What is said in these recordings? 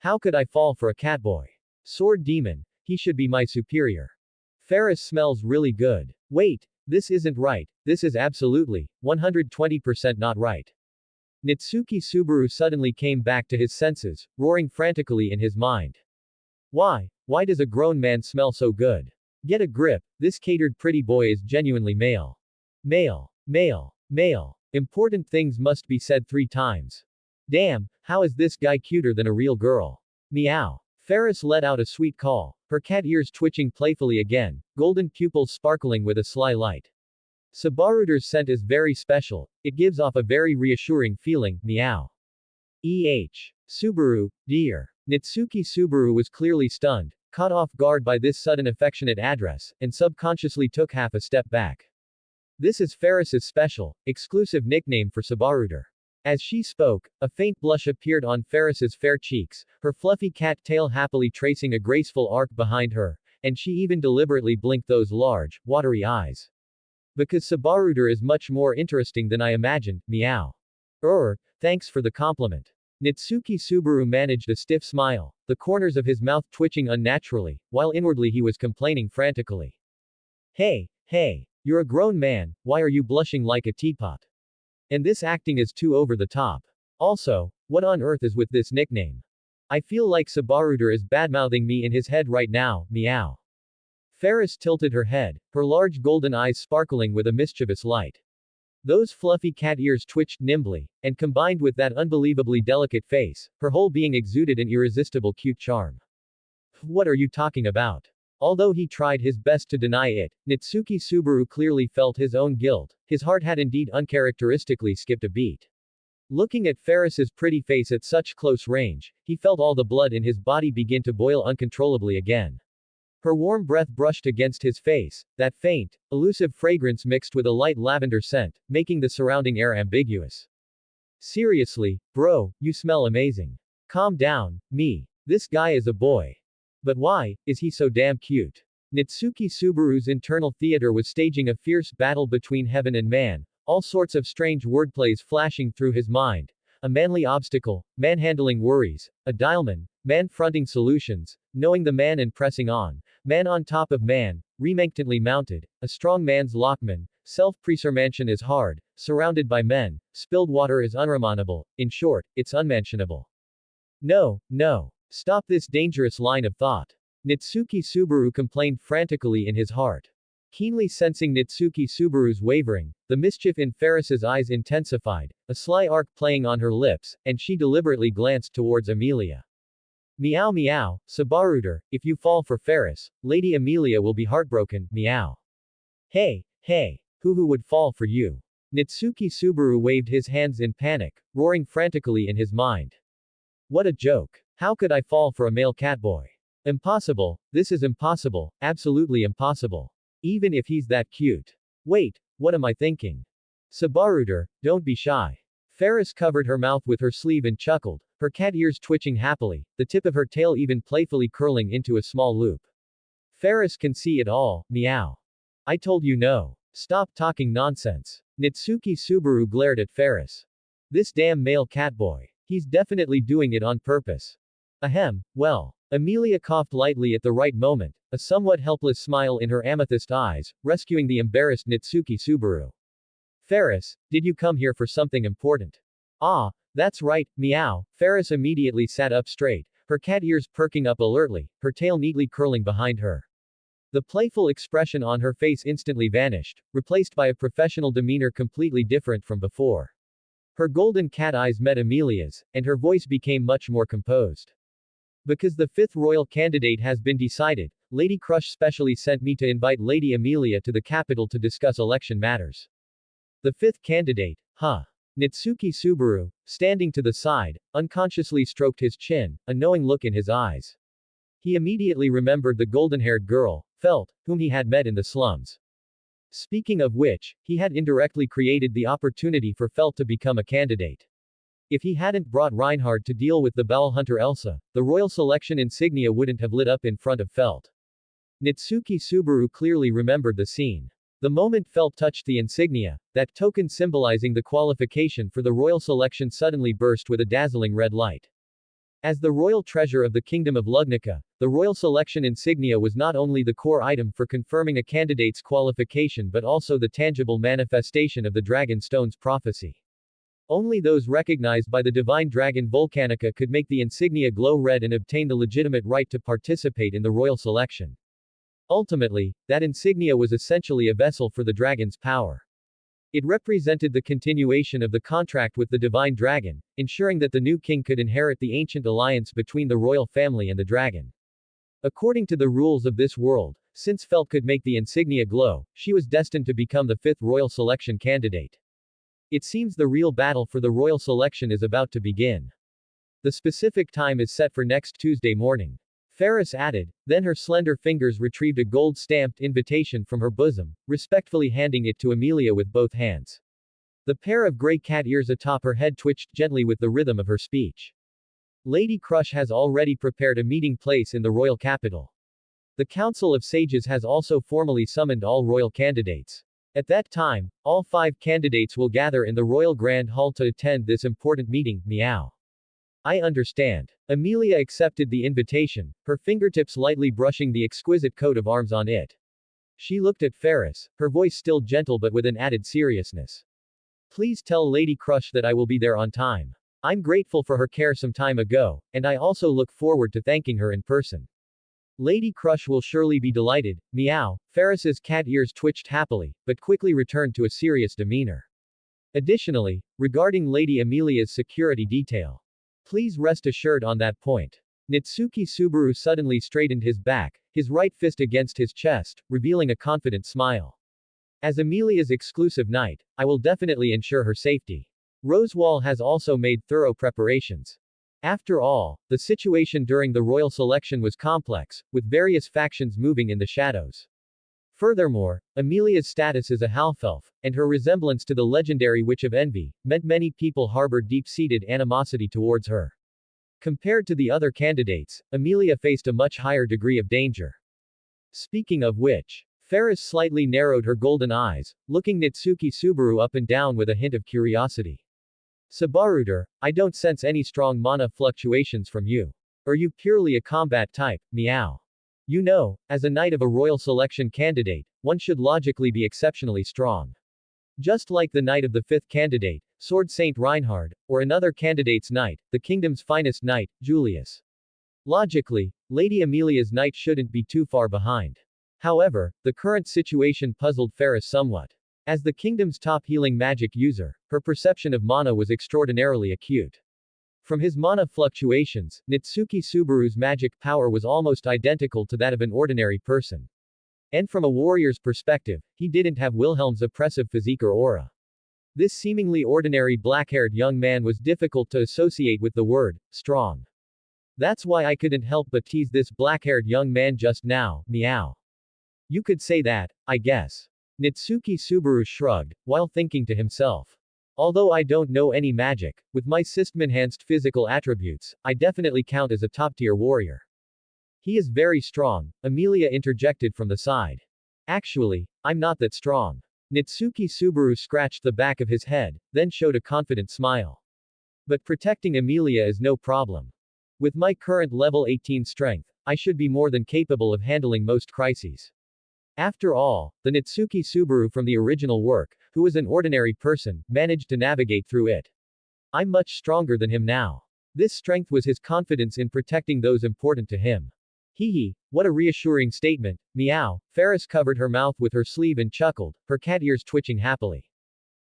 How could I fall for a catboy? Sword demon, he should be my superior. Ferris smells really good. Wait, this isn't right, this is absolutely, 120% not right. Nitsuki Subaru suddenly came back to his senses, roaring frantically in his mind. Why does a grown man smell so good? Get a grip, this catered pretty boy is genuinely male. Male. Male. Male. Important things must be said 3 times. Damn, how is this guy cuter than a real girl? Meow. Ferris let out a sweet call, her cat ears twitching playfully again, golden pupils sparkling with a sly light. Subaru's scent is very special, it gives off a very reassuring feeling, meow. Subaru, dear. Nitsuki Subaru was clearly stunned, caught off guard by this sudden affectionate address, and subconsciously took half a step back. This is Ferris's special, exclusive nickname for Subaru. As she spoke, a faint blush appeared on Ferris's fair cheeks, her fluffy cat tail happily tracing a graceful arc behind her, and she even deliberately blinked those large, watery eyes. Because Subaru is much more interesting than I imagined, meow. Thanks for the compliment. Nitsuki Subaru managed a stiff smile, the corners of his mouth twitching unnaturally, while inwardly he was complaining frantically. Hey, you're a grown man, why are you blushing like a teapot? And this acting is too over the top. Also, what on earth is with this nickname? I feel like Subaru is badmouthing me in his head right now, meow. Ferris tilted her head, her large golden eyes sparkling with a mischievous light. Those fluffy cat ears twitched nimbly, and combined with that unbelievably delicate face, her whole being exuded an irresistible cute charm. What are you talking about? Although he tried his best to deny it, Nitsuki Subaru clearly felt his own guilt, his heart had indeed uncharacteristically skipped a beat. Looking at Ferris's pretty face at such close range, he felt all the blood in his body begin to boil uncontrollably again. Her warm breath brushed against his face, that faint, elusive fragrance mixed with a light lavender scent, making the surrounding air ambiguous. Seriously, bro, you smell amazing. Calm down, me. This guy is a boy. But why is he so damn cute? Nitsuki Subaru's internal theater was staging a fierce battle between heaven and man, all sorts of strange wordplays flashing through his mind. A manly obstacle, manhandling worries, a dialman, man fronting solutions, knowing the man and pressing on, man on top of man, reluctantly mounted, a strong man's lockman, self-preservation is hard, surrounded by men, spilled water is unremanable, in short, it's unmentionable. No. Stop this dangerous line of thought. Nitsuki Subaru complained frantically in his heart. Keenly sensing Nitsuki Subaru's wavering, the mischief in Ferris's eyes intensified, a sly arc playing on her lips, and she deliberately glanced towards Amelia. Meow meow, Subaru, if you fall for Ferris, Lady Amelia will be heartbroken, meow. Hey, who would fall for you? Nitsuki Subaru waved his hands in panic, roaring frantically in his mind. What a joke. How could I fall for a male catboy? Impossible, this is impossible, absolutely impossible. Even if he's that cute. Wait, what am I thinking? Subaru, don't be shy. Ferris covered her mouth with her sleeve and chuckled, her cat ears twitching happily, the tip of her tail even playfully curling into a small loop. Ferris can see it all, meow. I told you no. Stop talking nonsense. Nitsuki Subaru glared at Ferris. This damn male catboy. He's definitely doing it on purpose. Ahem, well. Amelia coughed lightly at the right moment, a somewhat helpless smile in her amethyst eyes, rescuing the embarrassed Nitsuki Subaru. Ferris, did you come here for something important? Ah, that's right, meow. Ferris immediately sat up straight, her cat ears perking up alertly, her tail neatly curling behind her. The playful expression on her face instantly vanished, replaced by a professional demeanor completely different from before. Her golden cat eyes met Amelia's, and her voice became much more composed. Because the 5th royal candidate has been decided, Lady Crush specially sent me to invite Lady Amelia to the capital to discuss election matters. The 5th candidate, huh? Nitsuki Subaru, standing to the side, unconsciously stroked his chin, a knowing look in his eyes. He immediately remembered the golden-haired girl, Felt, whom he had met in the slums. Speaking of which, he had indirectly created the opportunity for Felt to become a candidate. If he hadn't brought Reinhard to deal with the Bell Hunter Elsa, the royal selection insignia wouldn't have lit up in front of Felt. Nitsuki Subaru clearly remembered the scene. The moment Felt touched the insignia, that token symbolizing the qualification for the royal selection suddenly burst with a dazzling red light. As the royal treasure of the Kingdom of Lugnica, the royal selection insignia was not only the core item for confirming a candidate's qualification but also the tangible manifestation of the dragon stone's prophecy. Only those recognized by the divine dragon Volcanica could make the insignia glow red and obtain the legitimate right to participate in the royal selection. Ultimately, that insignia was essentially a vessel for the dragon's power. It represented the continuation of the contract with the divine dragon, ensuring that the new king could inherit the ancient alliance between the royal family and the dragon. According to the rules of this world, since Felt could make the insignia glow, she was destined to become the fifth royal selection candidate. It seems the real battle for the royal selection is about to begin. The specific time is set for next Tuesday morning. Ferris added, then her slender fingers retrieved a gold-stamped invitation from her bosom, respectfully handing it to Amelia with both hands. The pair of gray cat ears atop her head twitched gently with the rhythm of her speech. Lady Crush has already prepared a meeting place in the royal capital. The Council of Sages has also formally summoned all royal candidates. At that time, all 5 candidates will gather in the Royal Grand Hall to attend this important meeting, meow. I understand. Amelia accepted the invitation, her fingertips lightly brushing the exquisite coat of arms on it. She looked at Ferris, her voice still gentle but with an added seriousness. Please tell Lady Crush that I will be there on time. I'm grateful for her care some time ago, and I also look forward to thanking her in person. Lady Crush will surely be delighted, meow. Ferris's cat ears twitched happily, but quickly returned to a serious demeanor. Additionally, regarding Lady Amelia's security detail. Please rest assured on that point. Nitsuki Subaru suddenly straightened his back, his right fist against his chest, revealing a confident smile. As Amelia's exclusive knight, I will definitely ensure her safety. Rosewall has also made thorough preparations. After all, the situation during the royal selection was complex, with various factions moving in the shadows. Furthermore, Amelia's status as a half-elf, and her resemblance to the legendary Witch of Envy, meant many people harbored deep-seated animosity towards her. Compared to the other candidates, Amelia faced a much higher degree of danger. Speaking of which, Ferris slightly narrowed her golden eyes, looking Nitsuki Subaru up and down with a hint of curiosity. Subaruder, I don't sense any strong mana fluctuations from you. Are you purely a combat type, meow? You know, as a knight of a royal selection candidate, one should logically be exceptionally strong. Just like the knight of the 5th candidate, Sword Saint Reinhard, or another candidate's knight, the kingdom's finest knight, Julius. Logically, Lady Amelia's knight shouldn't be too far behind. However, the current situation puzzled Ferris somewhat. As the kingdom's top healing magic user, her perception of mana was extraordinarily acute. From his mana fluctuations, Nitsuki Subaru's magic power was almost identical to that of an ordinary person. And from a warrior's perspective, he didn't have Wilhelm's oppressive physique or aura. This seemingly ordinary black-haired young man was difficult to associate with the word, strong. That's why I couldn't help but tease this black-haired young man just now, meow. You could say that, I guess. Nitsuki Subaru shrugged, while thinking to himself. Although I don't know any magic, with my system-enhanced physical attributes, I definitely count as a top-tier warrior. He is very strong, Amelia interjected from the side. Actually, I'm not that strong. Nitsuki Subaru scratched the back of his head, then showed a confident smile. But protecting Amelia is no problem. With my current level 18 strength, I should be more than capable of handling most crises. After all, the Nitsuki Subaru from the original work, who was an ordinary person, managed to navigate through it. I'm much stronger than him now. This strength was his confidence in protecting those important to him. Hee, what a reassuring statement, meow. Ferris covered her mouth with her sleeve and chuckled, her cat ears twitching happily.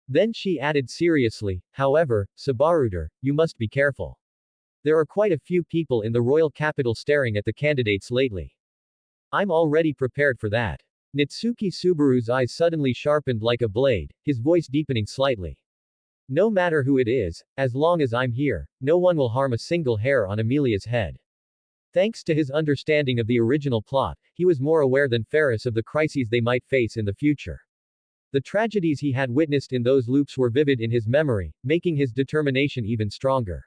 Then she added seriously, however, Subaruder, you must be careful. There are quite a few people in the royal capital staring at the candidates lately. I'm already prepared for that. Nitsuki Subaru's eyes suddenly sharpened like a blade, his voice deepening slightly. No matter who it is, as long as I'm here, no one will harm a single hair on Amelia's head. Thanks to his understanding of the original plot, he was more aware than Ferris of the crises they might face in the future. The tragedies he had witnessed in those loops were vivid in his memory, making his determination even stronger.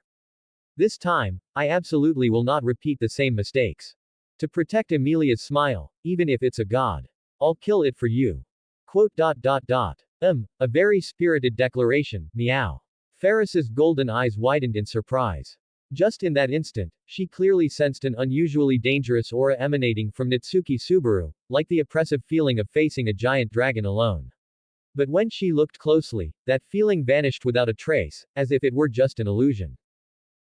This time, I absolutely will not repeat the same mistakes. To protect Amelia's smile, even if it's a god. I'll kill it for you. A very spirited declaration, meow. Ferris's golden eyes widened in surprise. Just in that instant, she clearly sensed an unusually dangerous aura emanating from Natsuki Subaru, like the oppressive feeling of facing a giant dragon alone. But when she looked closely, that feeling vanished without a trace, as if it were just an illusion.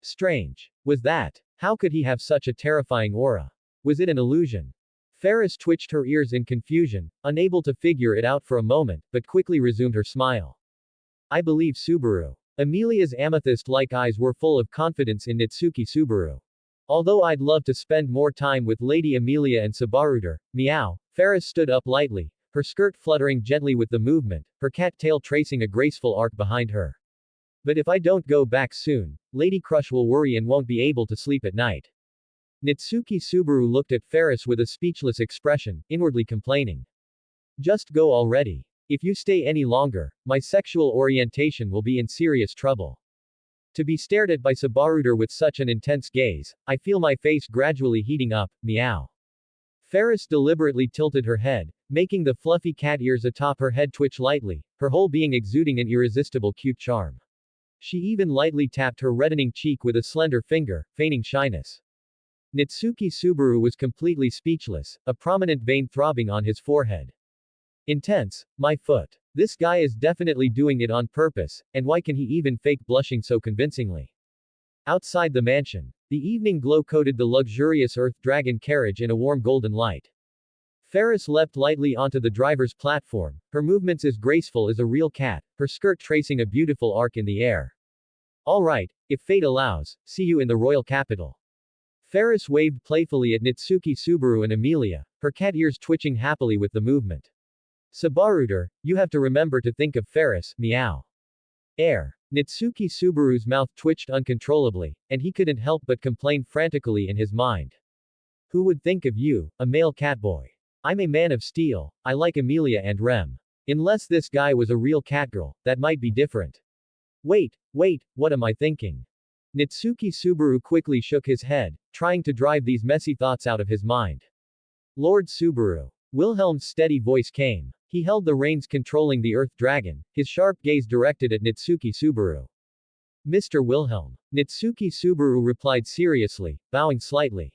Strange. Was that? How could he have such a terrifying aura? Was it an illusion? Ferris twitched her ears in confusion, unable to figure it out for a moment, but quickly resumed her smile. I believe Subaru. Amelia's amethyst-like eyes were full of confidence in Natsuki Subaru. Although I'd love to spend more time with Lady Amelia and Subaruder, meow. Ferris stood up lightly, her skirt fluttering gently with the movement, her cat tail tracing a graceful arc behind her. But if I don't go back soon, Lady Crush will worry and won't be able to sleep at night. Natsuki Subaru looked at Ferris with a speechless expression, inwardly complaining. Just go already. If you stay any longer, my sexual orientation will be in serious trouble. To be stared at by Subaruder with such an intense gaze, I feel my face gradually heating up, meow. Ferris deliberately tilted her head, making the fluffy cat ears atop her head twitch lightly, her whole being exuding an irresistible cute charm. She even lightly tapped her reddening cheek with a slender finger, feigning shyness. Natsuki Subaru was completely speechless, a prominent vein throbbing on his forehead. Intense, my foot. This guy is definitely doing it on purpose, and why can he even fake blushing so convincingly? Outside the mansion, the evening glow coated the luxurious Earth Dragon carriage in a warm golden light. Ferris leapt lightly onto the driver's platform, her movements as graceful as a real cat, her skirt tracing a beautiful arc in the air. All right, if fate allows, see you in the royal capital. Ferris waved playfully at Natsuki Subaru and Amelia, her cat ears twitching happily with the movement. Subaruder, you have to remember to think of Ferris, meow. Air. Natsuki Subaru's mouth twitched uncontrollably, and he couldn't help but complain frantically in his mind. Who would think of you, a male catboy? I'm a man of steel, I like Amelia and Rem. Unless this guy was a real catgirl, that might be different. Wait, what am I thinking? Natsuki Subaru quickly shook his head, trying to drive these messy thoughts out of his mind. Lord Subaru. Wilhelm's steady voice came. He held the reins controlling the Earth Dragon, his sharp gaze directed at Natsuki Subaru. Mr. Wilhelm. Natsuki Subaru replied seriously, bowing slightly.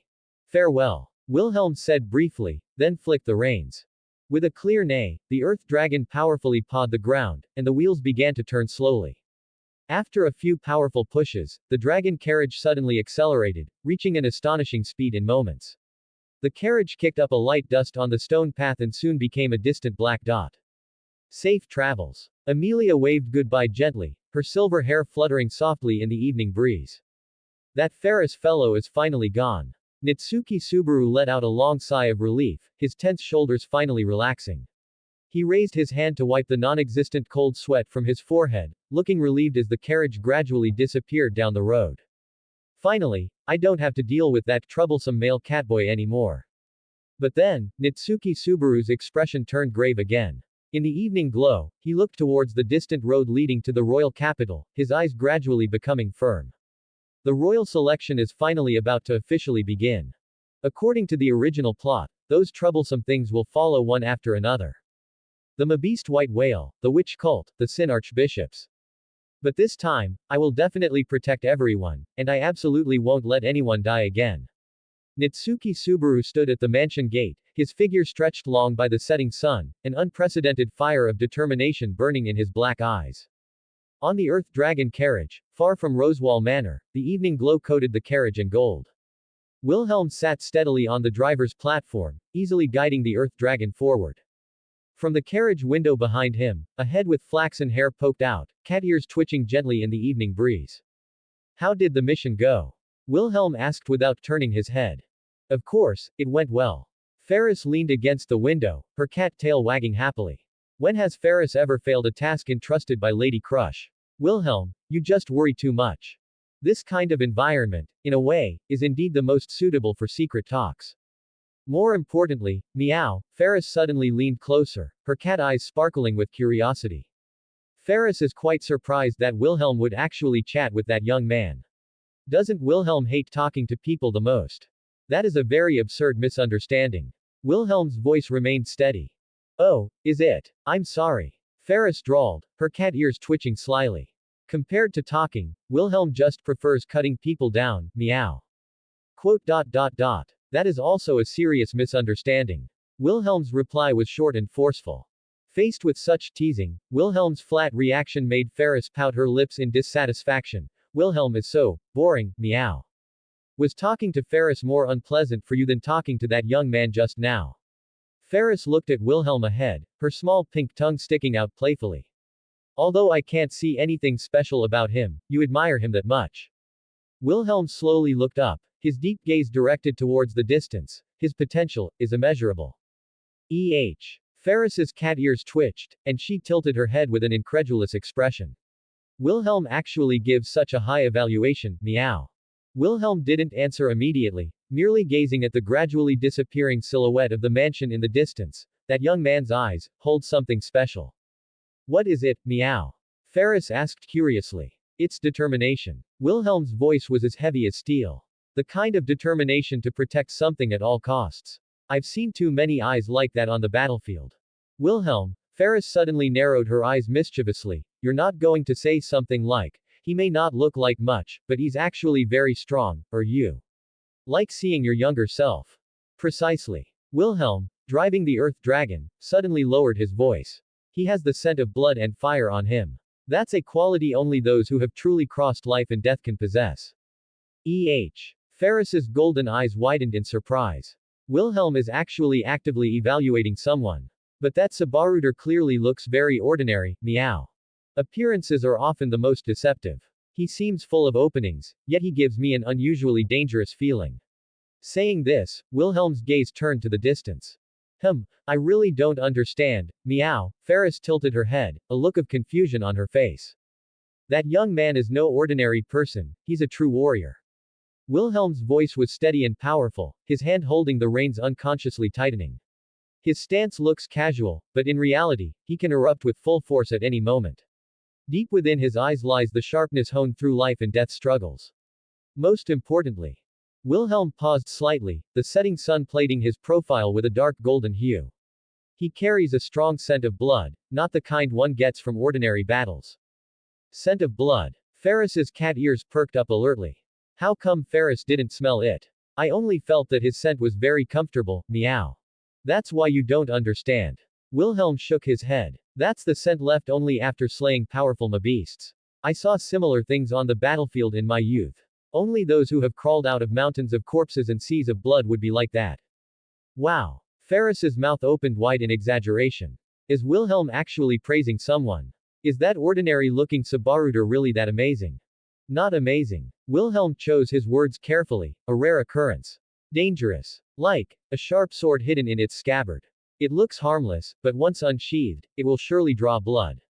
Farewell. Wilhelm said briefly, then flicked the reins. With a clear neigh, the Earth Dragon powerfully pawed the ground, and the wheels began to turn slowly. After a few powerful pushes, the dragon carriage suddenly accelerated, reaching an astonishing speed in moments. The carriage kicked up a light dust on the stone path and soon became a distant black dot. Safe travels. Amelia waved goodbye gently, her silver hair fluttering softly in the evening breeze. That Ferris fellow is finally gone. Natsuki Subaru let out a long sigh of relief, his tense shoulders finally relaxing. He raised his hand to wipe the non-existent cold sweat from his forehead, looking relieved as the carriage gradually disappeared down the road. Finally, I don't have to deal with that troublesome male catboy anymore. But then, Natsuki Subaru's expression turned grave again. In the evening glow, he looked towards the distant road leading to the royal capital, his eyes gradually becoming firm. The royal selection is finally about to officially begin. According to the original plot, those troublesome things will follow one after another. The Mabeast White Whale, the Witch Cult, the Sin Archbishops. But this time, I will definitely protect everyone, and I absolutely won't let anyone die again. Natsuki Subaru stood at the mansion gate, his figure stretched long by the setting sun, an unprecedented fire of determination burning in his black eyes. On the Earth Dragon carriage, far from Rosewall Manor, the evening glow coated the carriage in gold. Wilhelm sat steadily on the driver's platform, easily guiding the Earth Dragon forward. From the carriage window behind him, a head with flaxen hair poked out, cat ears twitching gently in the evening breeze. How did the mission go? Wilhelm asked without turning his head. Of course, it went well. Ferris leaned against the window, her cat tail wagging happily. When has Ferris ever failed a task entrusted by Lady Crush? Wilhelm, you just worry too much. This kind of environment, in a way, is indeed the most suitable for secret talks. More importantly, meow, Ferris suddenly leaned closer, her cat eyes sparkling with curiosity. Ferris is quite surprised that Wilhelm would actually chat with that young man. Doesn't Wilhelm hate talking to people the most? That is a very absurd misunderstanding. Wilhelm's voice remained steady. Oh, is it? I'm sorry. Ferris drawled, her cat ears twitching slyly. Compared to talking, Wilhelm just prefers cutting people down, meow. Quote. That is also a serious misunderstanding. Wilhelm's reply was short and forceful. Faced with such teasing, Wilhelm's flat reaction made Ferris pout her lips in dissatisfaction. Wilhelm is so boring, meow. Was talking to Ferris more unpleasant for you than talking to that young man just now? Ferris looked at Wilhelm ahead, her small pink tongue sticking out playfully. Although I can't see anything special about him, you admire him that much. Wilhelm slowly looked up, his deep gaze directed towards the distance. His potential is immeasurable. Ferris's cat ears twitched, and she tilted her head with an incredulous expression. Wilhelm actually gives such a high evaluation, meow. Wilhelm didn't answer immediately, merely gazing at the gradually disappearing silhouette of the mansion in the distance. That young man's eyes hold something special. What is it, meow? Ferris asked curiously. It's determination. Wilhelm's voice was as heavy as steel. The kind of determination to protect something at all costs. I've seen too many eyes like that on the battlefield. Wilhelm, Ferris suddenly narrowed her eyes mischievously. You're not going to say something like, he may not look like much, but he's actually very strong, or you like seeing your younger self. Precisely. Wilhelm, driving the Earth Dragon, suddenly lowered his voice. He has the scent of blood and fire on him. That's a quality only those who have truly crossed life and death can possess. Ferris's golden eyes widened in surprise. Wilhelm is actually actively evaluating someone. But that Subaruder clearly looks very ordinary, meow. Appearances are often the most deceptive. He seems full of openings, yet he gives me an unusually dangerous feeling. Saying this, Wilhelm's gaze turned to the distance. I really don't understand, meow. Ferris tilted her head, a look of confusion on her face. That young man is no ordinary person, he's a true warrior. Wilhelm's voice was steady and powerful, his hand holding the reins unconsciously tightening. His stance looks casual, but in reality, he can erupt with full force at any moment. Deep within his eyes lies the sharpness honed through life and death struggles. Most importantly, Wilhelm paused slightly, the setting sun plating his profile with a dark golden hue. He carries a strong scent of blood, not the kind one gets from ordinary battles. Scent of blood. Ferris's cat ears perked up alertly. How come Ferris didn't smell it? I only felt that his scent was very comfortable, meow. That's why you don't understand. Wilhelm shook his head. That's the scent left only after slaying powerful beasts. I saw similar things on the battlefield in my youth. Only those who have crawled out of mountains of corpses and seas of blood would be like that. Wow. Ferris's mouth opened wide in exaggeration. Is Wilhelm actually praising someone? Is that ordinary-looking Subaruder really that amazing? Not amazing. Wilhelm chose his words carefully, a rare occurrence. Dangerous. Like a sharp sword hidden in its scabbard. It looks harmless, but once unsheathed, it will surely draw blood.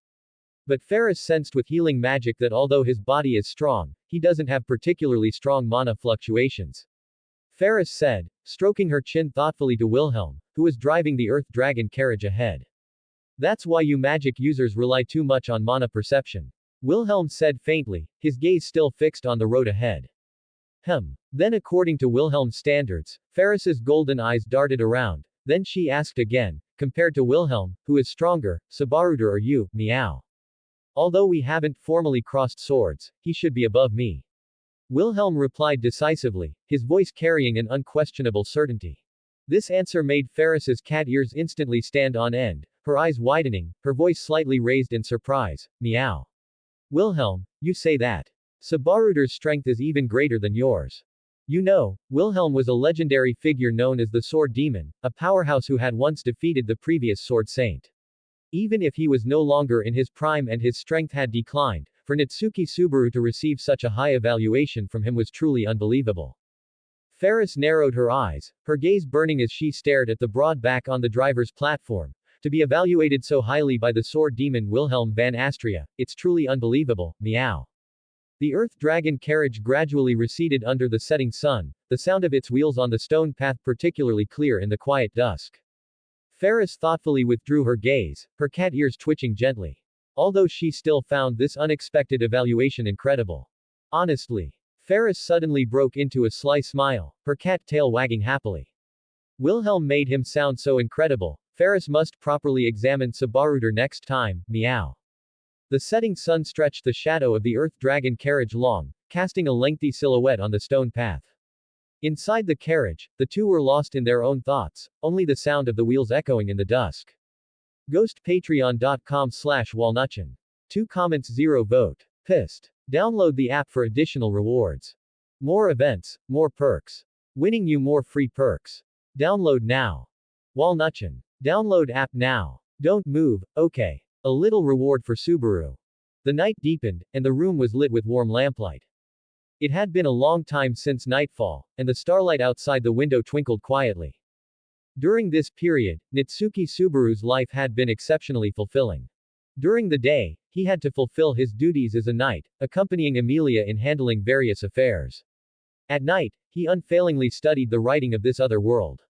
But Ferris sensed with healing magic that although his body is strong, he doesn't have particularly strong mana fluctuations. Ferris said, stroking her chin thoughtfully to Wilhelm, who was driving the Earth Dragon carriage ahead. That's why you magic users rely too much on mana perception. Wilhelm said faintly, his gaze still fixed on the road ahead. Then according to Wilhelm's standards, Ferris's golden eyes darted around, then she asked again, compared to Wilhelm, who is stronger, Subaruder or you, meow. Although we haven't formally crossed swords, he should be above me. Wilhelm replied decisively, his voice carrying an unquestionable certainty. This answer made Ferris's cat ears instantly stand on end, her eyes widening, her voice slightly raised in surprise, meow. Wilhelm, you say that. Subaruder's strength is even greater than yours. You know, Wilhelm was a legendary figure known as the Sword Demon, a powerhouse who had once defeated the previous Sword Saint. Even if he was no longer in his prime and his strength had declined, for Natsuki Subaru to receive such a high evaluation from him was truly unbelievable. Ferris narrowed her eyes, her gaze burning as she stared at the broad back on the driver's platform. To be evaluated so highly by the Sword Demon Wilhelm van Astria, it's truly unbelievable, meow. The Earth Dragon carriage gradually receded under the setting sun, the sound of its wheels on the stone path particularly clear in the quiet dusk. Ferris thoughtfully withdrew her gaze, her cat ears twitching gently. Although she still found this unexpected evaluation incredible. Honestly. Ferris suddenly broke into a sly smile, her cat tail wagging happily. Wilhelm made him sound so incredible, Ferris must properly examine Subaruder next time, meow. The setting sun stretched the shadow of the Earth Dragon carriage long, casting a lengthy silhouette on the stone path. Inside the carriage, the two were lost in their own thoughts, only the sound of the wheels echoing in the dusk. GhostPatreon.com/Walnutchin. 2 comments 0 vote. Pissed. Download the app for additional rewards. More events, more perks. Winning you more free perks. Download now. Walnutchin. Download app now. Don't move, okay. A little reward for Subaru. The night deepened, and the room was lit with warm lamplight. It had been a long time since nightfall, and the starlight outside the window twinkled quietly. During this period, Nitsuki Subaru's life had been exceptionally fulfilling. During the day, he had to fulfill his duties as a knight, accompanying Emilia in handling various affairs. At night, he unfailingly studied the writing of this other world.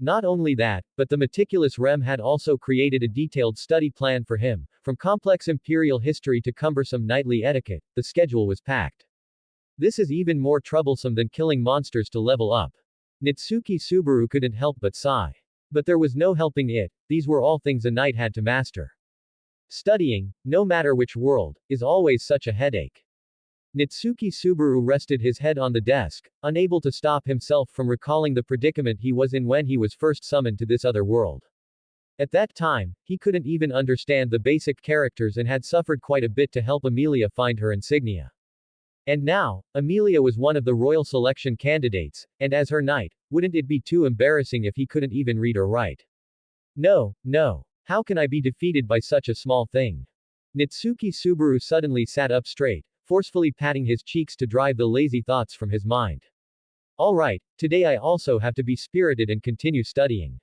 Not only that, but the meticulous Rem had also created a detailed study plan for him. From complex imperial history to cumbersome knightly etiquette, the schedule was packed. This is even more troublesome than killing monsters to level up. Nitsuki Subaru couldn't help but sigh. But there was no helping it, these were all things a knight had to master. Studying, no matter which world, is always such a headache. Nitsuki Subaru rested his head on the desk, unable to stop himself from recalling the predicament he was in when he was first summoned to this other world. At that time, he couldn't even understand the basic characters and had suffered quite a bit to help Emilia find her insignia. And now, Emilia was one of the royal selection candidates, and as her knight, wouldn't it be too embarrassing if he couldn't even read or write? No, no. How can I be defeated by such a small thing? Nitsuki Subaru suddenly sat up straight, forcefully patting his cheeks to drive the lazy thoughts from his mind. Alright, today I also have to be spirited and continue studying.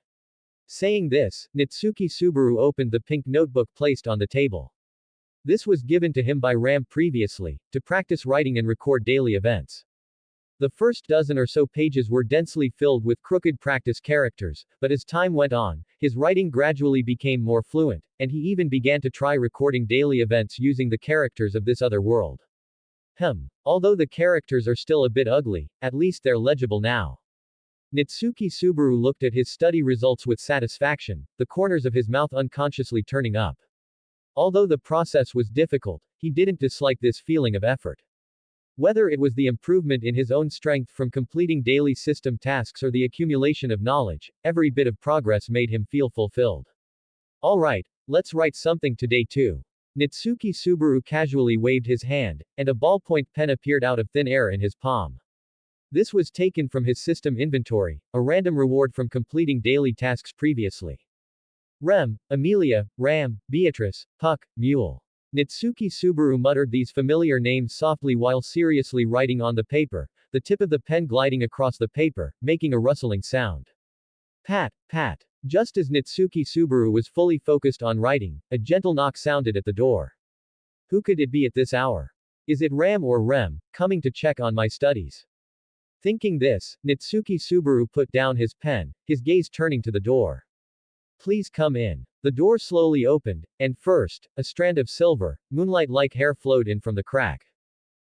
Saying this, Nitsuki Subaru opened the pink notebook placed on the table. This was given to him by Ram previously, to practice writing and record daily events. The first dozen or so pages were densely filled with crooked practice characters, but as time went on, his writing gradually became more fluent, and he even began to try recording daily events using the characters of this other world. Although the characters are still a bit ugly, at least they're legible now. Nitsuki Subaru looked at his study results with satisfaction, the corners of his mouth unconsciously turning up. Although the process was difficult, he didn't dislike this feeling of effort. Whether it was the improvement in his own strength from completing daily system tasks or the accumulation of knowledge, every bit of progress made him feel fulfilled. Alright, let's write something today too. Nitsuki Subaru casually waved his hand, and a ballpoint pen appeared out of thin air in his palm. This was taken from his system inventory, a random reward from completing daily tasks previously. Rem, Emilia, Ram, Beatrice, Puck, Mule. Nitsuki Subaru muttered these familiar names softly while seriously writing on the paper, the tip of the pen gliding across the paper, making a rustling sound. Pat, pat. Just as Nitsuki Subaru was fully focused on writing, a gentle knock sounded at the door. Who could it be at this hour? Is it Ram or Rem, coming to check on my studies? Thinking this, Nitsuki Subaru put down his pen, his gaze turning to the door. Please come in. The door slowly opened, and first, a strand of silver, moonlight-like hair flowed in from the crack.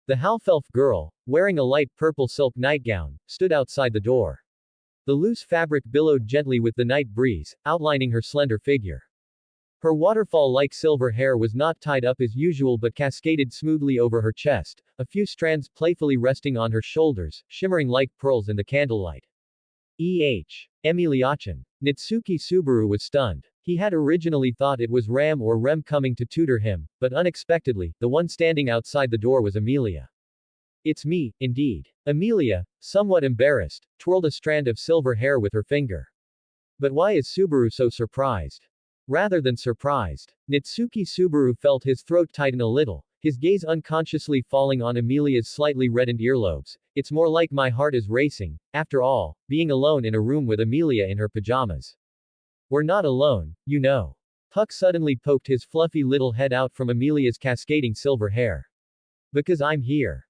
The half-elf girl, wearing a light purple silk nightgown, stood outside the door. The loose fabric billowed gently with the night breeze, outlining her slender figure. Her waterfall-like silver hair was not tied up as usual but cascaded smoothly over her chest, a few strands playfully resting on her shoulders, shimmering like pearls in the candlelight. Emiliachan. Nitsuki Subaru was stunned. He had originally thought it was Ram or Rem coming to tutor him, but unexpectedly, the one standing outside the door was Emilia. It's me, indeed. Emilia, somewhat embarrassed, twirled a strand of silver hair with her finger. But why is Subaru so surprised? Rather than surprised, Nitsuki Subaru felt his throat tighten a little, his gaze unconsciously falling on Emilia's slightly reddened earlobes. It's more like my heart is racing, after all, being alone in a room with Emilia in her pajamas. We're not alone, you know. Puck suddenly poked his fluffy little head out from Emilia's cascading silver hair. Because I'm here.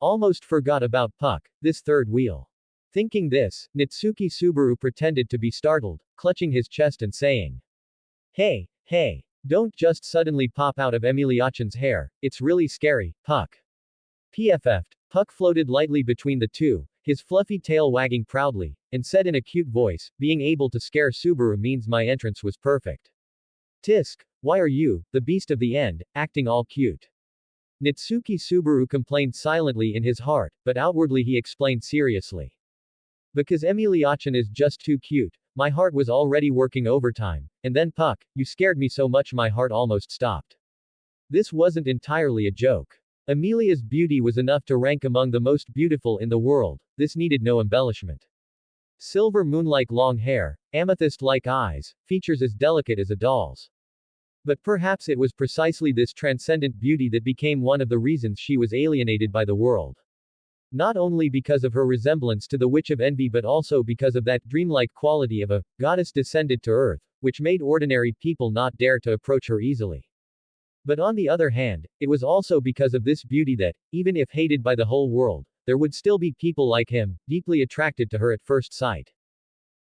Almost forgot about Puck, this third wheel. Thinking this, Nitsuki Subaru pretended to be startled, clutching his chest and saying, Hey, don't just suddenly pop out of Emiliachan's hair, it's really scary, Puck. PFF'd, Puck floated lightly between the two, his fluffy tail wagging proudly, and said in a cute voice, being able to scare Subaru means my entrance was perfect. Tisk, why are you, the beast of the end, acting all cute? Nitsuki Subaru complained silently in his heart, but outwardly he explained seriously. Because Emilia-chan is just too cute. My heart was already working overtime, and then Puck, you scared me so much my heart almost stopped. This wasn't entirely a joke. Amelia's beauty was enough to rank among the most beautiful in the world, this needed no embellishment. Silver moon-like long hair, amethyst-like eyes, features as delicate as a doll's. But perhaps it was precisely this transcendent beauty that became one of the reasons she was alienated by the world. Not only because of her resemblance to the Witch of Envy but also because of that dreamlike quality of a goddess descended to earth, which made ordinary people not dare to approach her easily. But on the other hand, it was also because of this beauty that, even if hated by the whole world, there would still be people like him, deeply attracted to her at first sight.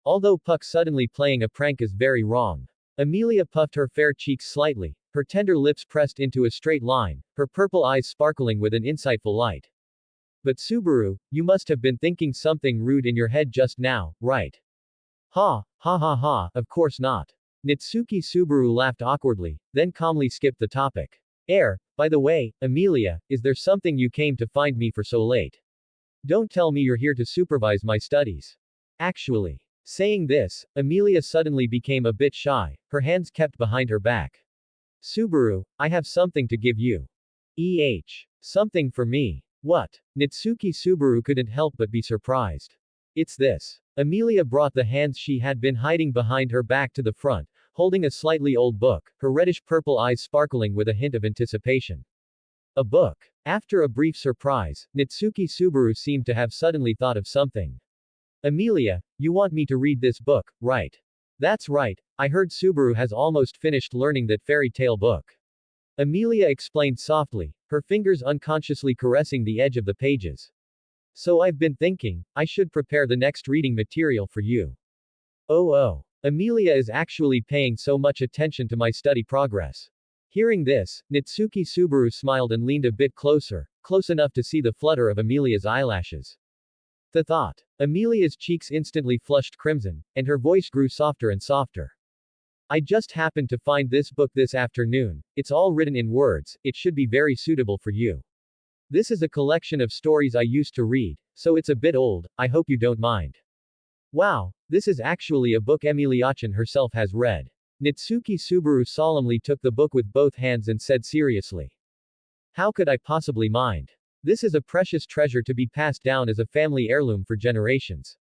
Although Puck suddenly playing a prank is very wrong. Amelia puffed her fair cheeks slightly, her tender lips pressed into a straight line, her purple eyes sparkling with an insightful light. But Subaru, you must have been thinking something rude in your head just now, right? Ha, ha ha ha, of course not. Nitsuki Subaru laughed awkwardly, then calmly skipped the topic. By the way, Amelia, is there something you came to find me for so late? Don't tell me you're here to supervise my studies. Actually. Saying this, Amelia suddenly became a bit shy, her hands kept behind her back. Subaru, I have something to give you. Something for me. What? Nitsuki Subaru couldn't help but be surprised. It's this. Amelia brought the hands she had been hiding behind her back to the front, holding a slightly old book, her reddish-purple eyes sparkling with a hint of anticipation. A book. After a brief surprise, Nitsuki Subaru seemed to have suddenly thought of something. Amelia, you want me to read this book, right? That's right, I heard Subaru has almost finished learning that fairy tale book. Amelia explained softly, her fingers unconsciously caressing the edge of the pages. So I've been thinking, I should prepare the next reading material for you. Oh. Amelia is actually paying so much attention to my study progress. Hearing this, Nitsuki Subaru smiled and leaned a bit closer, close enough to see the flutter of Amelia's eyelashes. The thought. Amelia's cheeks instantly flushed crimson, and her voice grew softer and softer. I just happened to find this book this afternoon, it's all written in words, it should be very suitable for you. This is a collection of stories I used to read, so it's a bit old, I hope you don't mind. Wow, this is actually a book Emilia-chan herself has read. Nitsuki Subaru solemnly took the book with both hands and said seriously. How could I possibly mind? This is a precious treasure to be passed down as a family heirloom for generations.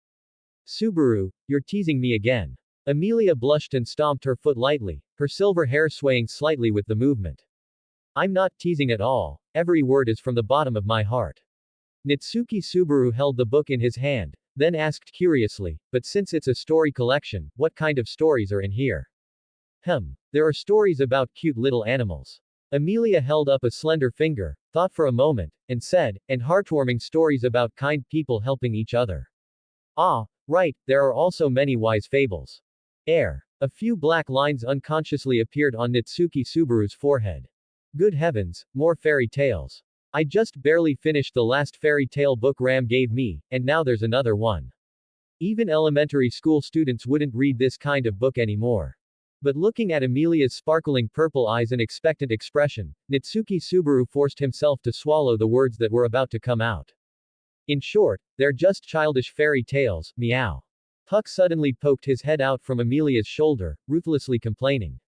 Subaru, you're teasing me again. Amelia blushed and stomped her foot lightly, her silver hair swaying slightly with the movement. I'm not teasing at all, every word is from the bottom of my heart. Nitsuki Subaru held the book in his hand, then asked curiously, but since it's a story collection, what kind of stories are in here? There are stories about cute little animals. Amelia held up a slender finger, thought for a moment, and said, and heartwarming stories about kind people helping each other. Ah, right, there are also many wise fables. A few black lines unconsciously appeared on Nitsuki Subaru's forehead. Good heavens, more fairy tales. I just barely finished the last fairy tale book Ram gave me, and now there's another one. Even elementary school students wouldn't read this kind of book anymore. But looking at Amelia's sparkling purple eyes and expectant expression, Nitsuki Subaru forced himself to swallow the words that were about to come out. In short, they're just childish fairy tales, meow. Puck suddenly poked his head out from Amelia's shoulder, ruthlessly complaining.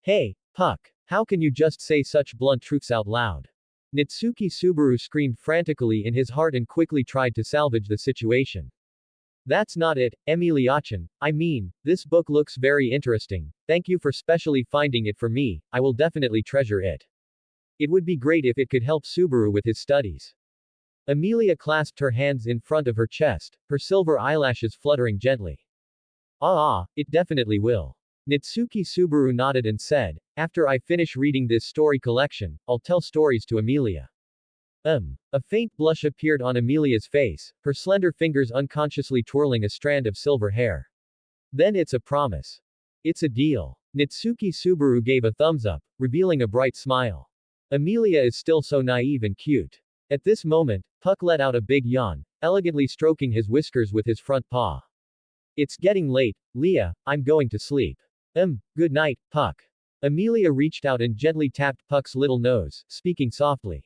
Hey, Puck, how can you just say such blunt truths out loud? Nitsuki Subaru screamed frantically in his heart and quickly tried to salvage the situation. That's not it, Emilia-chan, I mean, this book looks very interesting, thank you for specially finding it for me, I will definitely treasure it. It would be great if it could help Subaru with his studies. Amelia clasped her hands in front of her chest, her silver eyelashes fluttering gently. It definitely will. Nitsuki Subaru nodded and said, after I finish reading this story collection, I'll tell stories to Amelia. A faint blush appeared on Amelia's face, her slender fingers unconsciously twirling a strand of silver hair. Then it's a promise. It's a deal. Nitsuki Subaru gave a thumbs up, revealing a bright smile. Amelia is still so naive and cute. At this moment, Puck let out a big yawn, elegantly stroking his whiskers with his front paw. It's getting late, Leah, I'm going to sleep. Good night, Puck. Amelia reached out and gently tapped Puck's little nose, speaking softly.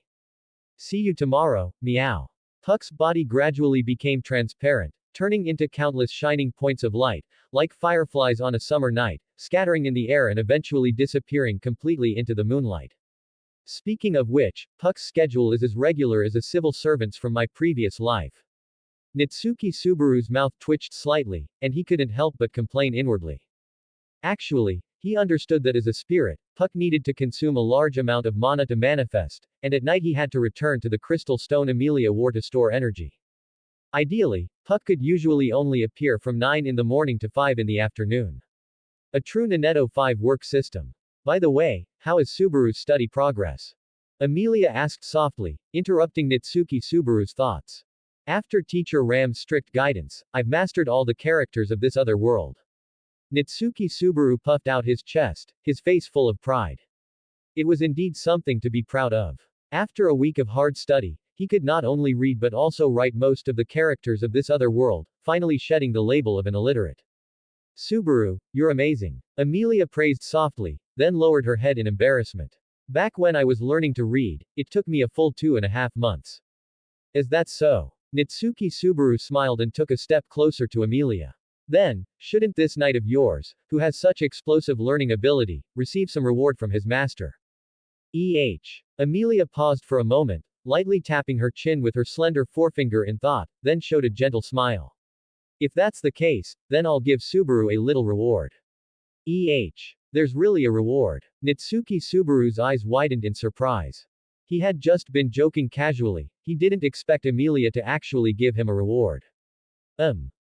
See you tomorrow, meow. Puck's body gradually became transparent, turning into countless shining points of light, like fireflies on a summer night, scattering in the air and eventually disappearing completely into the moonlight. Speaking of which, Puck's schedule is as regular as a civil servant's from my previous life. Nitsuki Subaru's mouth twitched slightly, and he couldn't help but complain inwardly. Actually, he understood that as a spirit, Puck needed to consume a large amount of mana to manifest, and at night he had to return to the crystal stone Amelia wore to store energy. Ideally, Puck could usually only appear from 9 in the morning to 5 in the afternoon. A true Naneto 5 work system. By the way, how is Subaru's study progress? Amelia asked softly, interrupting Nitsuki Subaru's thoughts. After Teacher Ram's strict guidance, I've mastered all the characters of this other world. Nitsuki Subaru puffed out his chest, his face full of pride. It was indeed something to be proud of. After a week of hard study, he could not only read but also write most of the characters of this other world, finally shedding the label of an illiterate. Subaru, you're amazing. Amelia praised softly, then lowered her head in embarrassment. Back when I was learning to read, it took me a full 2.5 months. Is that so? Nitsuki Subaru smiled and took a step closer to Amelia. Then, shouldn't this knight of yours, who has such explosive learning ability, receive some reward from his master? Amelia paused for a moment, lightly tapping her chin with her slender forefinger in thought, then showed a gentle smile. If that's the case, then I'll give Subaru a little reward. There's really a reward. Nitsuki Subaru's eyes widened in surprise. He had just been joking casually, he didn't expect Amelia to actually give him a reward.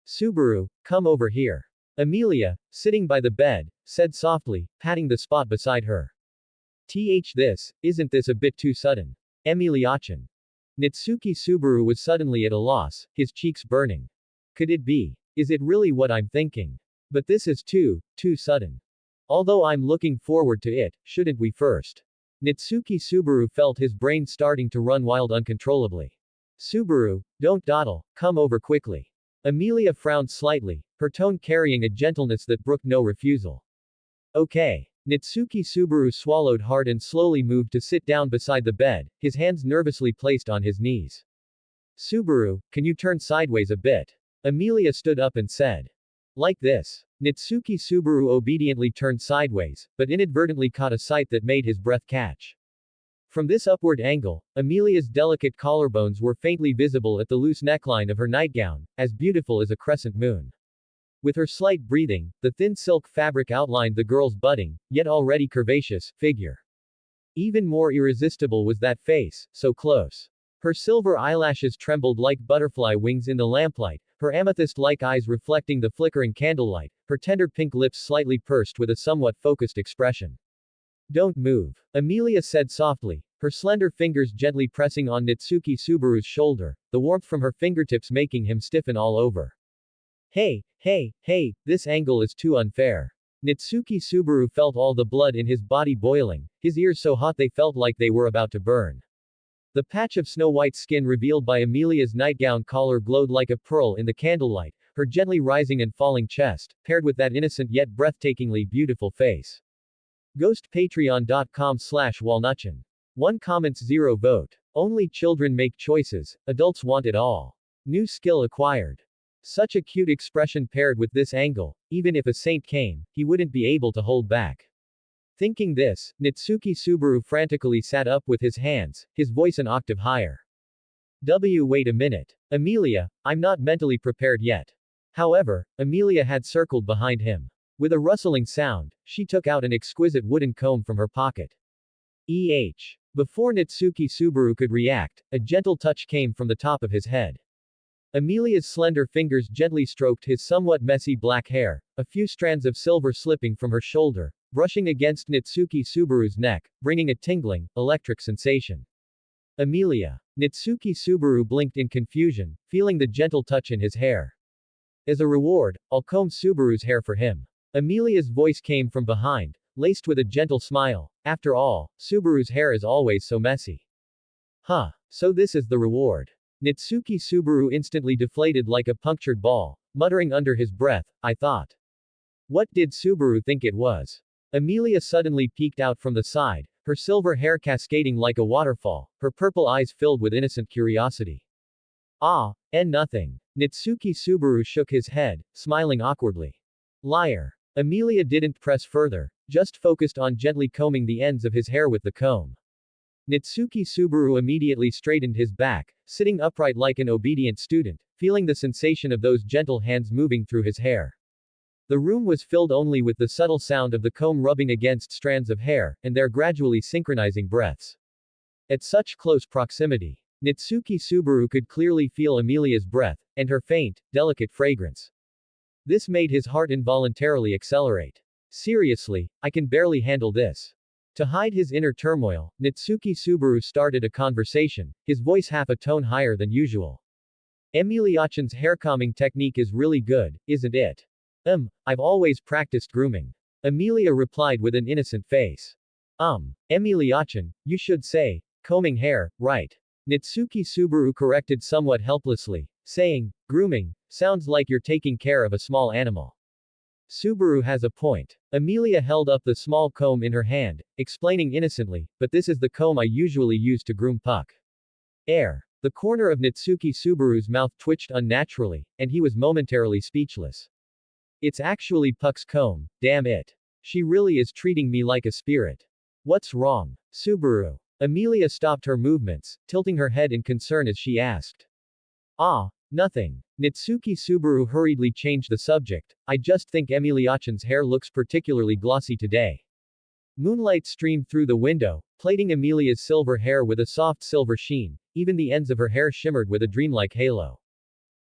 Subaru, come over here. Amelia, sitting by the bed, said softly, patting the spot beside her. Isn't this a bit too sudden? Emilia-chan. Nitsuki Subaru was suddenly at a loss, his cheeks burning. Could it be? Is it really what I'm thinking? But this is too sudden. Although I'm looking forward to it, shouldn't we first? Nitsuki Subaru felt his brain starting to run wild uncontrollably. Subaru, don't dawdle, come over quickly. Amelia frowned slightly, her tone carrying a gentleness that brooked no refusal. Okay. Nitsuki Subaru swallowed hard and slowly moved to sit down beside the bed, his hands nervously placed on his knees. Subaru, can you turn sideways a bit? Amelia stood up and said. Like this. Nitsuki Subaru obediently turned sideways, but inadvertently caught a sight that made his breath catch. From this upward angle, Amelia's delicate collarbones were faintly visible at the loose neckline of her nightgown, as beautiful as a crescent moon. With her slight breathing, the thin silk fabric outlined the girl's budding, yet already curvaceous, figure. Even more irresistible was that face, so close. Her silver eyelashes trembled like butterfly wings in the lamplight, her amethyst-like eyes reflecting the flickering candlelight, her tender pink lips slightly pursed with a somewhat focused expression. Don't move. Amelia said softly, her slender fingers gently pressing on Nitsuki Subaru's shoulder, the warmth from her fingertips making him stiffen all over. Hey, this angle is too unfair. Nitsuki Subaru felt all the blood in his body boiling, his ears so hot they felt like they were about to burn. The patch of snow-white skin revealed by Amelia's nightgown collar glowed like a pearl in the candlelight, her gently rising and falling chest, paired with that innocent yet breathtakingly beautiful face. GhostPatreon.com/walnutchan. 1 comments 0 vote. Only children make choices, adults want it all. New skill acquired. Such a cute expression paired with this angle, even if a saint came, he wouldn't be able to hold back. Thinking this, Nitsuki Subaru frantically sat up with his hands, his voice an octave higher. Wait a minute. Amelia, I'm not mentally prepared yet. However, Amelia had circled behind him. With a rustling sound, she took out an exquisite wooden comb from her pocket. Before Nitsuki Subaru could react, a gentle touch came from the top of his head. Amelia's slender fingers gently stroked his somewhat messy black hair, a few strands of silver slipping from her shoulder, brushing against Nitsuki Subaru's neck, bringing a tingling, electric sensation. Amelia. Nitsuki Subaru blinked in confusion, feeling the gentle touch in his hair. As a reward, I'll comb Subaru's hair for him. Amelia's voice came from behind, laced with a gentle smile. After all, Subaru's hair is always so messy. So this is the reward. Nitsuki Subaru instantly deflated like a punctured ball, muttering under his breath, I thought. What did Subaru think it was? Amelia suddenly peeked out from the side, her silver hair cascading like a waterfall, her purple eyes filled with innocent curiosity. Ah, and nothing. Nitsuki Subaru shook his head, smiling awkwardly. Liar. Amelia didn't press further, just focused on gently combing the ends of his hair with the comb. Nitsuki Subaru immediately straightened his back, sitting upright like an obedient student, feeling the sensation of those gentle hands moving through his hair. The room was filled only with the subtle sound of the comb rubbing against strands of hair, and their gradually synchronizing breaths. At such close proximity, Nitsuki Subaru could clearly feel Amelia's breath, and her faint, delicate fragrance. This made his heart involuntarily accelerate. Seriously, I can barely handle this. To hide his inner turmoil, Nitsuki Subaru started a conversation, his voice half a tone higher than usual. Amelia-chan's hair combing technique is really good, isn't it? I've always practiced grooming. Amelia replied with an innocent face. Amelia-chan, you should say, combing hair, right? Nitsuki Subaru corrected somewhat helplessly, saying, grooming, sounds like you're taking care of a small animal. Subaru has a point. Amelia held up the small comb in her hand, explaining innocently, but this is the comb I usually use to groom Puck. The corner of Nitsuki Subaru's mouth twitched unnaturally, and he was momentarily speechless. It's actually Puck's comb, damn it. She really is treating me like a spirit. What's wrong, Subaru? Amelia stopped her movements, tilting her head in concern as she asked. Nothing. Nitsuki Subaru hurriedly changed the subject. I just think Amelia-chan's hair looks particularly glossy today. Moonlight streamed through the window, plating Amelia's silver hair with a soft silver sheen, even the ends of her hair shimmered with a dreamlike halo.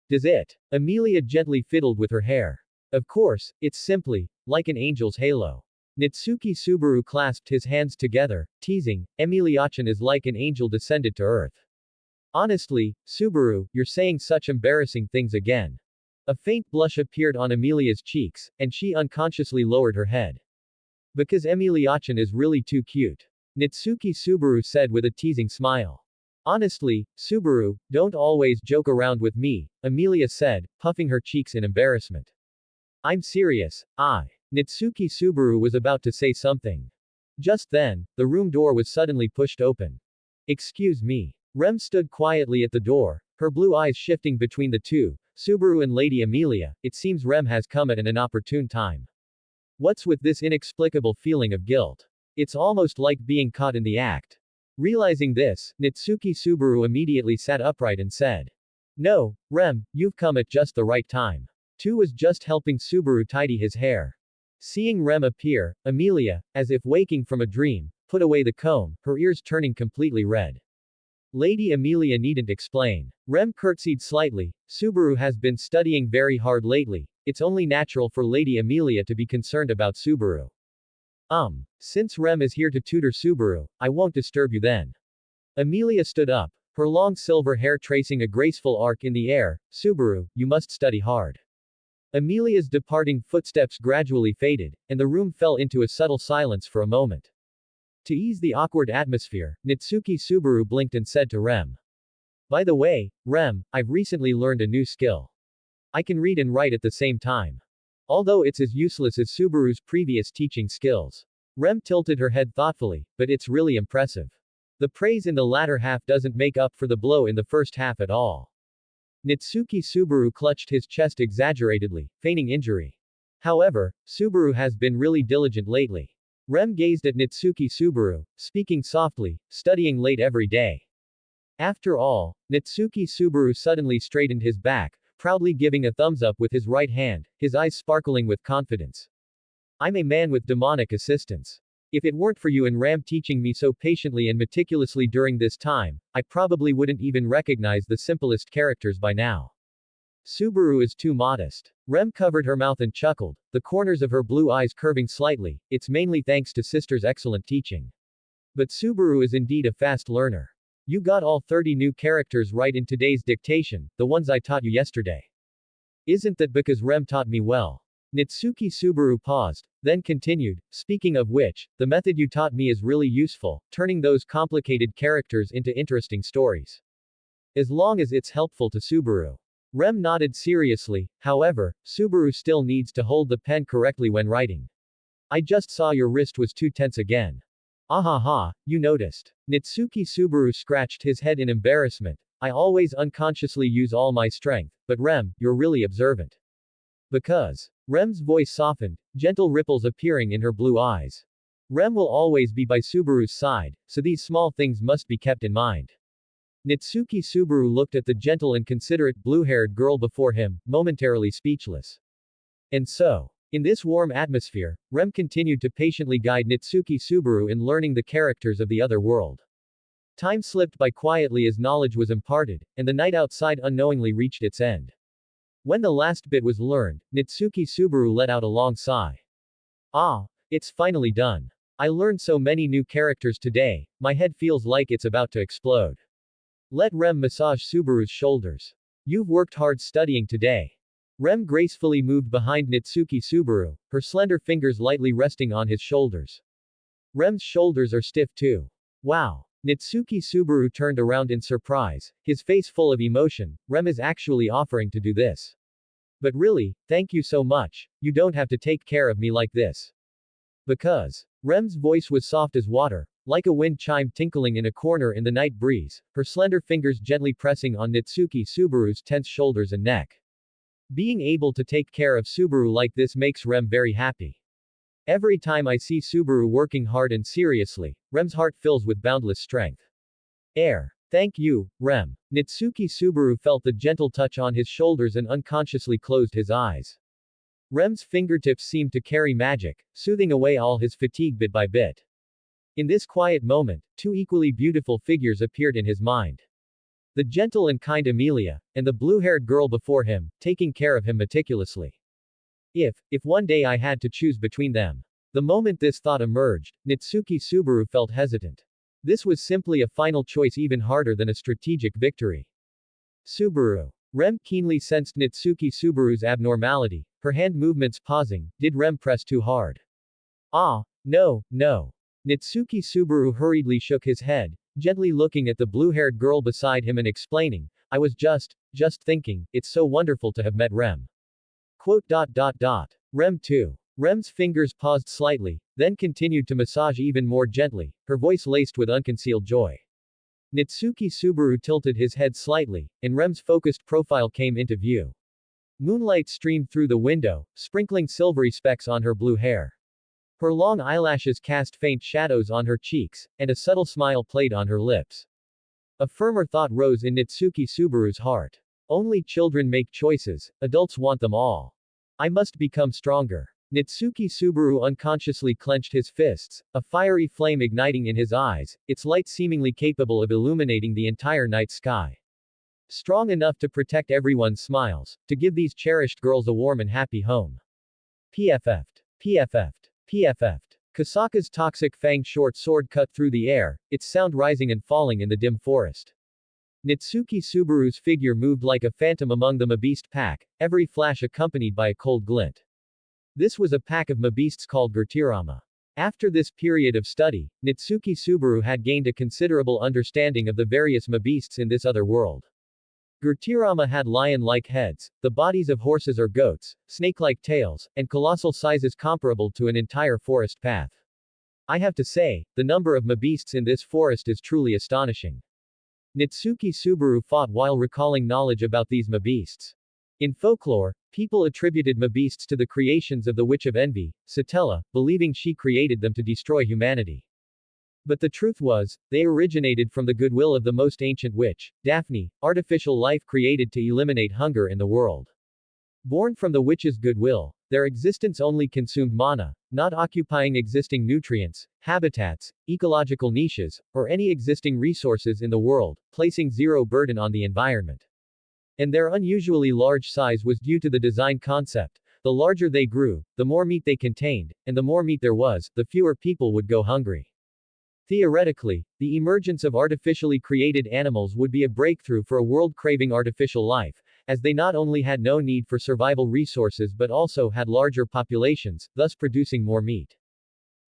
Does it? Amelia gently fiddled with her hair. Of course, it's simply like an angel's halo. Nitsuki Subaru clasped his hands together, teasing, Amelia-chan is like an angel descended to earth. Honestly, Subaru, you're saying such embarrassing things again. A faint blush appeared on Amelia's cheeks, and she unconsciously lowered her head. Because Amelia-chan is really too cute. Nitsuki Subaru said with a teasing smile. Honestly, Subaru, don't always joke around with me, Amelia said, puffing her cheeks in embarrassment. I'm serious, Nitsuki Subaru was about to say something. Just then, the room door was suddenly pushed open. Excuse me. Rem stood quietly at the door, her blue eyes shifting between the two, Subaru and Lady Amelia. It seems Rem has come at an inopportune time. What's with this inexplicable feeling of guilt? It's almost like being caught in the act. Realizing this, Nitsuki Subaru immediately sat upright and said. No, Rem, you've come at just the right time. Tu was just helping Subaru tidy his hair. Seeing Rem appear, Amelia, as if waking from a dream, put away the comb, her ears turning completely red. Lady Amelia needn't explain. Rem curtsied slightly. Subaru has been studying very hard lately. It's only natural for Lady Amelia to be concerned about Subaru. Since Rem is here to tutor Subaru, I won't disturb you then. Amelia stood up, her long silver hair tracing a graceful arc in the air. Subaru, you must study hard. Amelia's departing footsteps gradually faded, and the room fell into a subtle silence for a moment. To ease the awkward atmosphere, Nitsuki Subaru blinked and said to Rem. By the way, Rem, I've recently learned a new skill. I can read and write at the same time. Although it's as useless as Subaru's previous teaching skills. Rem tilted her head thoughtfully, but it's really impressive. The praise in the latter half doesn't make up for the blow in the first half at all. Nitsuki Subaru clutched his chest exaggeratedly, feigning injury. However, Subaru has been really diligent lately. Rem gazed at Nitsuki Subaru, speaking softly, studying late every day. After all, Nitsuki Subaru suddenly straightened his back, proudly giving a thumbs up with his right hand, his eyes sparkling with confidence. I'm a man with demonic assistance. If it weren't for you and Ram teaching me so patiently and meticulously during this time, I probably wouldn't even recognize the simplest characters by now. Subaru is too modest. Rem covered her mouth and chuckled, the corners of her blue eyes curving slightly. It's mainly thanks to sister's excellent teaching. But Subaru is indeed a fast learner. You got all 30 new characters right in today's dictation, the ones I taught you yesterday. Isn't that because Rem taught me well? Nitsuki Subaru paused, then continued, speaking of which, the method you taught me is really useful, turning those complicated characters into interesting stories. As long as it's helpful to Subaru. Rem nodded seriously, however, Subaru still needs to hold the pen correctly when writing. I just saw your wrist was too tense again. Ahaha, you noticed. Nitsuki Subaru scratched his head in embarrassment. I always unconsciously use all my strength, but Rem, you're really observant. Because. Rem's voice softened, gentle ripples appearing in her blue eyes. Rem will always be by Subaru's side, so these small things must be kept in mind. Nitsuki Subaru looked at the gentle and considerate blue-haired girl before him, momentarily speechless. And so, in this warm atmosphere, Rem continued to patiently guide Nitsuki Subaru in learning the characters of the other world. Time slipped by quietly as knowledge was imparted, and the night outside unknowingly reached its end. When the last bit was learned, Nitsuki Subaru let out a long sigh. Ah, it's finally done. I learned so many new characters today, my head feels like it's about to explode. Let Rem massage Subaru's shoulders. You've worked hard studying today. Rem gracefully moved behind Nitsuki Subaru, her slender fingers lightly resting on his shoulders. Rem's shoulders are stiff too. Wow. Nitsuki Subaru turned around in surprise, his face full of emotion. Rem is actually offering to do this. But really, thank you so much, you don't have to take care of me like this. Because. Rem's voice was soft as water, like a wind chime tinkling in a corner in the night breeze, her slender fingers gently pressing on Nitsuki Subaru's tense shoulders and neck. Being able to take care of Subaru like this makes Rem very happy. Every time I see Subaru working hard and seriously, Rem's heart fills with boundless strength. Thank you, Rem. Nitsuki Subaru felt the gentle touch on his shoulders and unconsciously closed his eyes. Rem's fingertips seemed to carry magic, soothing away all his fatigue bit by bit. In this quiet moment, two equally beautiful figures appeared in his mind. The gentle and kind Amelia, and the blue-haired girl before him, taking care of him meticulously. If one day I had to choose between them. The moment this thought emerged, Nitsuki Subaru felt hesitant. This was simply a final choice even harder than a strategic victory. Subaru. Rem keenly sensed Nitsuki Subaru's abnormality, her hand movements pausing. Did Rem press too hard? Ah, no. Nitsuki Subaru hurriedly shook his head, gently looking at the blue-haired girl beside him and explaining, I was just thinking, it's so wonderful to have met Rem. Rem too. Rem's fingers paused slightly, then continued to massage even more gently, her voice laced with unconcealed joy. Nitsuki Subaru tilted his head slightly, and Rem's focused profile came into view. Moonlight streamed through the window, sprinkling silvery specks on her blue hair. Her long eyelashes cast faint shadows on her cheeks, and a subtle smile played on her lips. A firmer thought rose in Nitsuki Subaru's heart. Only children make choices, adults want them all. I must become stronger. Nitsuki Subaru unconsciously clenched his fists, a fiery flame igniting in his eyes, its light seemingly capable of illuminating the entire night sky. Strong enough to protect everyone's smiles, to give these cherished girls a warm and happy home. PFF'd. Kasaka's toxic fang short sword cut through the air, its sound rising and falling in the dim forest. Nitsuki Subaru's figure moved like a phantom among the Mabeast pack, every flash accompanied by a cold glint. This was a pack of Mabeasts called Gurtirama. After this period of study, Nitsuki Subaru had gained a considerable understanding of the various Mabeasts in this other world. Gurtirama had lion-like heads, the bodies of horses or goats, snake-like tails, and colossal sizes comparable to an entire forest path. I have to say, the number of Mabeasts in this forest is truly astonishing. Nitsuki Subaru fought while recalling knowledge about these Mabeasts. In folklore, people attributed Mabeasts to the creations of the Witch of Envy, Satella, believing she created them to destroy humanity. But the truth was, they originated from the goodwill of the most ancient witch, Daphne, artificial life created to eliminate hunger in the world. Born from the witch's goodwill, their existence only consumed mana, not occupying existing nutrients, habitats, ecological niches, or any existing resources in the world, placing zero burden on the environment. And their unusually large size was due to the design concept. The larger they grew, the more meat they contained, and the more meat there was, the fewer people would go hungry. Theoretically, the emergence of artificially created animals would be a breakthrough for a world craving artificial life, as they not only had no need for survival resources but also had larger populations, thus producing more meat.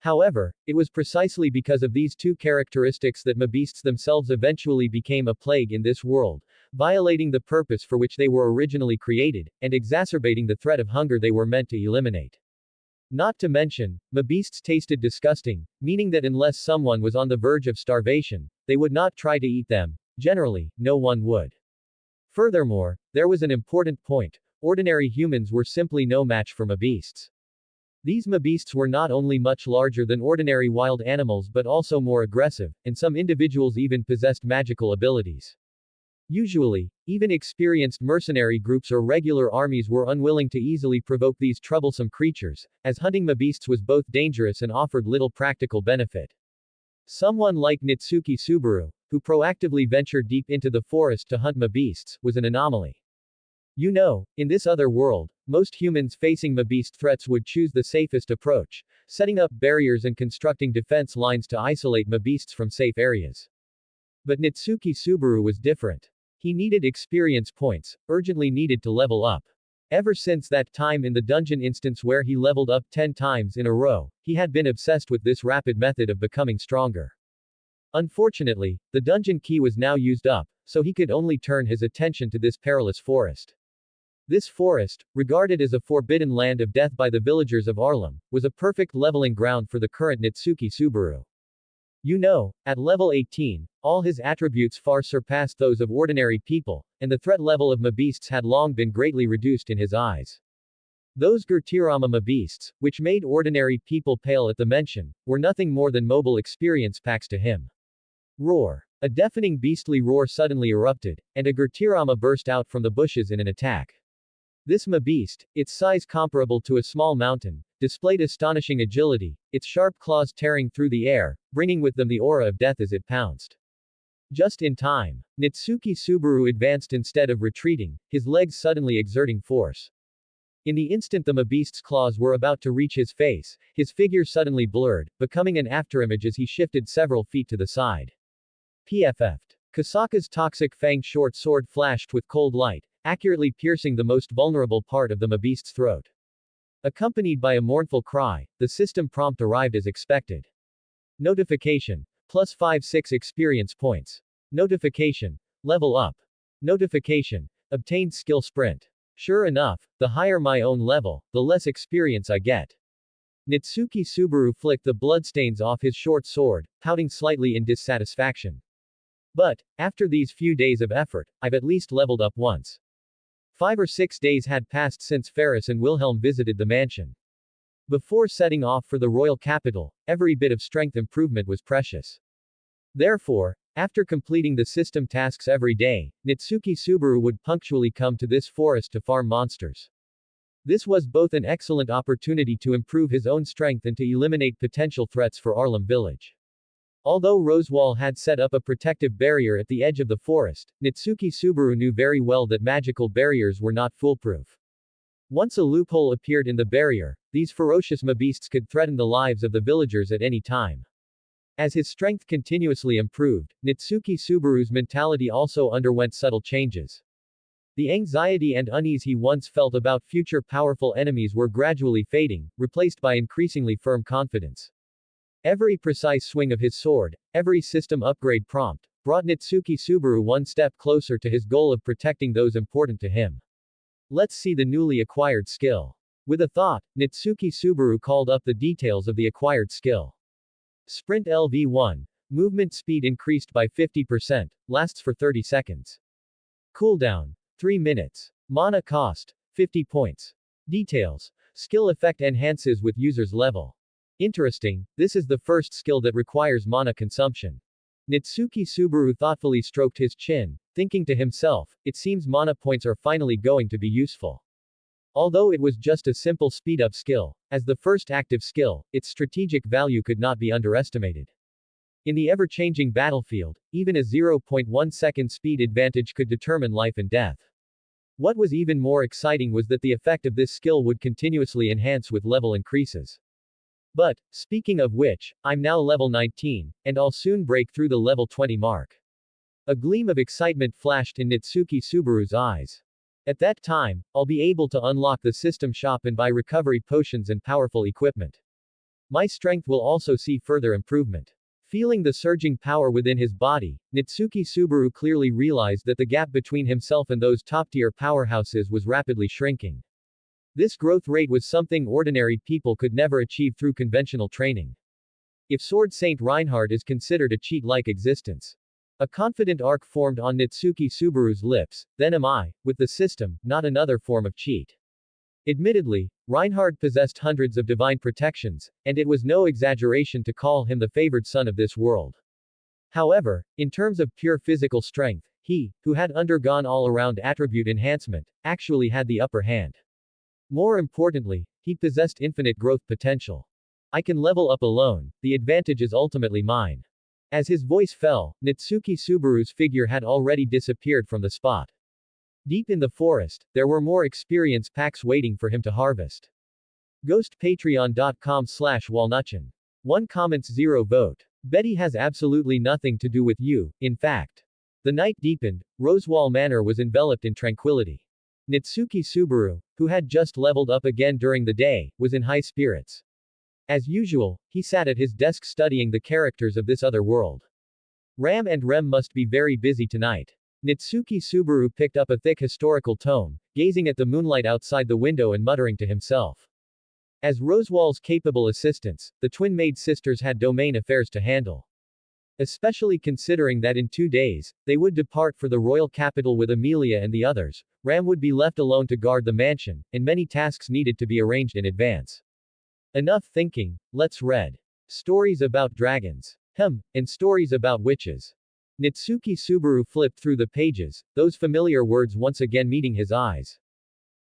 However, it was precisely because of these two characteristics that Mabeasts themselves eventually became a plague in this world, violating the purpose for which they were originally created, and exacerbating the threat of hunger they were meant to eliminate. Not to mention, mabeasts tasted disgusting, meaning that unless someone was on the verge of starvation, they would not try to eat them. Generally, no one would. Furthermore, there was an important point: ordinary humans were simply no match for mabeasts. These mabeasts were not only much larger than ordinary wild animals but also more aggressive, and some individuals even possessed magical abilities. Usually, even experienced mercenary groups or regular armies were unwilling to easily provoke these troublesome creatures, as hunting mabeasts was both dangerous and offered little practical benefit. Someone like Nitsuki Subaru, who proactively ventured deep into the forest to hunt mabeasts, was an anomaly. You know, in this other world, most humans facing mabeast threats would choose the safest approach, setting up barriers and constructing defense lines to isolate mabeasts from safe areas. But Nitsuki Subaru was different. He needed experience points, urgently needed to level up. Ever since that time in the dungeon instance where he leveled up 10 times in a row, he had been obsessed with this rapid method of becoming stronger. Unfortunately, the dungeon key was now used up, so he could only turn his attention to this perilous forest. This forest, regarded as a forbidden land of death by the villagers of Arlem, was a perfect leveling ground for the current Nitsuki Subaru. You know, at level 18, all his attributes far surpassed those of ordinary people, and the threat level of mabeasts had long been greatly reduced in his eyes. Those Gurtirama mabeasts, which made ordinary people pale at the mention, were nothing more than mobile experience packs to him. Roar. A deafening beastly roar suddenly erupted, and a Gurtirama burst out from the bushes in an attack. This mabeast, its size comparable to a small mountain, displayed astonishing agility, its sharp claws tearing through the air, bringing with them the aura of death as it pounced. Just in time, Nitsuki Subaru advanced instead of retreating, his legs suddenly exerting force. In the instant the mabeast's claws were about to reach his face, his figure suddenly blurred, becoming an afterimage as he shifted several feet to the side. PFF'd. Kasaka's toxic fang short sword flashed with cold light, accurately piercing the most vulnerable part of the mabeast's throat. Accompanied by a mournful cry, the system prompt arrived as expected. Notification. Plus 5-6 experience points. Notification. Level up. Notification. Obtained skill sprint. Sure enough, the higher my own level, the less experience I get. Nitsuki Subaru flicked the bloodstains off his short sword, pouting slightly in dissatisfaction. But, after these few days of effort, I've at least leveled up once. 5 or 6 days had passed since Ferris and Wilhelm visited the mansion. Before setting off for the royal capital, every bit of strength improvement was precious. Therefore, after completing the system tasks every day, Nitsuki Subaru would punctually come to this forest to farm monsters. This was both an excellent opportunity to improve his own strength and to eliminate potential threats for Arlem village. Although Rosewall had set up a protective barrier at the edge of the forest, Nitsuki Subaru knew very well that magical barriers were not foolproof. Once a loophole appeared in the barrier, these ferocious mabeasts could threaten the lives of the villagers at any time. As his strength continuously improved, Nitsuki Subaru's mentality also underwent subtle changes. The anxiety and unease he once felt about future powerful enemies were gradually fading, replaced by increasingly firm confidence. Every precise swing of his sword, every system upgrade prompt, brought Nitsuki Subaru one step closer to his goal of protecting those important to him. Let's see the newly acquired skill. With a thought, Nitsuki Subaru called up the details of the acquired skill. Sprint LV1. Movement speed increased by 50%, lasts for 30 seconds. Cooldown. 3 minutes. Mana cost. 50 points. Details. Skill effect enhances with user's level. Interesting, this is the first skill that requires mana consumption. Nitsuki Subaru thoughtfully stroked his chin, thinking to himself, it seems mana points are finally going to be useful. Although it was just a simple speed-up skill, as the first active skill, its strategic value could not be underestimated. In the ever-changing battlefield, even a 0.1 second speed advantage could determine life and death. What was even more exciting was that the effect of this skill would continuously enhance with level increases. But, speaking of which, I'm now level 19, and I'll soon break through the level 20 mark. A gleam of excitement flashed in Nitsuki Subaru's eyes. At that time, I'll be able to unlock the system shop and buy recovery potions and powerful equipment. My strength will also see further improvement. Feeling the surging power within his body, Nitsuki Subaru clearly realized that the gap between himself and those top-tier powerhouses was rapidly shrinking. This growth rate was something ordinary people could never achieve through conventional training. If Sword Saint Reinhardt is considered a cheat-like existence. A confident arc formed on Natsuki Subaru's lips, then am I, with the system, not another form of cheat. Admittedly, Reinhardt possessed hundreds of divine protections, and it was no exaggeration to call him the favored son of this world. However, in terms of pure physical strength, he, who had undergone all-around attribute enhancement, actually had the upper hand. More importantly, he possessed infinite growth potential. I can level up alone, the advantage is ultimately mine. As his voice fell, Natsuki Subaru's figure had already disappeared from the spot. Deep in the forest, there were more experience packs waiting for him to harvest. Ghostpatreon.com/walnutchin. 1 comments 0 vote. Betty has absolutely nothing to do with you, in fact. The night deepened, Rosewall Manor was enveloped in tranquility. Natsuki Subaru, who had just leveled up again during the day, was in high spirits. As usual, he sat at his desk studying the characters of this other world. Ram and Rem must be very busy tonight. Natsuki Subaru picked up a thick historical tome, gazing at the moonlight outside the window and muttering to himself. As Rosewall's capable assistants, the twin-maid sisters had domain affairs to handle. Especially considering that in 2 days, they would depart for the royal capital with Amelia and the others, Ram would be left alone to guard the mansion, and many tasks needed to be arranged in advance. Enough thinking, let's read. Stories about dragons. And stories about witches. Natsuki Subaru flipped through the pages, those familiar words once again meeting his eyes.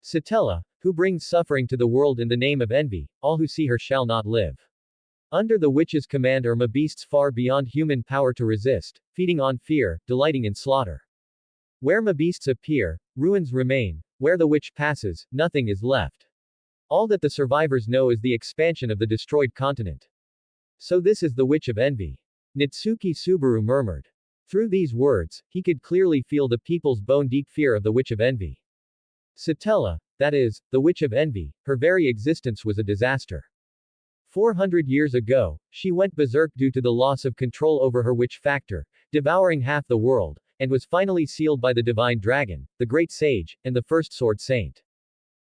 Satella, who brings suffering to the world in the name of envy, all who see her shall not live. Under the witch's command are beasts far beyond human power to resist, feeding on fear, delighting in slaughter. Where beasts appear, ruins remain, where the witch passes, nothing is left. All that the survivors know is the expansion of the destroyed continent. So this is the witch of envy. Natsuki Subaru murmured. Through these words, he could clearly feel the people's bone-deep fear of the witch of envy. Satella, that is, the witch of envy, her very existence was a disaster. 400 years ago, she went berserk due to the loss of control over her witch factor, devouring half the world, and was finally sealed by the divine dragon, the great sage, and the first sword saint.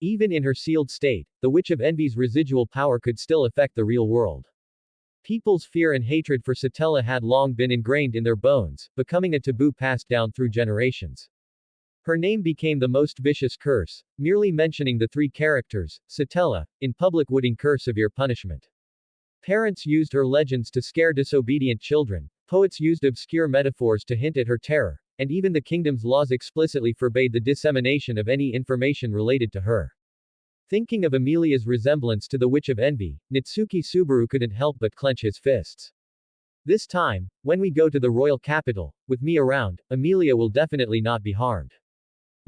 Even in her sealed state, the witch of envy's residual power could still affect the real world. People's fear and hatred for Satella had long been ingrained in their bones, becoming a taboo passed down through generations. Her name became the most vicious curse, merely mentioning the 3 characters, Satella, in public would incur severe punishment. Parents used her legends to scare disobedient children, poets used obscure metaphors to hint at her terror, and even the kingdom's laws explicitly forbade the dissemination of any information related to her. Thinking of Amelia's resemblance to the witch of envy, Natsuki Subaru couldn't help but clench his fists. This time, when we go to the royal capital, with me around, Amelia will definitely not be harmed.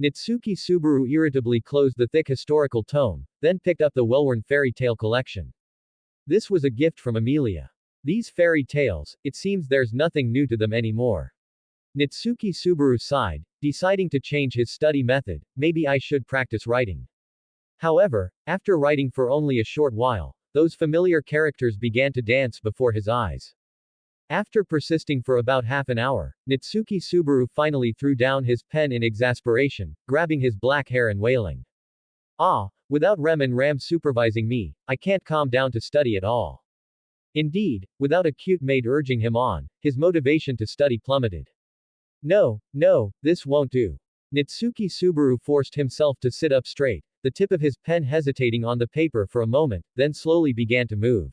Natsuki Subaru irritably closed the thick historical tome, then picked up the well-worn fairy tale collection. This was a gift from Amelia. These fairy tales, it seems there's nothing new to them anymore. Natsuki Subaru sighed, deciding to change his study method. Maybe I should practice writing. However, after writing for only a short while, those familiar characters began to dance before his eyes. After persisting for about half an hour, Natsuki Subaru finally threw down his pen in exasperation, grabbing his black hair and wailing. Without Rem and Ram supervising me, I can't calm down to study at all. Indeed, without a cute maid urging him on, his motivation to study plummeted. No, this won't do. Natsuki Subaru forced himself to sit up straight, the tip of his pen hesitating on the paper for a moment, then slowly began to move.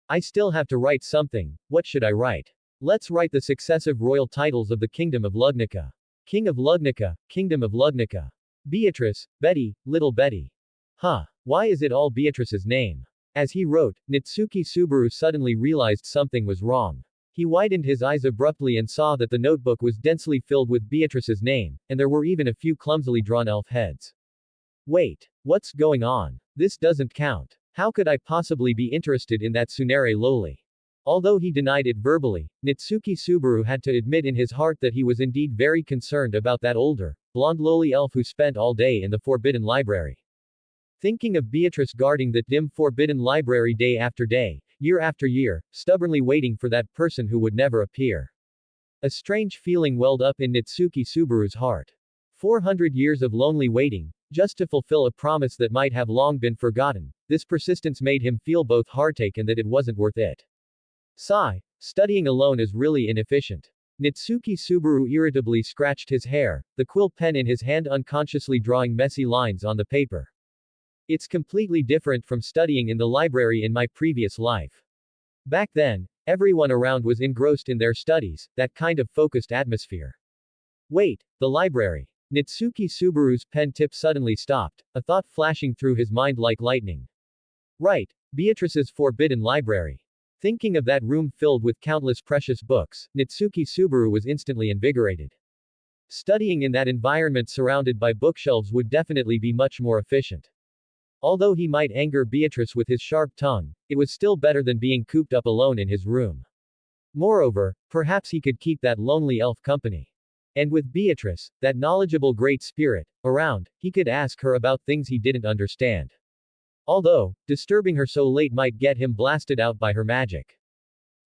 I still have to write something. What should I write? Let's write the successive royal titles of the Kingdom of Lugnica. King of Lugnica, Kingdom of Lugnica. Beatrice, Betty, Little Betty. Why is it all Beatrice's name? As he wrote, Natsuki Subaru suddenly realized something was wrong. He widened his eyes abruptly and saw that the notebook was densely filled with Beatrice's name, and there were even a few clumsily drawn elf heads. Wait, what's going on? This doesn't count. How could I possibly be interested in that Tsunere loli? Although he denied it verbally, Natsuki Subaru had to admit in his heart that he was indeed very concerned about that older, blonde loli elf who spent all day in the Forbidden Library. Thinking of Beatrice guarding that dim Forbidden Library day after day, year after year, stubbornly waiting for that person who would never appear. A strange feeling welled up in Natsuki Subaru's heart. 400 years of lonely waiting, Just to fulfill a promise that might have long been forgotten, this persistence made him feel both heartache and that it wasn't worth it. Sigh, studying alone is really inefficient. Nitsuki Subaru irritably scratched his hair, the quill pen in his hand unconsciously drawing messy lines on the paper. It's completely different from studying in the library in my previous life. Back then, everyone around was engrossed in their studies, that kind of focused atmosphere. Wait, the library. Nitsuki Subaru's pen tip suddenly stopped, a thought flashing through his mind like lightning. Right, Beatrice's forbidden library. Thinking of that room filled with countless precious books, Nitsuki Subaru was instantly invigorated. Studying in that environment surrounded by bookshelves would definitely be much more efficient. Although he might anger Beatrice with his sharp tongue, it was still better than being cooped up alone in his room. Moreover, perhaps he could keep that lonely elf company. And with Beatrice, that knowledgeable great spirit, around, he could ask her about things he didn't understand. Although, disturbing her so late might get him blasted out by her magic.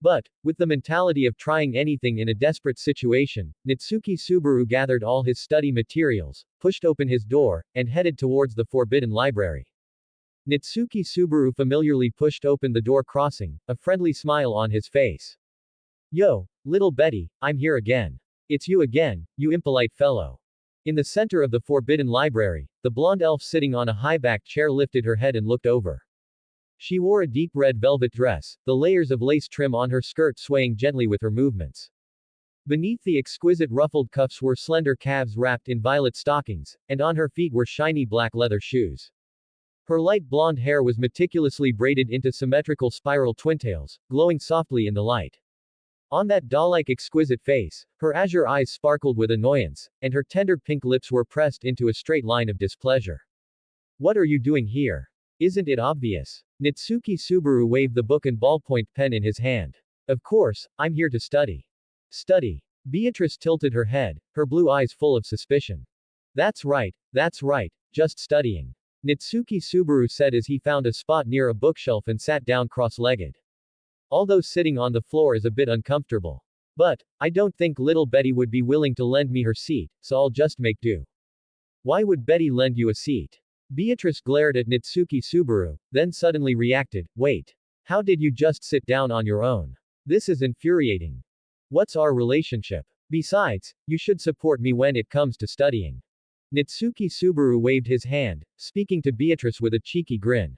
But, with the mentality of trying anything in a desperate situation, Nitsuki Subaru gathered all his study materials, pushed open his door, and headed towards the forbidden library. Nitsuki Subaru familiarly pushed open the door, crossing, a friendly smile on his face. Yo, little Betty, I'm here again. It's you again, you impolite fellow. In the center of the forbidden library, the blonde elf sitting on a high-backed chair lifted her head and looked over. She wore a deep red velvet dress, the layers of lace trim on her skirt swaying gently with her movements. Beneath the exquisite ruffled cuffs were slender calves wrapped in violet stockings, and on her feet were shiny black leather shoes. Her light blonde hair was meticulously braided into symmetrical spiral twintails, glowing softly in the light. On that doll-like exquisite face, her azure eyes sparkled with annoyance, and her tender pink lips were pressed into a straight line of displeasure. What are you doing here? Isn't it obvious? Nitsuki Subaru waved the book and ballpoint pen in his hand. Of course, I'm here to study. Study. Beatrice tilted her head, her blue eyes full of suspicion. That's right, just studying. Nitsuki Subaru said as he found a spot near a bookshelf and sat down cross-legged. Although sitting on the floor is a bit uncomfortable. But, I don't think little Betty would be willing to lend me her seat, so I'll just make do. Why would Betty lend you a seat? Beatrice glared at Nitsuki Subaru, then suddenly reacted, wait. How did you just sit down on your own? This is infuriating. What's our relationship? Besides, you should support me when it comes to studying. Nitsuki Subaru waved his hand, speaking to Beatrice with a cheeky grin.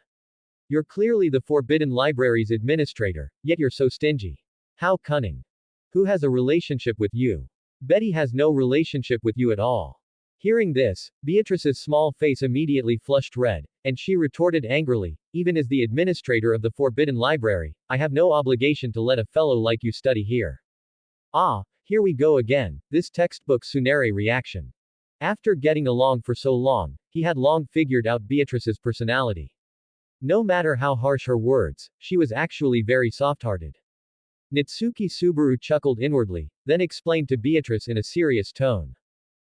You're clearly the Forbidden Library's administrator, yet you're so stingy. How cunning. Who has a relationship with you? Betty has no relationship with you at all. Hearing this, Beatrice's small face immediately flushed red, and she retorted angrily, even as the administrator of the Forbidden Library, I have no obligation to let a fellow like you study here. Ah, here we go again, this textbook Tsunere reaction. After getting along for so long, he had long figured out Beatrice's personality. No matter how harsh her words, she was actually very soft-hearted. Nitsuki Subaru chuckled inwardly, then explained to Beatrice in a serious tone.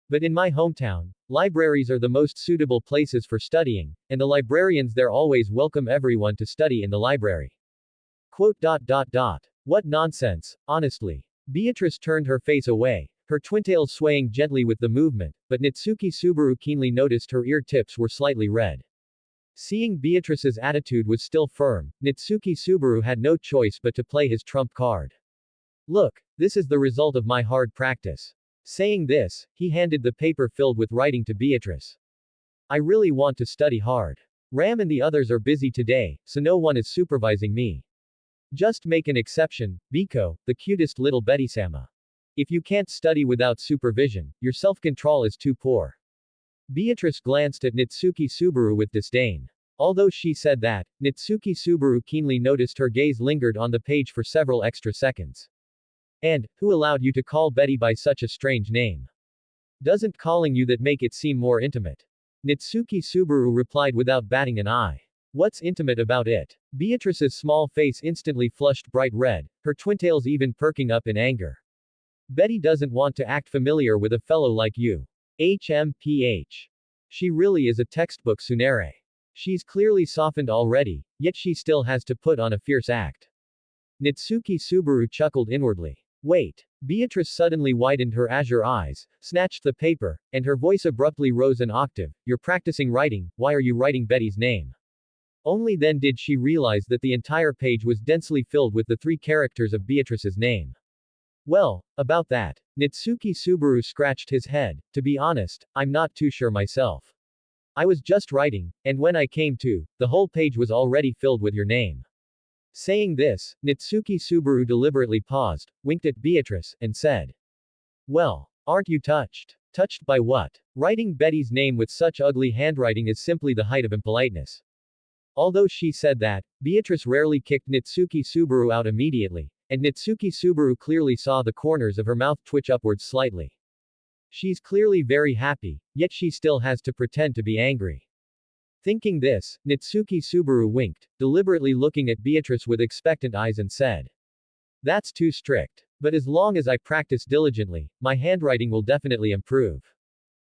But in my hometown, libraries are the most suitable places for studying, and the librarians there always welcome everyone to study in the library. Quote. What nonsense, honestly. Beatrice turned her face away, her twintails swaying gently with the movement, but Nitsuki Subaru keenly noticed her ear tips were slightly red. Seeing Beatrice's attitude was still firm, Nitsuki Subaru had no choice but to play his trump card. Look, this is the result of my hard practice. Saying this, he handed the paper filled with writing to Beatrice. I really want to study hard. Ram and the others are busy today, so no one is supervising me. Just make an exception, Biko, the cutest little Betty-sama. If you can't study without supervision, your self-control is too poor. Beatrice glanced at Nitsuki Subaru with disdain. Although she said that, Nitsuki Subaru keenly noticed her gaze lingered on the page for several extra seconds. And, who allowed you to call Betty by such a strange name? Doesn't calling you that make it seem more intimate? Nitsuki Subaru replied without batting an eye. What's intimate about it? Beatrice's small face instantly flushed bright red, her twintails even perking up in anger. Betty doesn't want to act familiar with a fellow like you. HMPH. She really is a textbook Tsunere. She's clearly softened already, yet she still has to put on a fierce act. Nitsuki Subaru chuckled inwardly. Wait. Beatrice suddenly widened her azure eyes, snatched the paper, and her voice abruptly rose an octave. You're practicing writing, why are you writing Betty's name? Only then did she realize that the entire page was densely filled with the three characters of Beatrice's name. Well, about that. Nitsuki Subaru scratched his head. To be honest, I'm not too sure myself. I was just writing, and when I came to, the whole page was already filled with your name. Saying this, Nitsuki Subaru deliberately paused, winked at Beatrice, and said, well, aren't you touched? Touched by what? Writing Betty's name with such ugly handwriting is simply the height of impoliteness. Although she said that, Beatrice rarely kicked Nitsuki Subaru out immediately, and Nitsuki Subaru clearly saw the corners of her mouth twitch upwards slightly. She's clearly very happy, yet she still has to pretend to be angry. Thinking this, Nitsuki Subaru winked, deliberately looking at Beatrice with expectant eyes and said, that's too strict. But as long as I practice diligently, my handwriting will definitely improve.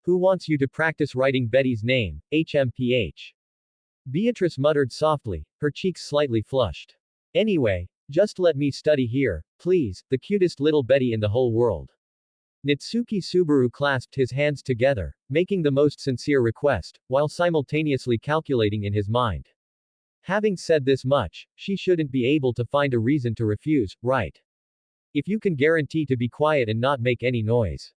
Who wants you to practice writing Betty's name, HMPH? Beatrice muttered softly, her cheeks slightly flushed. Anyway, just let me study here, please, the cutest little Betty in the whole world. Nitsuki Subaru clasped his hands together, making the most sincere request, while simultaneously calculating in his mind. Having said this much, she shouldn't be able to find a reason to refuse, right? If you can guarantee to be quiet and not make any noise.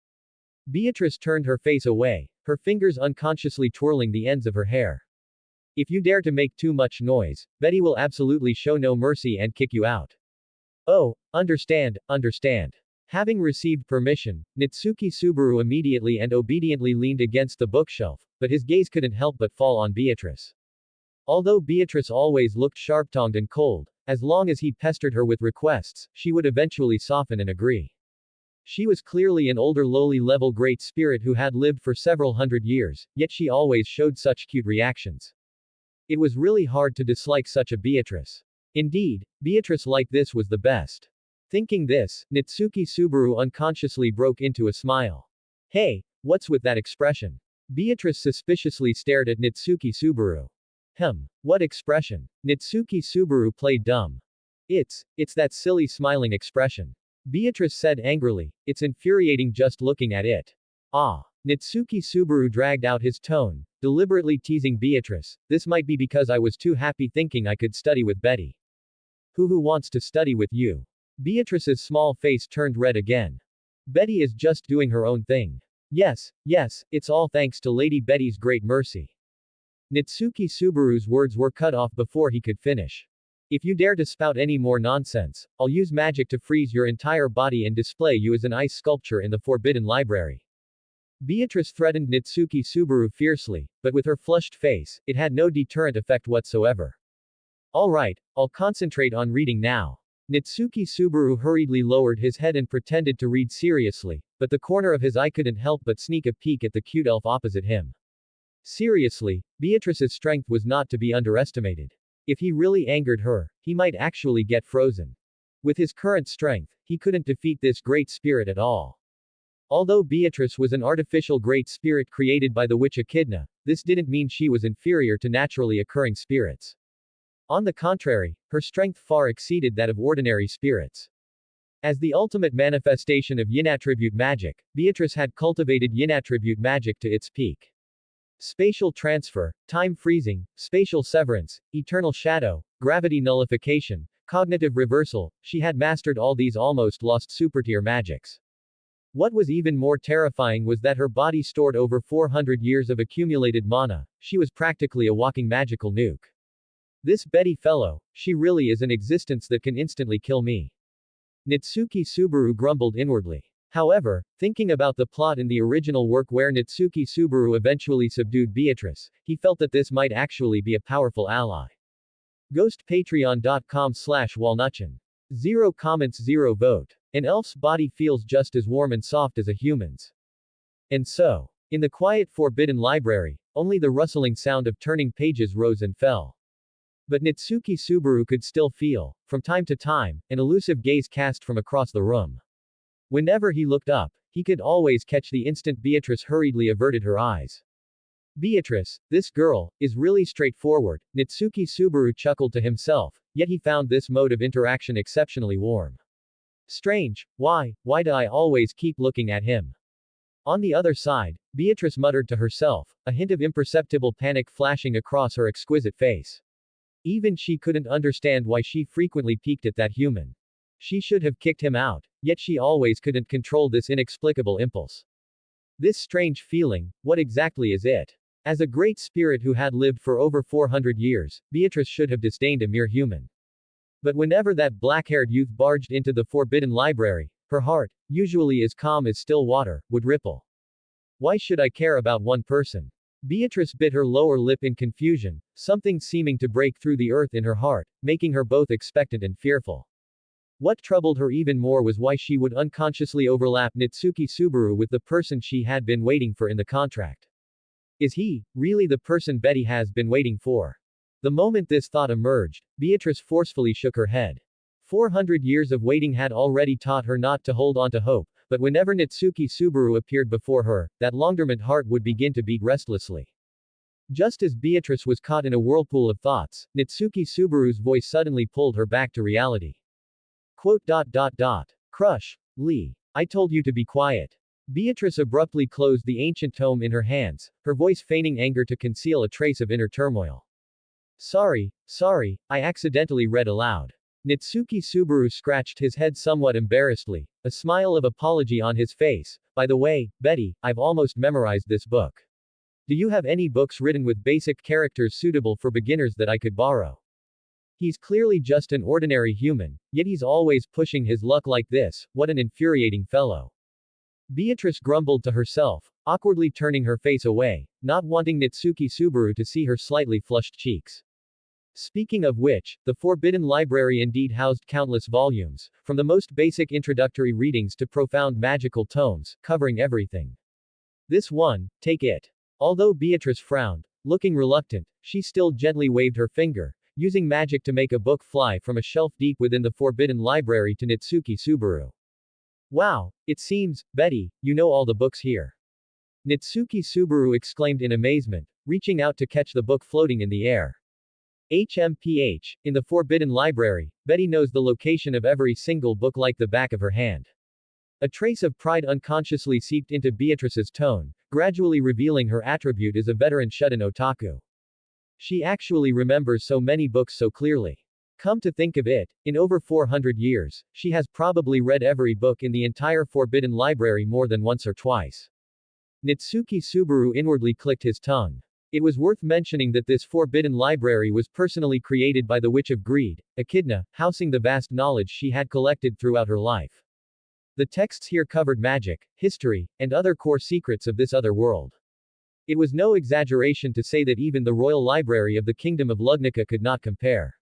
Beatrice turned her face away, her fingers unconsciously twirling the ends of her hair. If you dare to make too much noise, Betty will absolutely show no mercy and kick you out. Oh, understand. Having received permission, Nitsuki Subaru immediately and obediently leaned against the bookshelf, but his gaze couldn't help but fall on Beatrice. Although Beatrice always looked sharp-tongued and cold, as long as he pestered her with requests, she would eventually soften and agree. She was clearly an older lowly-level great spirit who had lived for several hundred years, yet she always showed such cute reactions. It was really hard to dislike such a Beatrice. Indeed, Beatrice like this was the best. Thinking this, Nitsuki Subaru unconsciously broke into a smile. Hey, what's with that expression? Beatrice suspiciously stared at Nitsuki Subaru. What expression? Nitsuki Subaru played dumb. It's that silly smiling expression. Beatrice said angrily, it's infuriating just looking at it. Ah. Nitsuki Subaru dragged out his tone, deliberately teasing Beatrice, this might be because I was too happy thinking I could study with Betty. Who wants to study with you? Beatrice's small face turned red again. Betty is just doing her own thing. Yes, it's all thanks to Lady Betty's great mercy. Nitsuki Subaru's words were cut off before he could finish. If you dare to spout any more nonsense, I'll use magic to freeze your entire body and display you as an ice sculpture in the Forbidden Library. Beatrice threatened Nitsuki Subaru fiercely, but with her flushed face, it had no deterrent effect whatsoever. Alright, I'll concentrate on reading now. Nitsuki Subaru hurriedly lowered his head and pretended to read seriously, but the corner of his eye couldn't help but sneak a peek at the cute elf opposite him. Seriously, Beatrice's strength was not to be underestimated. If he really angered her, he might actually get frozen. With his current strength, he couldn't defeat this great spirit at all. Although Beatrice was an artificial great spirit created by the witch Echidna, this didn't mean she was inferior to naturally occurring spirits. On the contrary, her strength far exceeded that of ordinary spirits. As the ultimate manifestation of yin-attribute magic, Beatrice had cultivated yin-attribute magic to its peak. Spatial transfer, time freezing, spatial severance, eternal shadow, gravity nullification, cognitive reversal, she had mastered all these almost lost supertier magics. What was even more terrifying was that her body stored over 400 years of accumulated mana, she was practically a walking magical nuke. This Betty fellow, she really is an existence that can instantly kill me. Nitsuki Subaru grumbled inwardly. However, thinking about the plot in the original work where Nitsuki Subaru eventually subdued Beatrice, he felt that this might actually be a powerful ally. GhostPatreon.com/Walnutchen. 0 comments 0 vote. An elf's body feels just as warm and soft as a human's. And so, in the quiet forbidden library, only the rustling sound of turning pages rose and fell. But Nitsuki Subaru could still feel, from time to time, an elusive gaze cast from across the room. Whenever he looked up, he could always catch the instant Beatrice hurriedly averted her eyes. Beatrice, this girl, is really straightforward, Nitsuki Subaru chuckled to himself, yet he found this mode of interaction exceptionally warm. Strange, why do I always keep looking at him? On the other side, Beatrice muttered to herself, a hint of imperceptible panic flashing across her exquisite face. Even she couldn't understand why she frequently peeked at that human. She should have kicked him out, yet she always couldn't control this inexplicable impulse. This strange feeling, what exactly is it? As a great spirit who had lived for over 400 years, Beatrice should have disdained a mere human. But whenever that black-haired youth barged into the forbidden library, her heart, usually as calm as still water, would ripple. Why should I care about one person? Beatrice bit her lower lip in confusion, something seeming to break through the earth in her heart, making her both expectant and fearful. What troubled her even more was why she would unconsciously overlap Natsuki Subaru with the person she had been waiting for in the contract. Is he, really the person Betty has been waiting for? The moment this thought emerged, Beatrice forcefully shook her head. 400 years of waiting had already taught her not to hold on to hope, but whenever Natsuki Subaru appeared before her, that long-dormant heart would begin to beat restlessly. Just as Beatrice was caught in a whirlpool of thoughts, Natsuki Subaru's voice suddenly pulled her back to reality. Quote. Crush, Lee. I told you to be quiet. Beatrice abruptly closed the ancient tome in her hands, her voice feigning anger to conceal a trace of inner turmoil. Sorry, I accidentally read aloud. Natsuki Subaru scratched his head somewhat embarrassedly, a smile of apology on his face. By the way, Betty, I've almost memorized this book. Do you have any books written with basic characters suitable for beginners that I could borrow? He's clearly just an ordinary human, yet he's always pushing his luck like this, what an infuriating fellow. Beatrice grumbled to herself, awkwardly turning her face away, not wanting Natsuki Subaru to see her slightly flushed cheeks. Speaking of which, the Forbidden Library indeed housed countless volumes, from the most basic introductory readings to profound magical tomes, covering everything. This one, take it. Although Beatrice frowned, looking reluctant, she still gently waved her finger, using magic to make a book fly from a shelf deep within the Forbidden Library to Natsuki Subaru. Wow, it seems, Betty, you know all the books here. Natsuki Subaru exclaimed in amazement, reaching out to catch the book floating in the air. HMPH, in the Forbidden Library, Betty knows the location of every single book like the back of her hand. A trace of pride unconsciously seeped into Beatrice's tone, gradually revealing her attribute as a veteran shut-in otaku. She actually remembers so many books so clearly. Come to think of it, in over 400 years, she has probably read every book in the entire Forbidden Library more than once or twice. Natsuki Subaru inwardly clicked his tongue. It was worth mentioning that this Forbidden Library was personally created by the Witch of Greed, Echidna, housing the vast knowledge she had collected throughout her life. The texts here covered magic, history, and other core secrets of this other world. It was no exaggeration to say that even the Royal Library of the Kingdom of Lugnica could not compare.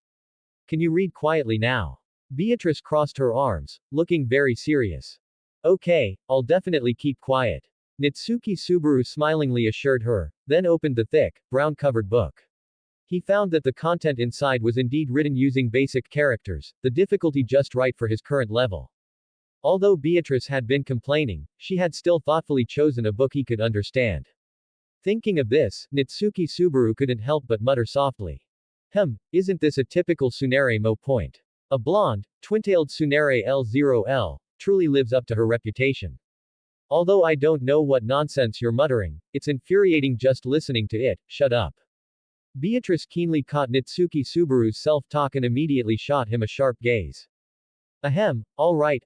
Can you read quietly now? Beatrice crossed her arms, looking very serious. Okay, I'll definitely keep quiet. Natsuki Subaru smilingly assured her, then opened the thick, brown-covered book. He found that the content inside was indeed written using basic characters, the difficulty just right for his current level. Although Beatrice had been complaining, she had still thoughtfully chosen a book he could understand. Thinking of this, Natsuki Subaru couldn't help but mutter softly. Isn't this a typical tsundere mo point? A blonde, twin-tailed tsundere L0L, truly lives up to her reputation. Although I don't know what nonsense you're muttering, it's infuriating just listening to it, shut up. Beatrice keenly caught Natsuki Subaru's self-talk and immediately shot him a sharp gaze. Alright,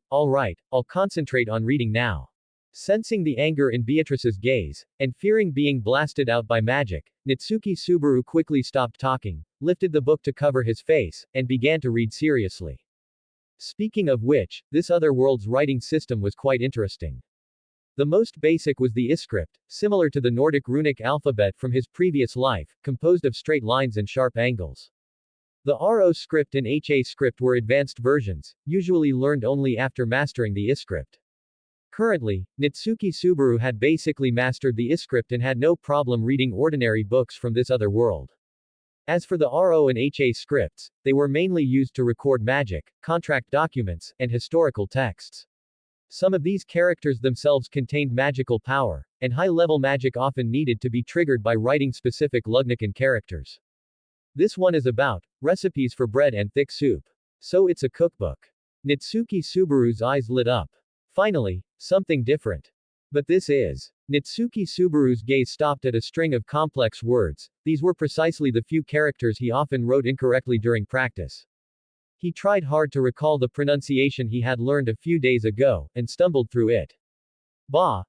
I'll concentrate on reading now. Sensing the anger in Beatrice's gaze, and fearing being blasted out by magic, Natsuki Subaru quickly stopped talking, lifted the book to cover his face, and began to read seriously. Speaking of which, this other world's writing system was quite interesting. The most basic was the I-script, similar to the Nordic runic alphabet from his previous life, composed of straight lines and sharp angles. The RO script and HA script were advanced versions, usually learned only after mastering the I-script. Currently, Natsuki Subaru had basically mastered the I-script and had no problem reading ordinary books from this other world. As for the RO and HA scripts, they were mainly used to record magic, contract documents, and historical texts. Some of these characters themselves contained magical power, and high-level magic often needed to be triggered by writing specific Lugnican characters. This one is about recipes for bread and thick soup. So it's a cookbook. Nitsuki Subaru's eyes lit up. Finally, something different. But this is. Nitsuki Subaru's gaze stopped at a string of complex words. These were precisely the few characters he often wrote incorrectly during practice. He tried hard to recall the pronunciation he had learned a few days ago, and stumbled through it. Bah.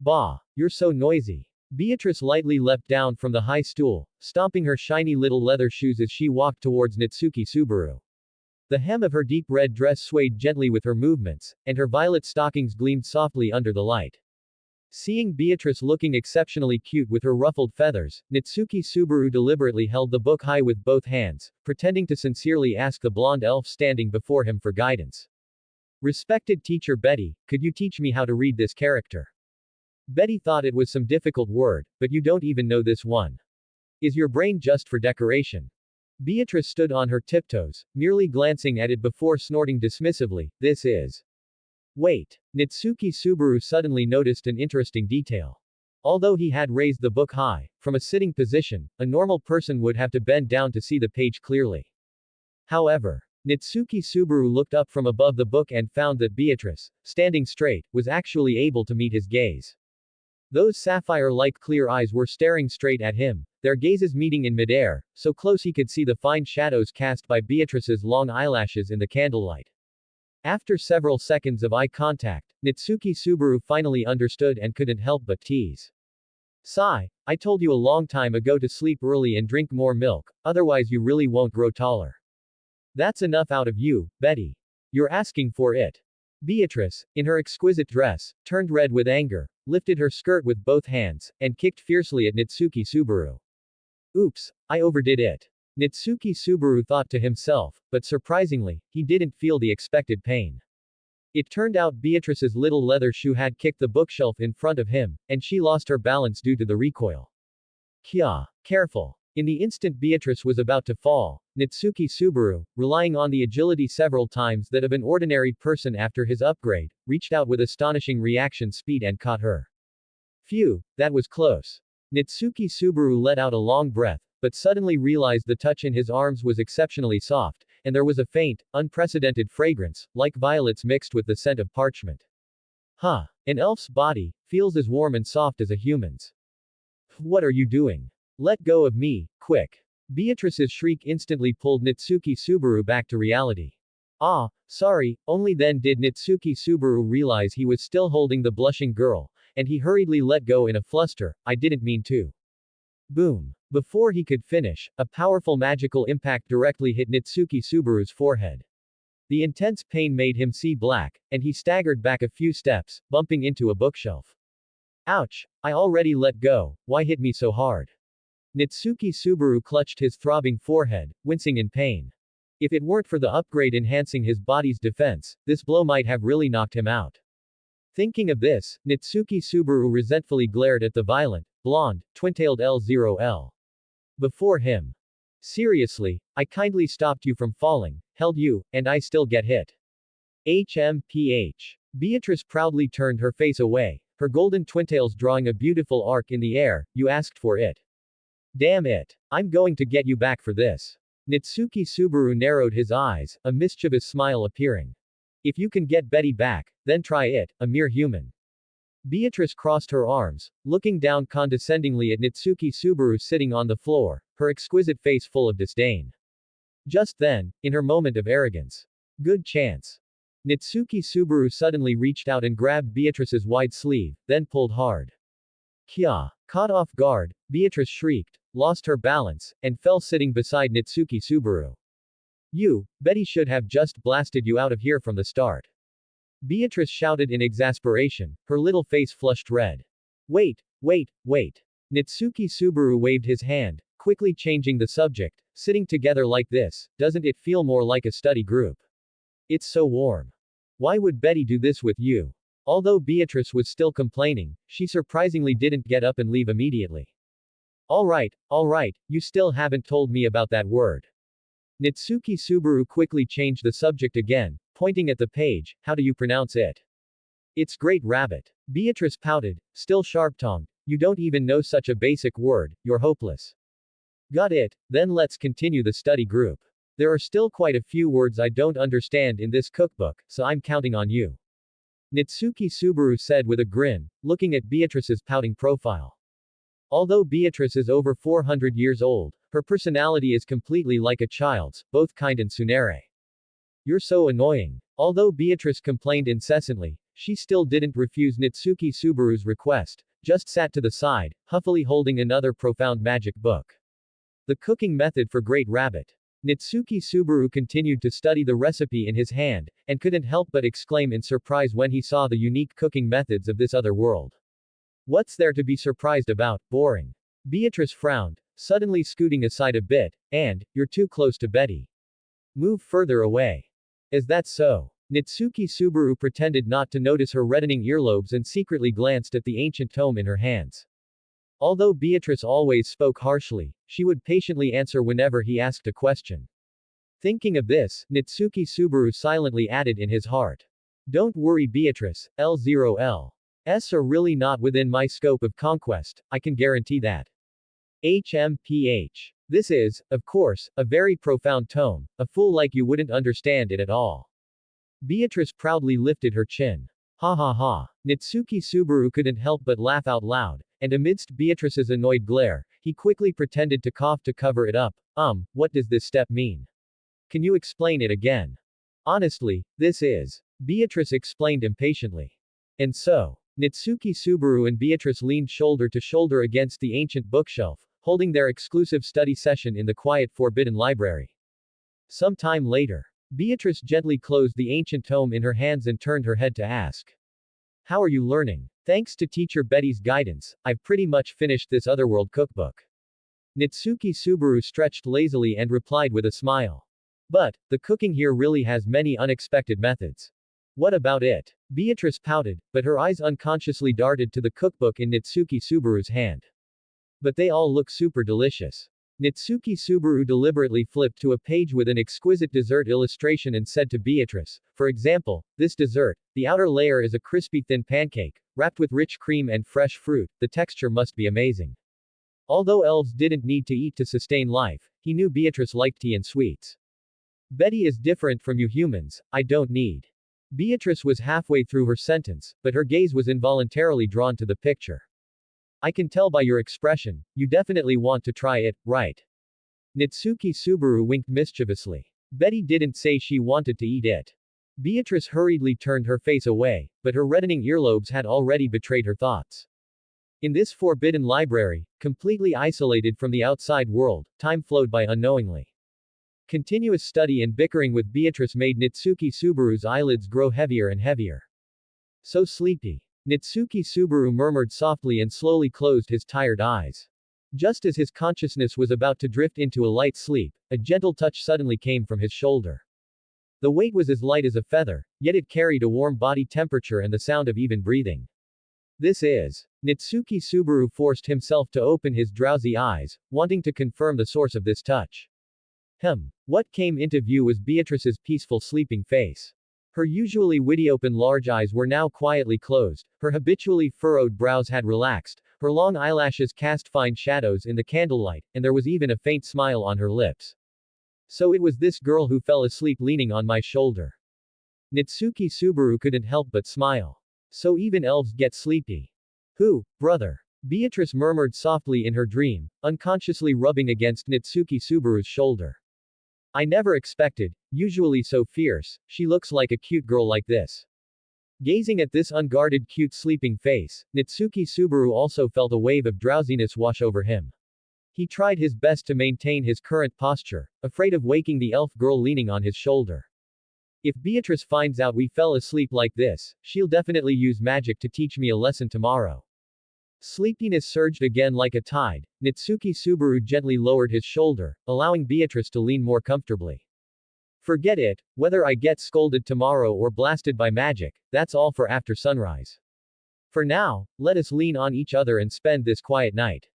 Bah. You're so noisy. Beatrice lightly leapt down from the high stool, stomping her shiny little leather shoes as she walked towards Nitsuki Subaru. The hem of her deep red dress swayed gently with her movements, and her violet stockings gleamed softly under the light. Seeing Beatrice looking exceptionally cute with her ruffled feathers, Nitsuki Subaru deliberately held the book high with both hands, pretending to sincerely ask the blonde elf standing before him for guidance. Respected teacher Betty, could you teach me how to read this character? Betty thought it was some difficult word, but you don't even know this one. Is your brain just for decoration? Beatrice stood on her tiptoes, merely glancing at it before snorting dismissively, this is. Wait. Nitsuki Subaru suddenly noticed an interesting detail. Although he had raised the book high, from a sitting position, a normal person would have to bend down to see the page clearly. However, Nitsuki Subaru looked up from above the book and found that Beatrice, standing straight, was actually able to meet his gaze. Those sapphire-like clear eyes were staring straight at him, their gazes meeting in midair, so close he could see the fine shadows cast by Beatrice's long eyelashes in the candlelight. After several seconds of eye contact, Nitsuki Subaru finally understood and couldn't help but tease. Sigh, I told you a long time ago to sleep early and drink more milk, otherwise you really won't grow taller. That's enough out of you, Betty. You're asking for it. Beatrice, in her exquisite dress, turned red with anger, lifted her skirt with both hands, and kicked fiercely at Nitsuki Subaru. Oops, I overdid it. Nitsuki Subaru thought to himself, but surprisingly, he didn't feel the expected pain. It turned out Beatrice's little leather shoe had kicked the bookshelf in front of him, and she lost her balance due to the recoil. Kya. Careful. In the instant Beatrice was about to fall, Nitsuki Subaru, relying on the agility several times that of an ordinary person after his upgrade, reached out with astonishing reaction speed and caught her. Phew, that was close. Nitsuki Subaru let out a long breath, but suddenly realized the touch in his arms was exceptionally soft, and there was a faint, unprecedented fragrance, like violets mixed with the scent of parchment. Huh. An elf's body feels as warm and soft as a human's. What are you doing? Let go of me, quick. Beatrice's shriek instantly pulled Nitsuki Subaru back to reality. Ah, sorry, only then did Nitsuki Subaru realize he was still holding the blushing girl, and he hurriedly let go in a fluster, I didn't mean to. Boom. Before he could finish, a powerful magical impact directly hit Nitsuki Subaru's forehead. The intense pain made him see black, and he staggered back a few steps, bumping into a bookshelf. Ouch, I already let go, why hit me so hard? Nitsuki Subaru clutched his throbbing forehead, wincing in pain. If it weren't for the upgrade enhancing his body's defense, this blow might have really knocked him out. Thinking of this, Nitsuki Subaru resentfully glared at the violent, blonde, twin-tailed L0L. Before him. Seriously, I kindly stopped you from falling, held you, and I still get hit. HMPH. Beatrice proudly turned her face away, her golden twintails drawing a beautiful arc in the air, you asked for it. Damn it. I'm going to get you back for this. Nitsuki Subaru narrowed his eyes, a mischievous smile appearing. If you can get Betty back, then try it, a mere human. Beatrice crossed her arms, looking down condescendingly at Nitsuki Subaru sitting on the floor, her exquisite face full of disdain. Just then, in her moment of arrogance. Good chance. Nitsuki Subaru suddenly reached out and grabbed Beatrice's wide sleeve, then pulled hard. Kya. Caught off guard, Beatrice shrieked, lost her balance, and fell sitting beside Nitsuki Subaru. Betty should have just blasted you out of here from the start. Beatrice shouted in exasperation, her little face flushed red. Wait. Nitsuki Subaru waved his hand, quickly changing the subject, sitting together like this, doesn't it feel more like a study group? It's so warm. Why would Betty do this with you? Although Beatrice was still complaining, she surprisingly didn't get up and leave immediately. Alright, you still haven't told me about that word. Nitsuki Subaru quickly changed the subject again, pointing at the page, how do you pronounce it? It's great rabbit. Beatrice pouted, still sharp-tongued, you don't even know such a basic word, you're hopeless. Got it, then let's continue the study group. There are still quite a few words I don't understand in this cookbook, so I'm counting on you. Nitsuki Subaru said with a grin, looking at Beatrice's pouting profile. Although Beatrice is over 400 years old, her personality is completely like a child's, both kind and tsundere. You're so annoying. Although Beatrice complained incessantly, she still didn't refuse Nitsuki Subaru's request, just sat to the side, huffily holding another profound magic book. The cooking method for Great Rabbit. Nitsuki Subaru continued to study the recipe in his hand, and couldn't help but exclaim in surprise when he saw the unique cooking methods of this other world. What's there to be surprised about? Boring. Beatrice frowned, suddenly scooting aside a bit, and, you're too close to Betty. Move further away. Is that so? Nitsuki Subaru pretended not to notice her reddening earlobes and secretly glanced at the ancient tome in her hands. Although Beatrice always spoke harshly, she would patiently answer whenever he asked a question. Thinking of this, Nitsuki Subaru silently added in his heart. Don't worry Beatrice, L0L's are really not within my scope of conquest, I can guarantee that. HMPH. This is, of course, a very profound tome, a fool like you wouldn't understand it at all. Beatrice proudly lifted her chin. Ha ha ha. Nitsuki Subaru couldn't help but laugh out loud, and amidst Beatrice's annoyed glare, he quickly pretended to cough to cover it up. What does this step mean? Can you explain it again? Honestly, this is. Beatrice explained impatiently. And so, Nitsuki Subaru and Beatrice leaned shoulder to shoulder against the ancient bookshelf, holding their exclusive study session in the quiet forbidden library. Some time later, Beatrice gently closed the ancient tome in her hands and turned her head to ask. How are you learning? Thanks to teacher Betty's guidance, I've pretty much finished this otherworld cookbook. Nitsuki Subaru stretched lazily and replied with a smile. But, the cooking here really has many unexpected methods. What about it? Beatrice pouted, but her eyes unconsciously darted to the cookbook in Nitsuki Subaru's hand. But they all look super delicious. Nitsuki Subaru deliberately flipped to a page with an exquisite dessert illustration and said to Beatrice, for example, this dessert, the outer layer is a crispy thin pancake, wrapped with rich cream and fresh fruit, the texture must be amazing. Although elves didn't need to eat to sustain life, he knew Beatrice liked tea and sweets. Betty is different from you humans, I don't need. Beatrice was halfway through her sentence, but her gaze was involuntarily drawn to the picture. I can tell by your expression, you definitely want to try it, right? Nitsuki Subaru winked mischievously. Betty didn't say she wanted to eat it. Beatrice hurriedly turned her face away, but her reddening earlobes had already betrayed her thoughts. In this forbidden library, completely isolated from the outside world, time flowed by unknowingly. Continuous study and bickering with Beatrice made Nitsuki Subaru's eyelids grow heavier and heavier. So sleepy. Nitsuki Subaru murmured softly and slowly closed his tired eyes. Just as his consciousness was about to drift into a light sleep, a gentle touch suddenly came from his shoulder. The weight was as light as a feather, yet it carried a warm body temperature and the sound of even breathing. This is. Nitsuki Subaru forced himself to open his drowsy eyes, wanting to confirm the source of this touch. What came into view was Beatrice's peaceful sleeping face. Her usually witty open large eyes were now quietly closed, her habitually furrowed brows had relaxed, her long eyelashes cast fine shadows in the candlelight, and there was even a faint smile on her lips. So it was this girl who fell asleep leaning on my shoulder. Nitsuki Subaru couldn't help but smile. So even elves get sleepy. Who, brother? Beatrice murmured softly in her dream, unconsciously rubbing against Nitsuki Subaru's shoulder. I never expected, usually so fierce, she looks like a cute girl like this. Gazing at this unguarded cute sleeping face, Nitsuki Subaru also felt a wave of drowsiness wash over him. He tried his best to maintain his current posture, afraid of waking the elf girl leaning on his shoulder. If Beatrice finds out we fell asleep like this, she'll definitely use magic to teach me a lesson tomorrow. Sleepiness surged again like a tide. Nitsuki Subaru gently lowered his shoulder, allowing Beatrice to lean more comfortably. Forget it, whether I get scolded tomorrow or blasted by magic, that's all for after sunrise. For now, let us lean on each other and spend this quiet night.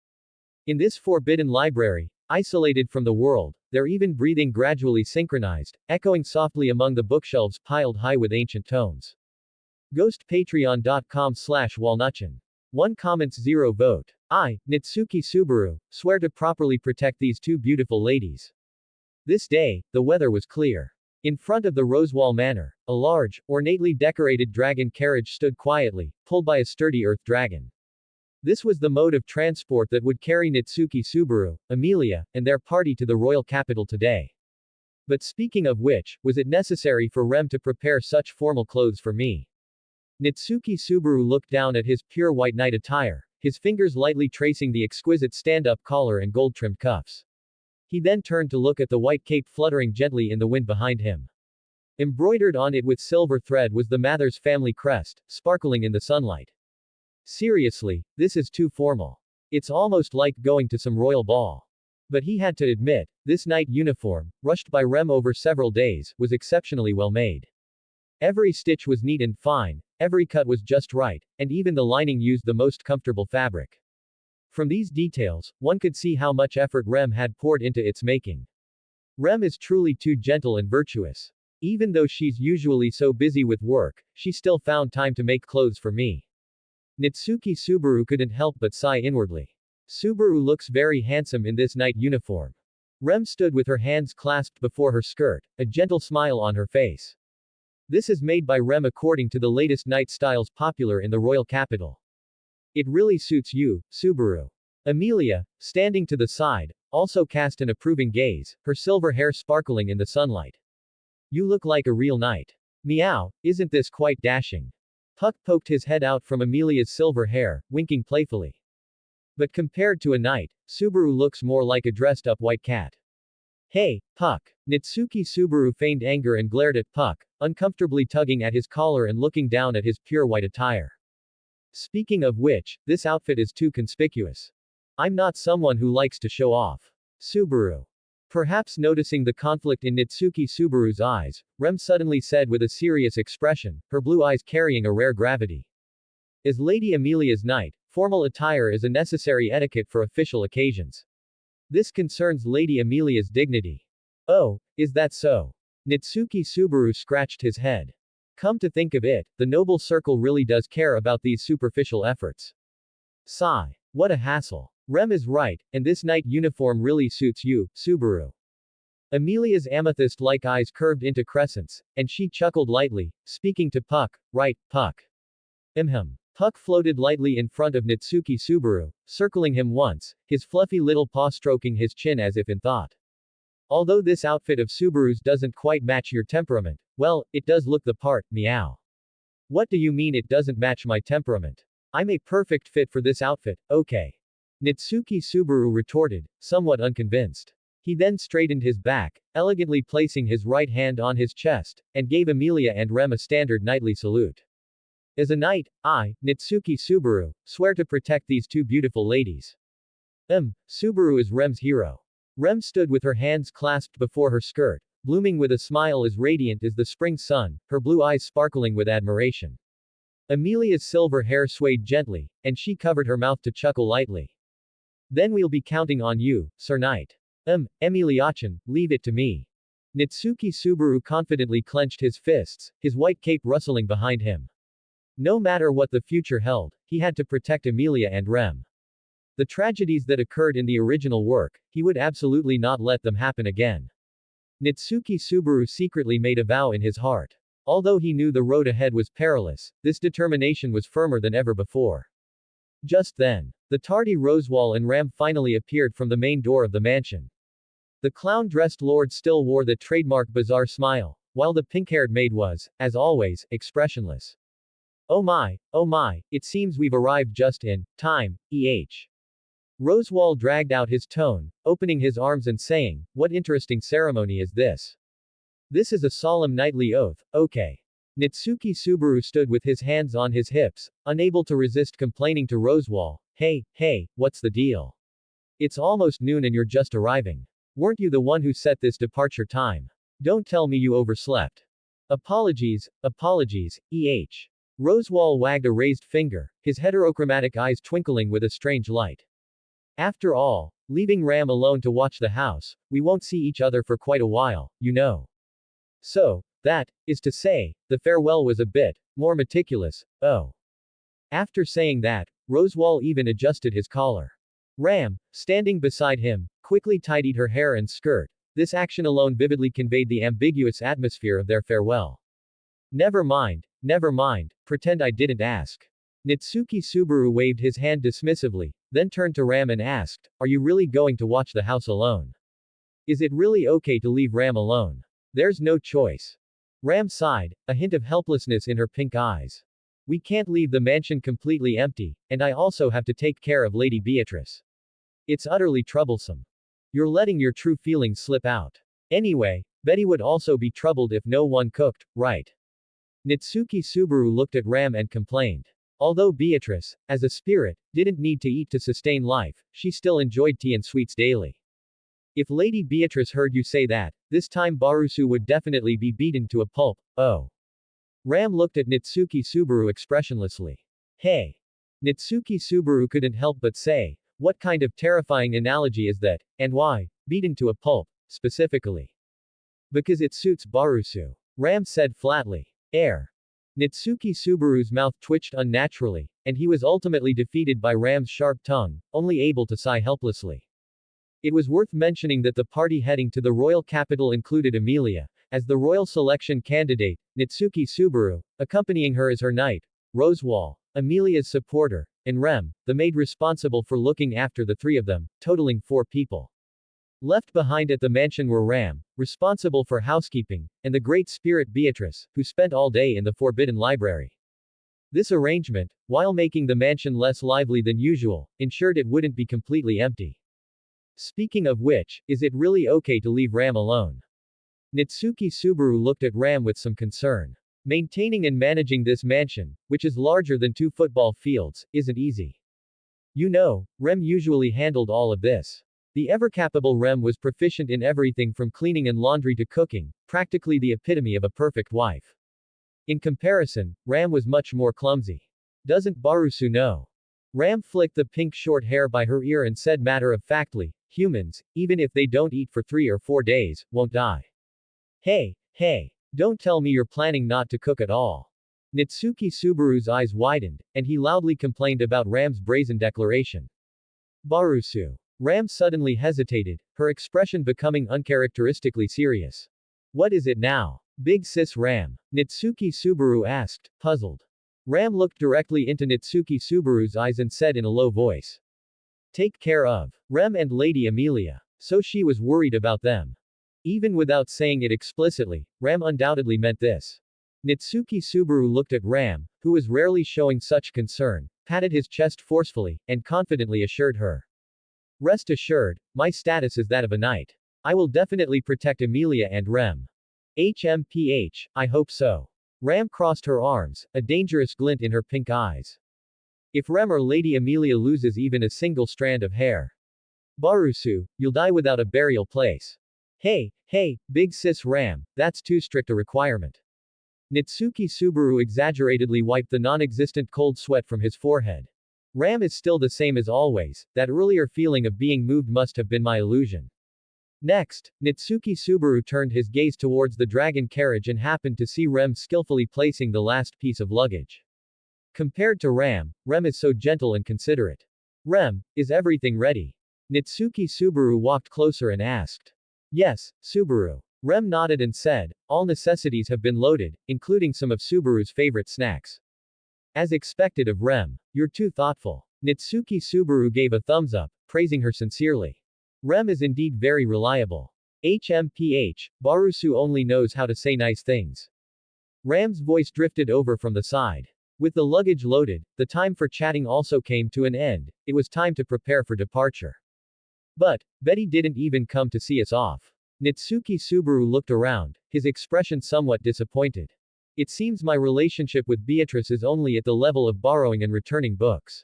In this forbidden library, isolated from the world, their even breathing gradually synchronized, echoing softly among the bookshelves piled high with ancient tomes. Ghostpatreon.com/walnutchin. 1 comments 0 vote. I, Nitsuki Subaru, swear to properly protect these two beautiful ladies. This day, the weather was clear. In front of the Rosewall Manor, a large, ornately decorated dragon carriage stood quietly, pulled by a sturdy earth dragon. This was the mode of transport that would carry Nitsuki Subaru, Emilia, and their party to the royal capital today. But speaking of which, was it necessary for Rem to prepare such formal clothes for me? Nitsuki Subaru looked down at his pure white knight attire, his fingers lightly tracing the exquisite stand-up collar and gold-trimmed cuffs. He then turned to look at the white cape fluttering gently in the wind behind him. Embroidered on it with silver thread was the Mathers family crest, sparkling in the sunlight. Seriously, this is too formal. It's almost like going to some royal ball. But he had to admit, this knight uniform, rushed by Rem over several days, was exceptionally well made. Every stitch was neat and fine, every cut was just right, and even the lining used the most comfortable fabric. From these details, one could see how much effort Rem had poured into its making. Rem is truly too gentle and virtuous. Even though she's usually so busy with work, she still found time to make clothes for me. Nitsuki Subaru couldn't help but sigh inwardly. Subaru looks very handsome in this knight uniform. Rem stood with her hands clasped before her skirt, a gentle smile on her face. This is made by Rem according to the latest knight styles popular in the royal capital. It really suits you, Subaru. Emilia, standing to the side, also cast an approving gaze, her silver hair sparkling in the sunlight. You look like a real knight. Meow, isn't this quite dashing? Puck poked his head out from Emilia's silver hair, winking playfully. But compared to a knight, Subaru looks more like a dressed-up white cat. Hey, Puck. Nitsuki Subaru feigned anger and glared at Puck, uncomfortably tugging at his collar and looking down at his pure white attire. Speaking of which, this outfit is too conspicuous. I'm not someone who likes to show off. Subaru. Perhaps noticing the conflict in Nitsuki Subaru's eyes, Rem suddenly said with a serious expression, her blue eyes carrying a rare gravity. As Lady Emilia's knight, formal attire is a necessary etiquette for official occasions. This concerns Lady Emilia's dignity. Oh, is that so? Nitsuki Subaru scratched his head. Come to think of it, the noble circle really does care about these superficial efforts. Sigh. What a hassle. Rem is right, and this knight uniform really suits you, Subaru. Emilia's amethyst-like eyes curved into crescents, and she chuckled lightly, speaking to Puck, right, Puck. Puck floated lightly in front of Nitsuki Subaru, circling him once, his fluffy little paw stroking his chin as if in thought. Although this outfit of Subaru's doesn't quite match your temperament, well, it does look the part, meow. What do you mean it doesn't match my temperament? I'm a perfect fit for this outfit, okay. Nitsuki Subaru retorted, somewhat unconvinced. He then straightened his back, elegantly placing his right hand on his chest, and gave Emilia and Rem a standard knightly salute. As a knight, I, Nitsuki Subaru, swear to protect these two beautiful ladies. Subaru is Rem's hero. Rem stood with her hands clasped before her skirt, blooming with a smile as radiant as the spring sun, her blue eyes sparkling with admiration. Emilia's silver hair swayed gently, and she covered her mouth to chuckle lightly. Then we'll be counting on you, Sir Knight. Emilia-chan, leave it to me. Nitsuki Subaru confidently clenched his fists, his white cape rustling behind him. No matter what the future held, he had to protect Emilia and Rem. The tragedies that occurred in the original work, he would absolutely not let them happen again. Nitsuki Subaru secretly made a vow in his heart. Although he knew the road ahead was perilous, this determination was firmer than ever before. Just then, the tardy Rosewall and Ram finally appeared from the main door of the mansion. The clown-dressed lord still wore the trademark bizarre smile, while the pink-haired maid was, as always, expressionless. Oh my, it seems we've arrived just in time, Rosewall dragged out his tone, opening his arms and saying, what interesting ceremony is this? This is a solemn knightly oath, okay. Nitsuki Subaru stood with his hands on his hips, unable to resist complaining to Rosewall, hey, what's the deal? It's almost noon and you're just arriving. Weren't you the one who set this departure time? Don't tell me you overslept. Apologies, Rosewall wagged a raised finger, his heterochromatic eyes twinkling with a strange light. After all, leaving Ram alone to watch the house, we won't see each other for quite a while, you know. So, that is to say, the farewell was a bit more meticulous, oh. After saying that, Rosewall even adjusted his collar. Ram, standing beside him, quickly tidied her hair and skirt, This action alone vividly conveyed the ambiguous atmosphere of their farewell. Never mind, pretend I didn't ask. Nitsuki Subaru waved his hand dismissively, then turned to Ram and asked, "Are you really going to watch the house alone? Is it really okay to leave Ram alone?" "There's no choice." Ram sighed, a hint of helplessness in her pink eyes. "We can't leave the mansion completely empty, and I also have to take care of Lady Beatrice. It's utterly troublesome. You're letting your true feelings slip out. Anyway, Betty would also be troubled if no one cooked, right?" Nitsuki Subaru looked at Ram and complained. Although Beatrice, as a spirit, didn't need to eat to sustain life, she still enjoyed tea and sweets daily. "If Lady Beatrice heard you say that, this time Barusu would definitely be beaten to a pulp." "Oh." Ram looked at Nitsuki Subaru expressionlessly. "Hey." Nitsuki Subaru couldn't help but say, "What kind of terrifying analogy is that, and why, beaten to a pulp, specifically?" "Because it suits Barusu." Ram said flatly. "Air." Nitsuki Subaru's mouth twitched unnaturally, and he was ultimately defeated by Ram's sharp tongue, only able to sigh helplessly. It was worth mentioning that the party heading to the royal capital included Amelia, as the royal selection candidate, Nitsuki Subaru, accompanying her as her knight, Rosewall, Amelia's supporter, and Rem, the maid responsible for looking after the three of them, totaling 4 people. Left behind at the mansion were Ram, responsible for housekeeping, and the great spirit Beatrice, who spent all day in the Forbidden Library. This arrangement, while making the mansion less lively than usual, ensured it wouldn't be completely empty. Speaking of which, is it really okay to leave Ram alone? Nitsuki Subaru looked at Ram with some concern. Maintaining and managing this mansion, which is larger than 2 football fields, isn't easy. You know, Rem usually handled all of this. The ever-capable Rem was proficient in everything from cleaning and laundry to cooking, practically the epitome of a perfect wife. In comparison, Ram was much more clumsy. Doesn't Barusu know? Ram flicked the pink short hair by her ear and said matter-of-factly, "Humans, even if they don't eat for 3 or 4 days, won't die." Hey, don't tell me you're planning not to cook at all." Nitsuki Subaru's eyes widened, and he loudly complained about Ram's brazen declaration. "Barusu." Ram suddenly hesitated, her expression becoming uncharacteristically serious. "What is it now? Big sis Ram?" Nitsuki Subaru asked, puzzled. Ram looked directly into Nitsuki Subaru's eyes and said in a low voice. "Take care of Rem and Lady Amelia." So she was worried about them. Even without saying it explicitly, Ram undoubtedly meant this. Nitsuki Subaru looked at Ram, who was rarely showing such concern, patted his chest forcefully, and confidently assured her. "Rest assured, my status is that of a knight. I will definitely protect Amelia and Rem." "HMPH, I hope so." Ram crossed her arms, a dangerous glint in her pink eyes. "If Rem or Lady Amelia loses even a single strand of hair, Barusu, you'll die without a burial place." Hey, big sis Ram, that's too strict a requirement." Nitsuki Subaru exaggeratedly wiped the non-existent cold sweat from his forehead. "Ram is still the same as always, that earlier feeling of being moved must have been my illusion." Next, Nitsuki Subaru turned his gaze towards the dragon carriage and happened to see Rem skillfully placing the last piece of luggage. Compared to Rem is so gentle and considerate. "Rem, is everything ready?" Nitsuki Subaru walked closer and asked. "Yes, Subaru." Rem nodded and said, "All necessities have been loaded, including some of Subaru's favorite snacks." As expected of Rem. "You're too thoughtful." Nitsuki Subaru gave a thumbs up, praising her sincerely. Rem is indeed very reliable. HMPH, Barusu only knows how to say nice things. Ram's voice drifted over from the side. With the luggage loaded, the time for chatting also came to an end. It was time to prepare for departure. But Betty didn't even come to see us off. Nitsuki Subaru looked around, his expression somewhat disappointed. "It seems my relationship with Beatrice is only at the level of borrowing and returning books.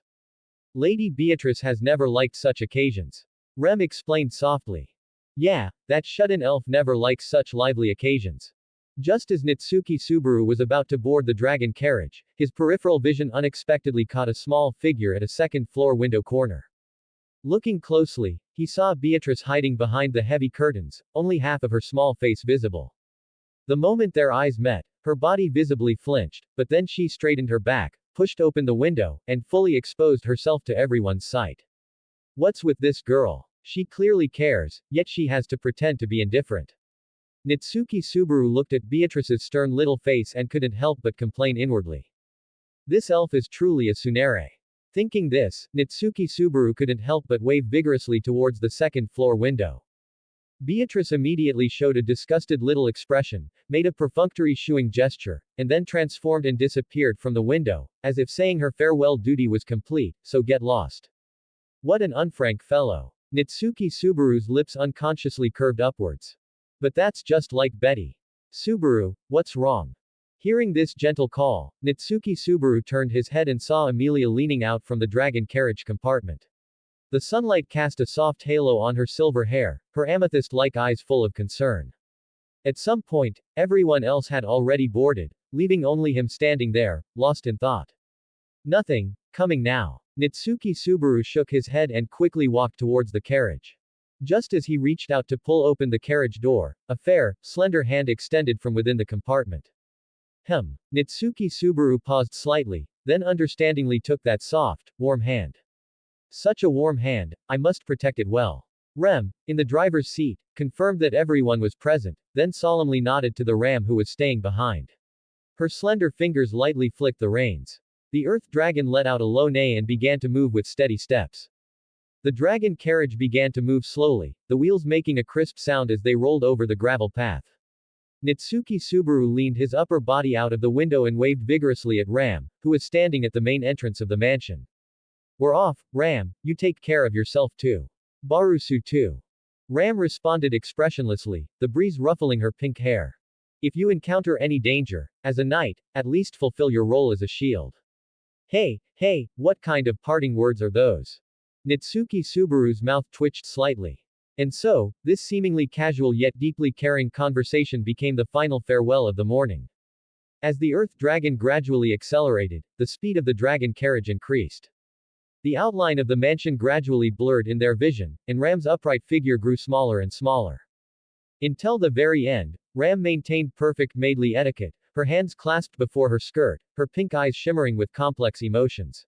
Lady Beatrice has never liked such occasions." Rem explained softly. "Yeah, that shut-in elf never likes such lively occasions." Just as Nitsuki Subaru was about to board the dragon carriage, his peripheral vision unexpectedly caught a small figure at a second-floor window corner. Looking closely, he saw Beatrice hiding behind the heavy curtains, only half of her small face visible. The moment their eyes met, her body visibly flinched, but then she straightened her back, pushed open the window, and fully exposed herself to everyone's sight. "What's with this girl? She clearly cares, yet she has to pretend to be indifferent. Nitsuki Subaru looked at Beatrice's stern little face and couldn't help but complain inwardly. This elf is truly a tsundere. Thinking this, Nitsuki Subaru couldn't help but wave vigorously towards the second-floor window. Beatrice immediately showed a disgusted little expression, made a perfunctory shooing gesture, and then transformed and disappeared from the window, as if saying her farewell duty was complete, so get lost. What an unfrank fellow. Nitsuki Subaru's lips unconsciously curved upwards. But that's just like Betty. Subaru, what's wrong? Hearing this gentle call, Nitsuki Subaru turned his head and saw Amelia leaning out from the dragon carriage compartment. The sunlight cast a soft halo on her silver hair, her amethyst-like eyes full of concern. At some point, everyone else had already boarded, leaving only him standing there, lost in thought. Nothing, coming now. Nitsuki Subaru shook his head and quickly walked towards the carriage. Just as he reached out to pull open the carriage door, a fair, slender hand extended from within the compartment. Nitsuki Subaru paused slightly, then understandingly took that soft, warm hand. Such a warm hand, I must protect it well. Rem, in the driver's seat, confirmed that everyone was present, then solemnly nodded to the ram who was staying behind. Her slender fingers lightly flicked the reins. The earth dragon let out a low neigh and began to move with steady steps. The dragon carriage began to move slowly, the wheels making a crisp sound as they rolled over the gravel path. Nitsuki Subaru leaned his upper body out of the window and waved vigorously at Ram, who was standing at the main entrance of the mansion. We're off, Ram, you take care of yourself too. Barusu too. Ram responded expressionlessly, the breeze ruffling her pink hair. If you encounter any danger, as a knight, at least fulfill your role as a shield. Hey, what kind of parting words are those? Nitsuki Subaru's mouth twitched slightly. And so, this seemingly casual yet deeply caring conversation became the final farewell of the morning. As the Earth Dragon gradually accelerated, the speed of the dragon carriage increased. The outline of the mansion gradually blurred in their vision, and Ram's upright figure grew smaller and smaller. Until the very end, Ram maintained perfect maidly etiquette, her hands clasped before her skirt, her pink eyes shimmering with complex emotions.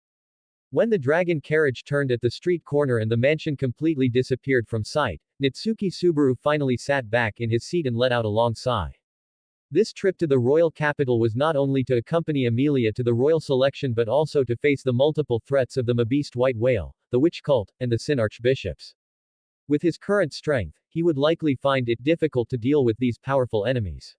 When the dragon carriage turned at the street corner and the mansion completely disappeared from sight, Nitsuki Subaru finally sat back in his seat and let out a long sigh. This trip to the royal capital was not only to accompany Amelia to the royal selection but also to face the multiple threats of the Mabeast White Whale, the Witch Cult, and the Sin Archbishops. With his current strength, he would likely find it difficult to deal with these powerful enemies.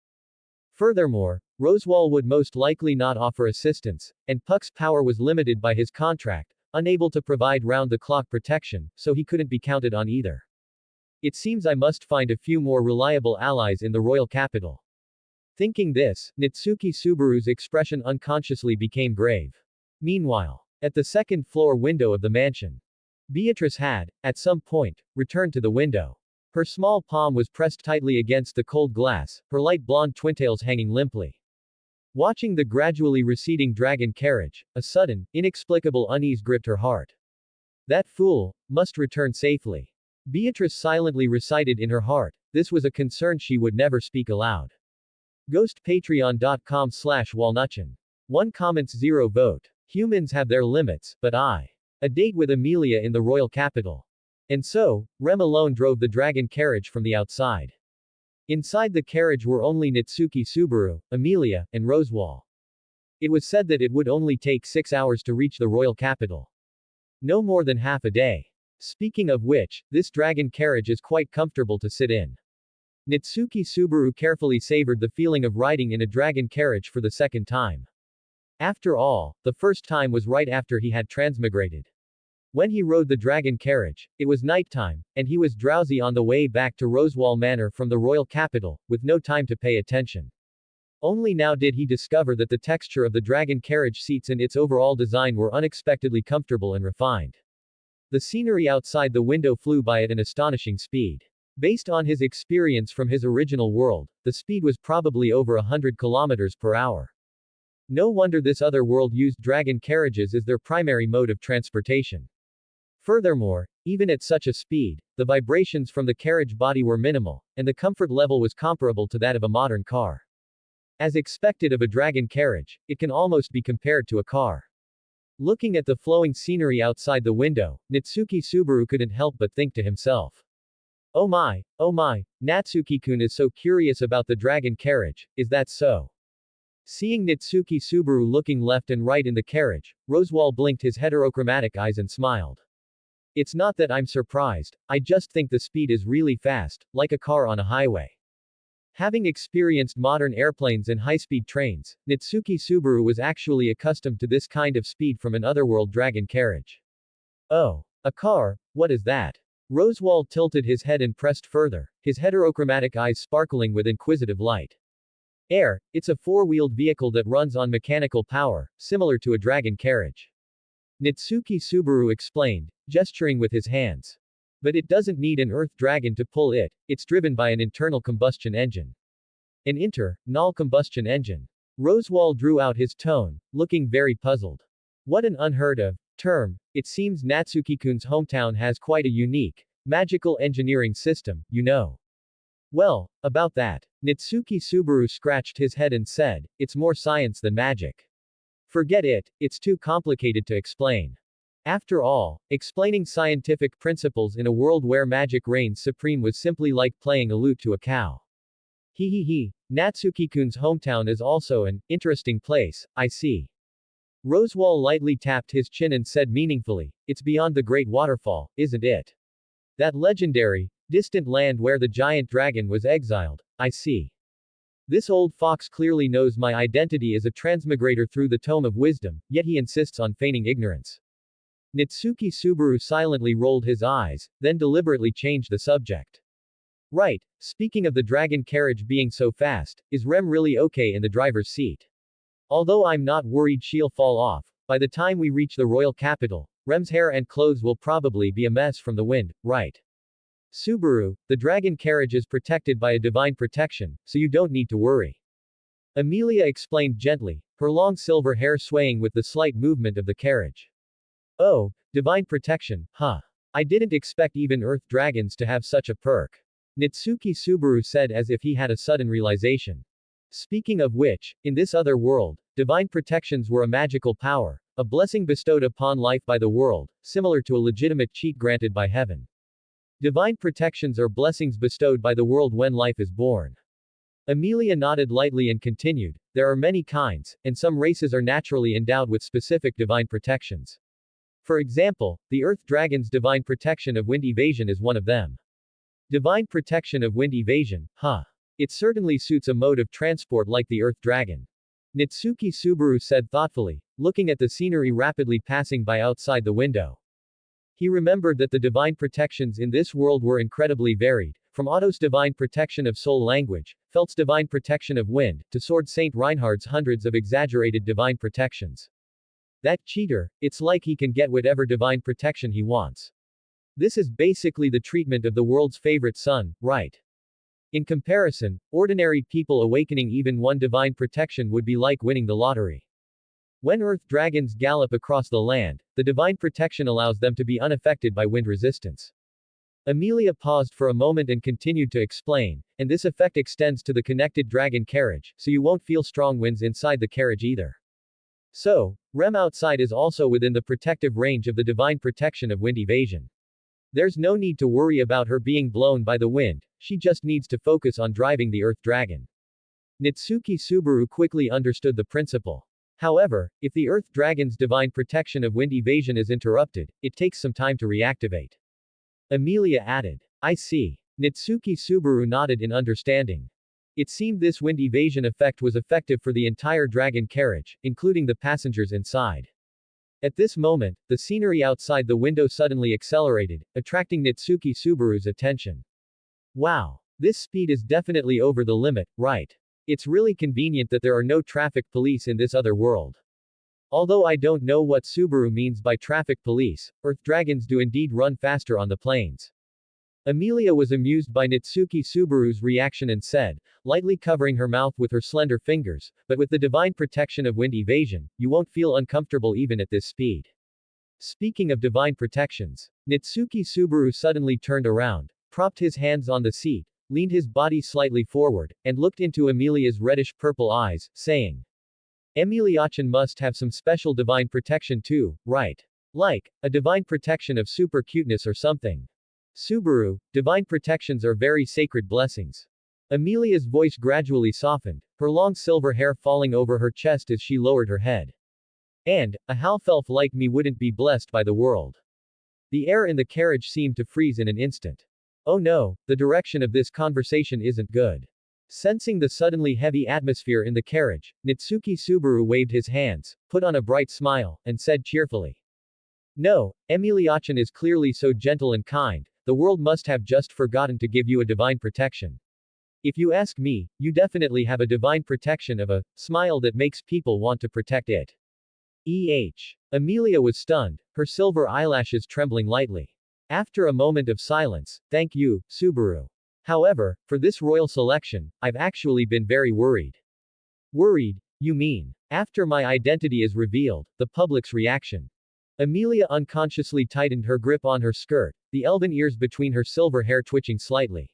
Furthermore, Rosewall would most likely not offer assistance, and Puck's power was limited by his contract, unable to provide round-the-clock protection, so he couldn't be counted on either. It seems I must find a few more reliable allies in the royal capital. Thinking this, Nitsuki Subaru's expression unconsciously became grave. Meanwhile, at the second-floor window of the mansion, Beatrice had, at some point, returned to the window. Her small palm was pressed tightly against the cold glass, her light blonde twintails hanging limply. Watching the gradually receding dragon carriage, a sudden, inexplicable unease gripped her heart. That fool must return safely. Beatrice silently recited in her heart, this was a concern she would never speak aloud. GhostPatreon.com/Walnutchen. 1 comments 0 vote. Humans have their limits, but I. A date with Amelia in the royal capital. And so, Rem alone drove the dragon carriage from the outside. Inside the carriage were only Nitsuki Subaru, Amelia, and Rosewall. It was said that it would only take 6 hours to reach the royal capital. No more than half a day. Speaking of which, this dragon carriage is quite comfortable to sit in. Nitsuki Subaru carefully savored the feeling of riding in a dragon carriage for the second time. After all, the first time was right after he had transmigrated. When he rode the dragon carriage, it was nighttime, and he was drowsy on the way back to Rosewall Manor from the royal capital, with no time to pay attention. Only now did he discover that the texture of the dragon carriage seats and its overall design were unexpectedly comfortable and refined. The scenery outside the window flew by at an astonishing speed. Based on his experience from his original world, the speed was probably over 100 kilometers per hour. No wonder this other world used dragon carriages as their primary mode of transportation. Furthermore, even at such a speed, the vibrations from the carriage body were minimal, and the comfort level was comparable to that of a modern car. As expected of a dragon carriage, it can almost be compared to a car. Looking at the flowing scenery outside the window, Natsuki Subaru couldn't help but think to himself. Oh my, Natsuki-kun is so curious about the dragon carriage, is that so? Seeing Natsuki Subaru looking left and right in the carriage, Rosewall blinked his heterochromatic eyes and smiled. It's not that I'm surprised, I just think the speed is really fast, like a car on a highway. Having experienced modern airplanes and high-speed trains, Natsuki Subaru was actually accustomed to this kind of speed from an otherworld dragon carriage. Oh, a car, what is that? Rosewall tilted his head and pressed further, his heterochromatic eyes sparkling with inquisitive light. It's a four-wheeled vehicle that runs on mechanical power, similar to a dragon carriage. Natsuki Subaru explained, gesturing with his hands. But it doesn't need an earth dragon to pull it, it's driven by an internal combustion engine. An internal combustion engine. Rosewall drew out his tone, looking very puzzled. What an unheard of term, it seems Natsuki-kun's hometown has quite a unique, magical engineering system, you know. Well, about that. Natsuki Subaru scratched his head and said, it's more science than magic. Forget it, it's too complicated to explain. After all, explaining scientific principles in a world where magic reigns supreme was simply like playing a lute to a cow. Natsuki-kun's hometown is also an interesting place, I see. Rosewall lightly tapped his chin and said meaningfully, it's beyond the Great Waterfall, isn't it? That legendary, distant land where the giant dragon was exiled, I see. This old fox clearly knows my identity as a transmigrator through the Tome of Wisdom, yet he insists on feigning ignorance. Natsuki Subaru silently rolled his eyes, then deliberately changed the subject. Right, speaking of the dragon carriage being so fast, is Rem really okay in the driver's seat? Although I'm not worried she'll fall off, by the time we reach the royal capital, Rem's hair and clothes will probably be a mess from the wind, right? Subaru, the dragon carriage is protected by a divine protection, so you don't need to worry. Amelia explained gently, her long silver hair swaying with the slight movement of the carriage. Oh, divine protection, huh? I didn't expect even Earth dragons to have such a perk. Natsuki Subaru said as if he had a sudden realization. Speaking of which, in this other world, divine protections were a magical power, a blessing bestowed upon life by the world, similar to a legitimate cheat granted by heaven. Divine protections are blessings bestowed by the world when life is born. Amelia nodded lightly and continued, there are many kinds, and some races are naturally endowed with specific divine protections. For example, the Earth Dragon's divine protection of wind evasion is one of them. Divine protection of wind evasion, huh? It certainly suits a mode of transport like the Earth Dragon. Natsuki Subaru said thoughtfully, looking at the scenery rapidly passing by outside the window. He remembered that the divine protections in this world were incredibly varied, from Otto's divine protection of soul language, Felt's divine protection of wind, to Sword Saint Reinhard's hundreds of exaggerated divine protections. That cheater, it's like he can get whatever divine protection he wants. This is basically the treatment of the world's favorite son, right? In comparison, ordinary people awakening even one divine protection would be like winning the lottery. When Earth dragons gallop across the land, the divine protection allows them to be unaffected by wind resistance. Amelia paused for a moment and continued to explain, and this effect extends to the connected dragon carriage, so you won't feel strong winds inside the carriage either. So, Rem outside is also within the protective range of the divine protection of wind evasion. There's no need to worry about her being blown by the wind, she just needs to focus on driving the Earth Dragon. Natsuki Subaru quickly understood the principle. However, if the Earth Dragon's divine protection of wind evasion is interrupted, it takes some time to reactivate. Amelia added. I see. Natsuki Subaru nodded in understanding. It seemed this wind evasion effect was effective for the entire dragon carriage, including the passengers inside. At this moment, the scenery outside the window suddenly accelerated, attracting Natsuki Subaru's attention. Wow. This speed is definitely over the limit, right? It's really convenient that there are no traffic police in this other world. Although I don't know what Subaru means by traffic police, Earth dragons do indeed run faster on the plains. Amelia was amused by Natsuki Subaru's reaction and said, lightly covering her mouth with her slender fingers, but with the divine protection of wind evasion, you won't feel uncomfortable even at this speed. Speaking of divine protections, Natsuki Subaru suddenly turned around, propped his hands on the seat, leaned his body slightly forward, and looked into Amelia's reddish-purple eyes, saying, Emilia-chan must have some special divine protection too, right? Like, a divine protection of super cuteness or something. Subaru, divine protections are very sacred blessings. Amelia's voice gradually softened, her long silver hair falling over her chest as she lowered her head. And, a half-elf like me wouldn't be blessed by the world. The air in the carriage seemed to freeze in an instant. Oh no, the direction of this conversation isn't good. Sensing the suddenly heavy atmosphere in the carriage, Nitsuki Subaru waved his hands, put on a bright smile, and said cheerfully. No, Emilia-chan is clearly so gentle and kind, the world must have just forgotten to give you a divine protection. If you ask me, you definitely have a divine protection of a smile that makes people want to protect it. Amelia was stunned, her silver eyelashes trembling lightly. After a moment of silence, thank you, Subaru. However, for this royal selection, I've actually been very worried. Worried, you mean? After my identity is revealed, the public's reaction. Amelia unconsciously tightened her grip on her skirt, the elven ears between her silver hair twitching slightly.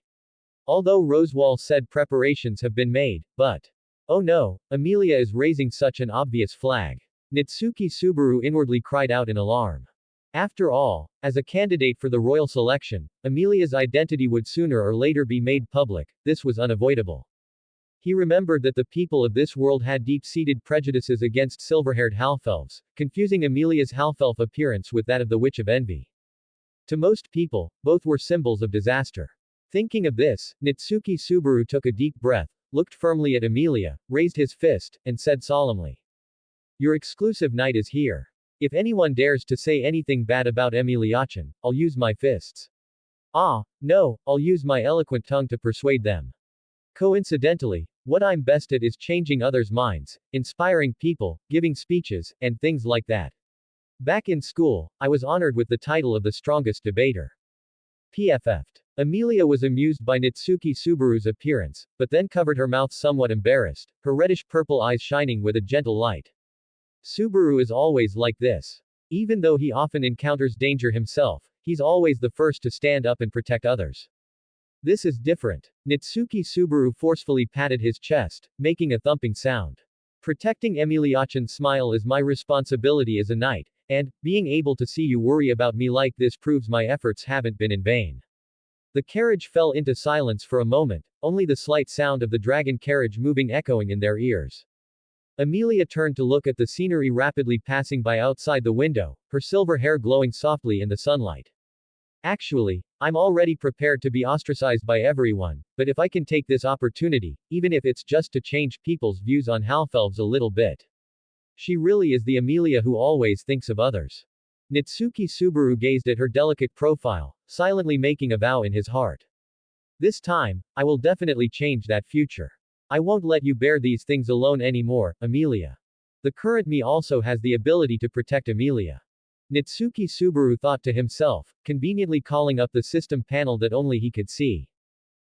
Although Rosewall said preparations have been made, but. Oh no, Amelia is raising such an obvious flag. Nitsuki Subaru inwardly cried out in alarm. After all, as a candidate for the royal selection, Amelia's identity would sooner or later be made public, this was unavoidable. He remembered that the people of this world had deep-seated prejudices against silver-haired half-elves, confusing Amelia's half-elf appearance with that of the Witch of Envy. To most people, both were symbols of disaster. Thinking of this, Nitsuki Subaru took a deep breath, looked firmly at Amelia, raised his fist, and said solemnly. Your exclusive night is here. If anyone dares to say anything bad about Emilia-chan, I'll use my fists. No, I'll use my eloquent tongue to persuade them. Coincidentally, what I'm best at is changing others' minds, inspiring people, giving speeches, and things like that. Back in school, I was honored with the title of the strongest debater. PFF'd. Amelia was amused by Nitsuki Subaru's appearance, but then covered her mouth somewhat embarrassed, her reddish-purple eyes shining with a gentle light. Subaru is always like this. Even though he often encounters danger himself, he's always the first to stand up and protect others. This is different. Nitsuki Subaru forcefully patted his chest, making a thumping sound. Protecting Emilia-chan's smile is my responsibility as a knight, and, being able to see you worry about me like this proves my efforts haven't been in vain. The carriage fell into silence for a moment, only the slight sound of the dragon carriage moving echoing in their ears. Amelia turned to look at the scenery rapidly passing by outside the window, her silver hair glowing softly in the sunlight. Actually, I'm already prepared to be ostracized by everyone, but if I can take this opportunity, even if it's just to change people's views on half-elves a little bit. She really is the Amelia who always thinks of others. Nitsuki Subaru gazed at her delicate profile, silently making a vow in his heart. This time, I will definitely change that future. I won't let you bear these things alone anymore, Amelia. The current me also has the ability to protect Amelia. Nitsuki Subaru thought to himself, conveniently calling up the system panel that only he could see.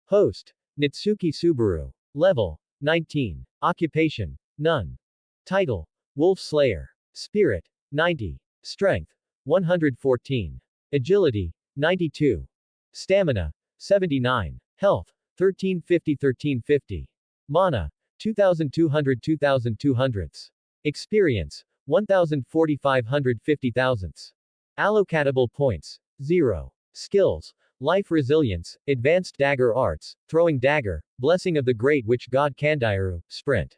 Host. Nitsuki Subaru. Level. 19. Occupation. None. Title. Wolf Slayer. Spirit. 90. Strength. 114. Agility. 92. Stamina. 79. Health. 1350. Mana. 2200. Experience. 1,4550. Allocatable points. 0. Skills. Life Resilience, Advanced Dagger Arts, Throwing Dagger, Blessing of the Great Witch God Kandiru, Sprint.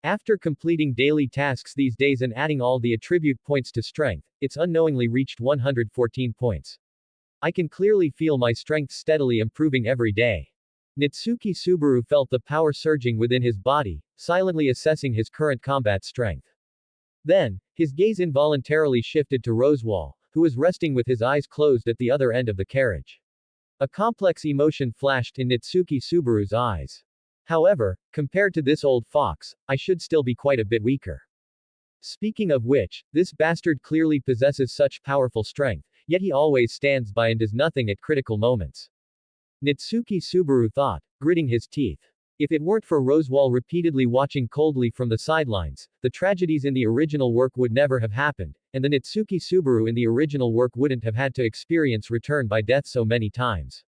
After completing daily tasks these days and adding all the attribute points to strength, it's unknowingly reached 114 points. I can clearly feel my strength steadily improving every day. Nitsuki Subaru felt the power surging within his body, silently assessing his current combat strength. Then, his gaze involuntarily shifted to Rosewall, who was resting with his eyes closed at the other end of the carriage. A complex emotion flashed in Nitsuki Subaru's eyes. However, compared to this old fox, I should still be quite a bit weaker. Speaking of which, this bastard clearly possesses such powerful strength, yet he always stands by and does nothing at critical moments. Nitsuki Subaru thought, gritting his teeth. If it weren't for Rosewall repeatedly watching coldly from the sidelines, the tragedies in the original work would never have happened, and the Nitsuki Subaru in the original work wouldn't have had to experience return by death so many times.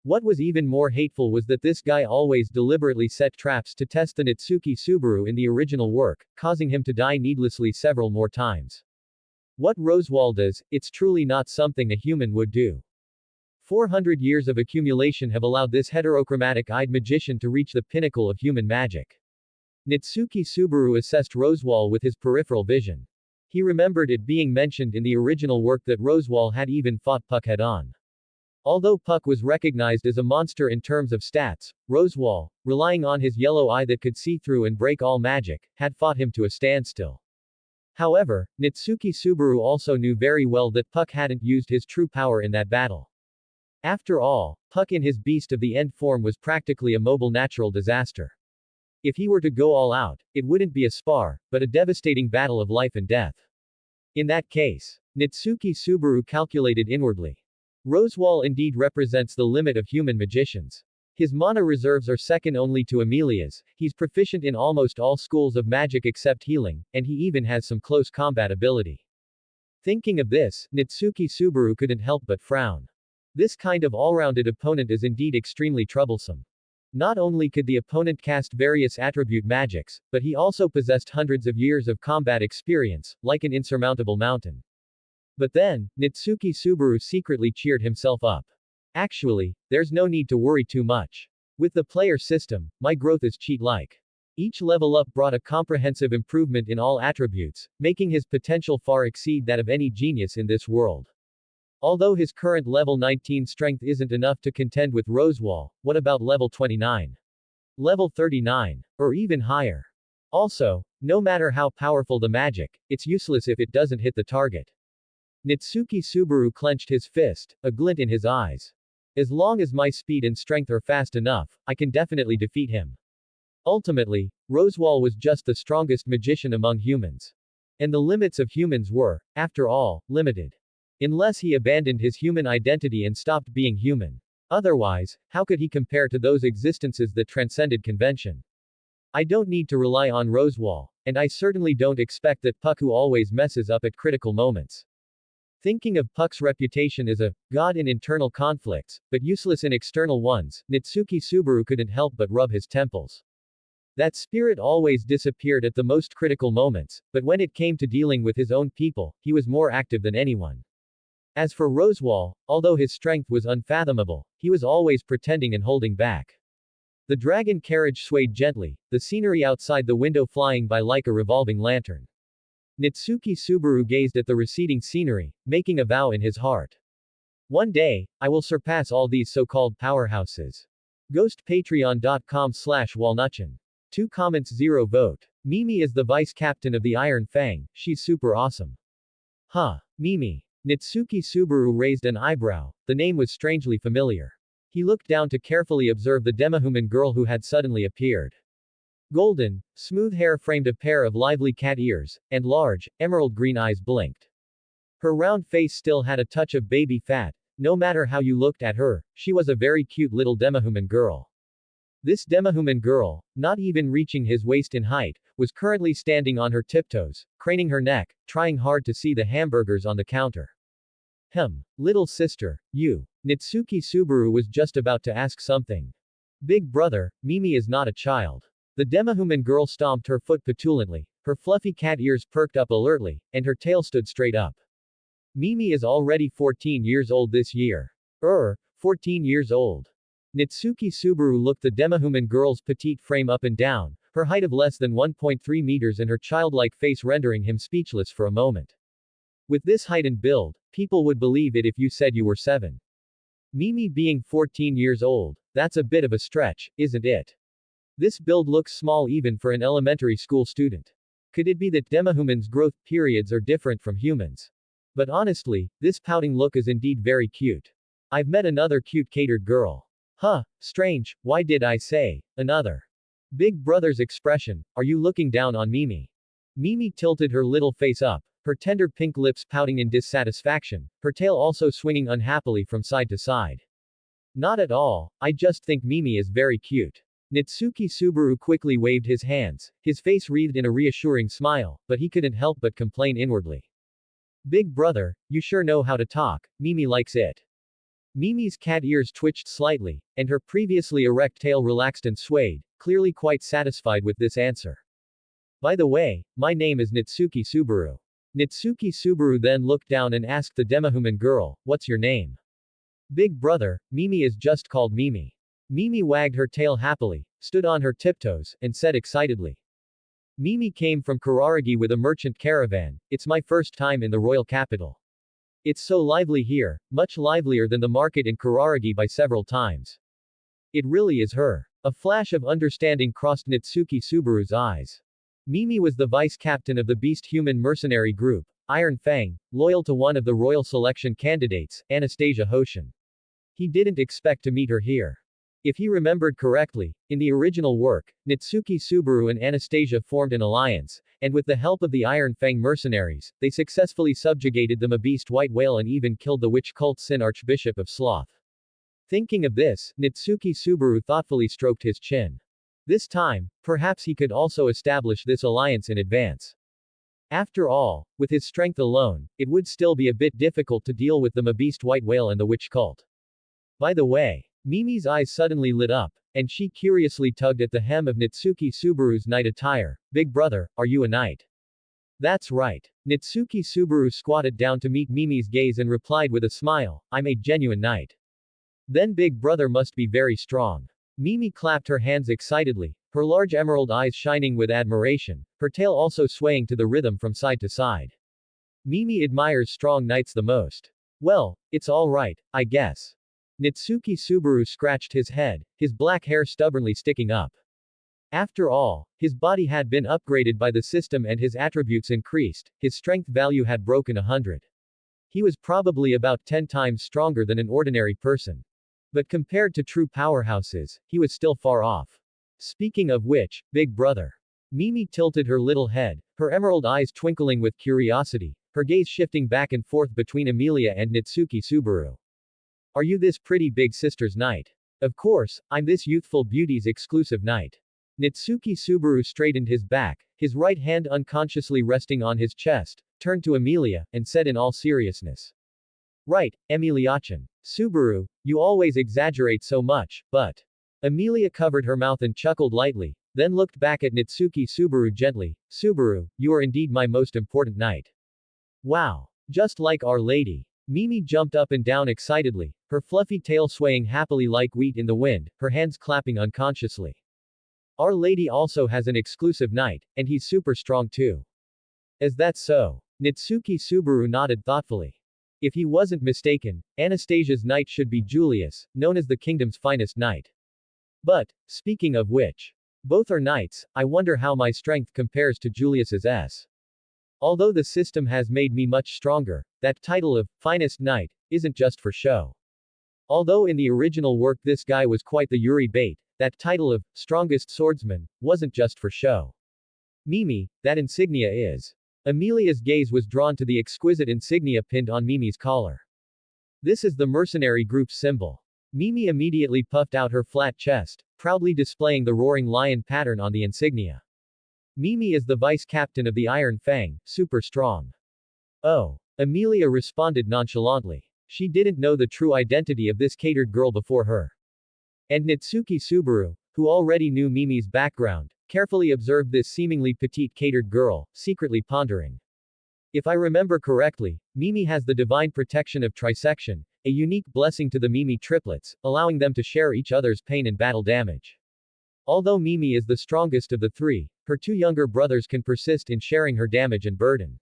What was even more hateful was that this guy always deliberately set traps to test the Natsuki Subaru in the original work, causing him to die needlessly several more times. What Roswaal does, it's truly not something a human would do. 400 years of accumulation have allowed this heterochromatic-eyed magician to reach the pinnacle of human magic. Natsuki Subaru assessed Roswaal with his peripheral vision. He remembered it being mentioned in the original work that Roswaal had even fought Puck head-on. Although Puck was recognized as a monster in terms of stats, Roswaal, relying on his yellow eye that could see through and break all magic, had fought him to a standstill. However, Natsuki Subaru also knew very well that Puck hadn't used his true power in that battle. After all, Puck in his Beast of the End form was practically a mobile natural disaster. If he were to go all out, it wouldn't be a spar, but a devastating battle of life and death. In that case, Natsuki Subaru calculated inwardly. Roswaal indeed represents the limit of human magicians. His mana reserves are second only to Amelia's, he's proficient in almost all schools of magic except healing, and he even has some close combat ability. Thinking of this, Natsuki Subaru couldn't help but frown. This kind of all-rounded opponent is indeed extremely troublesome. Not only could the opponent cast various attribute magics, but he also possessed hundreds of years of combat experience, like an insurmountable mountain. But then, Natsuki Subaru secretly cheered himself up. Actually, there's no need to worry too much. With the player system, my growth is cheat-like. Each level up brought a comprehensive improvement in all attributes, making his potential far exceed that of any genius in this world. Although his current level 19 strength isn't enough to contend with Roswaal, what about level 29? Level 39? Or even higher? Also, no matter how powerful the magic, it's useless if it doesn't hit the target. Natsuki Subaru clenched his fist, a glint in his eyes. As long as my speed and strength are fast enough, I can definitely defeat him. Ultimately, Roswaal was just the strongest magician among humans. And the limits of humans were, after all, limited. Unless he abandoned his human identity and stopped being human. Otherwise, how could he compare to those existences that transcended convention? I don't need to rely on Roswaal, and I certainly don't expect that Puck who always messes up at critical moments. Thinking of Puck's reputation as a god in internal conflicts, but useless in external ones, Natsuki Subaru couldn't help but rub his temples. That spirit always disappeared at the most critical moments, but when it came to dealing with his own people, he was more active than anyone. As for Roswaal, although his strength was unfathomable, he was always pretending and holding back. The dragon carriage swayed gently, the scenery outside the window flying by like a revolving lantern. Natsuki Subaru gazed at the receding scenery, making a vow in his heart. One day, I will surpass all these so-called powerhouses. GhostPatreon.com/Walnutchin. 2 comments 0 vote. Mimi is the vice captain of the Iron Fang, she's super awesome. Huh. Mimi. Natsuki Subaru raised an eyebrow, the name was strangely familiar. He looked down to carefully observe the demihuman girl who had suddenly appeared. Golden, smooth hair framed a pair of lively cat ears, and large, emerald green eyes blinked. Her round face still had a touch of baby fat. No matter how you looked at her, she was a very cute little demihuman girl. This demihuman girl, not even reaching his waist in height, was currently standing on her tiptoes, craning her neck, trying hard to see the hamburgers on the counter. Little sister, you. Natsuki Subaru was just about to ask something. Big brother, Mimi is not a child. The demihuman girl stomped her foot petulantly, her fluffy cat ears perked up alertly, and her tail stood straight up. Mimi is already 14 years old this year. 14 years old. Natsuki Subaru looked the demihuman girl's petite frame up and down, her height of less than 1.3 meters and her childlike face rendering him speechless for a moment. With this height and build, people would believe it if you said you were 7. Mimi being 14 years old, that's a bit of a stretch, isn't it? This build looks small even for an elementary school student. Could it be that demihumans' growth periods are different from humans? But honestly, this pouting look is indeed very cute. I've met another cute catered girl. Strange, why did I say another? Big brother's expression, are you looking down on Mimi? Mimi tilted her little face up, her tender pink lips pouting in dissatisfaction, her tail also swinging unhappily from side to side. Not at all, I just think Mimi is very cute. Natsuki Subaru quickly waved his hands, his face wreathed in a reassuring smile, but he couldn't help but complain inwardly. Big brother, you sure know how to talk, Mimi likes it. Mimi's cat ears twitched slightly, and her previously erect tail relaxed and swayed, clearly quite satisfied with this answer. By the way, my name is Natsuki Subaru. Natsuki Subaru then looked down and asked the demihuman girl, what's your name? Big brother, Mimi is just called Mimi. Mimi wagged her tail happily, stood on her tiptoes, and said excitedly. Mimi came from Kararagi with a merchant caravan, it's my first time in the royal capital. It's so lively here, much livelier than the market in Kararagi by several times. It really is her. A flash of understanding crossed Natsuki Subaru's eyes. Mimi was the vice captain of the beast-human mercenary group, Iron Fang, loyal to one of the royal selection candidates, Anastasia Hoshin. He didn't expect to meet her here. If he remembered correctly, in the original work, Natsuki Subaru and Anastasia formed an alliance, and with the help of the Iron Fang mercenaries, they successfully subjugated the beast white whale and even killed the witch cult Sin Archbishop of Sloth. Thinking of this, Natsuki Subaru thoughtfully stroked his chin. This time, perhaps he could also establish this alliance in advance. After all, with his strength alone, it would still be a bit difficult to deal with the beast white whale and the witch cult. By the way, Mimi's eyes suddenly lit up, and she curiously tugged at the hem of Natsuki Subaru's knight attire. Big brother, are you a knight? That's right. Natsuki Subaru squatted down to meet Mimi's gaze and replied with a smile, I'm a genuine knight. Then big brother must be very strong. Mimi clapped her hands excitedly, her large emerald eyes shining with admiration, her tail also swaying to the rhythm from side to side. Mimi admires strong knights the most. Well, it's all right, I guess. Natsuki Subaru scratched his head, his black hair stubbornly sticking up. After all, his body had been upgraded by the system and his attributes increased, his strength value had broken 100. He was probably about 10 times stronger than an ordinary person. But compared to true powerhouses, he was still far off. Speaking of which, big brother. Mimi tilted her little head, her emerald eyes twinkling with curiosity, her gaze shifting back and forth between Amelia and Natsuki Subaru. Are you this pretty big sister's knight? Of course, I'm this youthful beauty's exclusive knight. Natsuki Subaru straightened his back, his right hand unconsciously resting on his chest, turned to Amelia, and said in all seriousness. Right, Amelia-chan. Subaru, you always exaggerate so much, but. Amelia covered her mouth and chuckled lightly, then looked back at Natsuki Subaru gently. Subaru, you are indeed my most important knight. Wow. Just like Our Lady. Mimi jumped up and down excitedly, her fluffy tail swaying happily like wheat in the wind, her hands clapping unconsciously. Our Lady also has an exclusive knight, and he's super strong too. Is that so? Natsuki Subaru nodded thoughtfully. If he wasn't mistaken, Anastasia's knight should be Julius, known as the kingdom's finest knight. But, speaking of which, both are knights, I wonder how my strength compares to Julius's S. Although the system has made me much stronger, that title of finest knight isn't just for show. Although in the original work this guy was quite the Yuri bait, that title of strongest swordsman wasn't just for show. Mimi, that insignia is. Amelia's gaze was drawn to the exquisite insignia pinned on Mimi's collar. This is the mercenary group's symbol. Mimi immediately puffed out her flat chest, proudly displaying the roaring lion pattern on the insignia. Mimi is the vice captain of the Iron Fang, super strong. Oh. Amelia responded nonchalantly. She didn't know the true identity of this catered girl before her. And Natsuki Subaru, who already knew Mimi's background, carefully observed this seemingly petite catered girl, secretly pondering. If I remember correctly, Mimi has the divine protection of trisection, a unique blessing to the Mimi triplets, allowing them to share each other's pain and battle damage. Although Mimi is the strongest of the three, her two younger brothers can persist in sharing her damage and burden.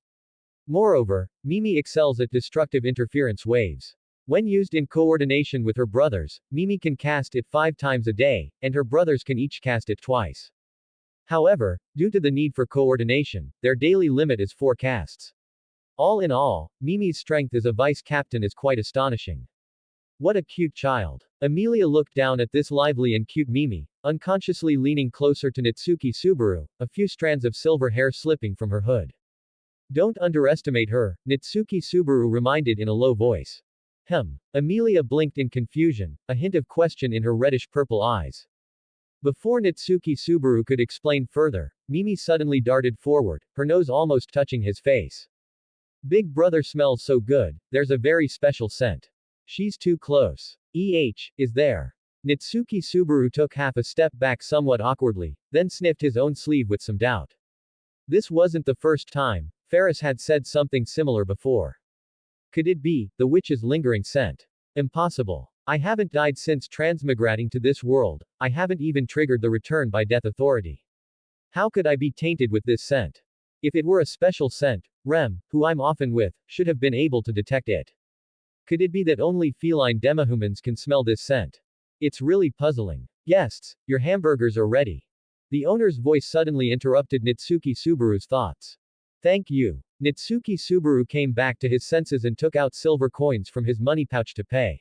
Moreover, Mimi excels at destructive interference waves. When used in coordination with her brothers, Mimi can cast it 5 times a day, and her brothers can each cast it twice. However, due to the need for coordination, their daily limit is 4 casts. All in all, Mimi's strength as a vice captain is quite astonishing. What a cute child. Amelia looked down at this lively and cute Mimi, unconsciously leaning closer to Natsuki Subaru, a few strands of silver hair slipping from her hood. Don't underestimate her, Natsuki Subaru reminded in a low voice. Amelia blinked in confusion, a hint of question in her reddish-purple eyes. Before Natsuki Subaru could explain further, Mimi suddenly darted forward, her nose almost touching his face. Big brother smells so good, there's a very special scent. She's too close. Is there? Nitsuki Subaru took half a step back somewhat awkwardly, then sniffed his own sleeve with some doubt. This wasn't the first time Ferris had said something similar before. Could it be the witch's lingering scent? Impossible. I haven't died since transmigrating to this world, I haven't even triggered the return by death authority. How could I be tainted with this scent? If it were a special scent, Rem, who I'm often with, should have been able to detect it. Could it be that only feline demihumans can smell this scent? It's really puzzling. Guests, your hamburgers are ready. The owner's voice suddenly interrupted Nitsuki Subaru's thoughts. Thank you. Nitsuki Subaru came back to his senses and took out silver coins from his money pouch to pay.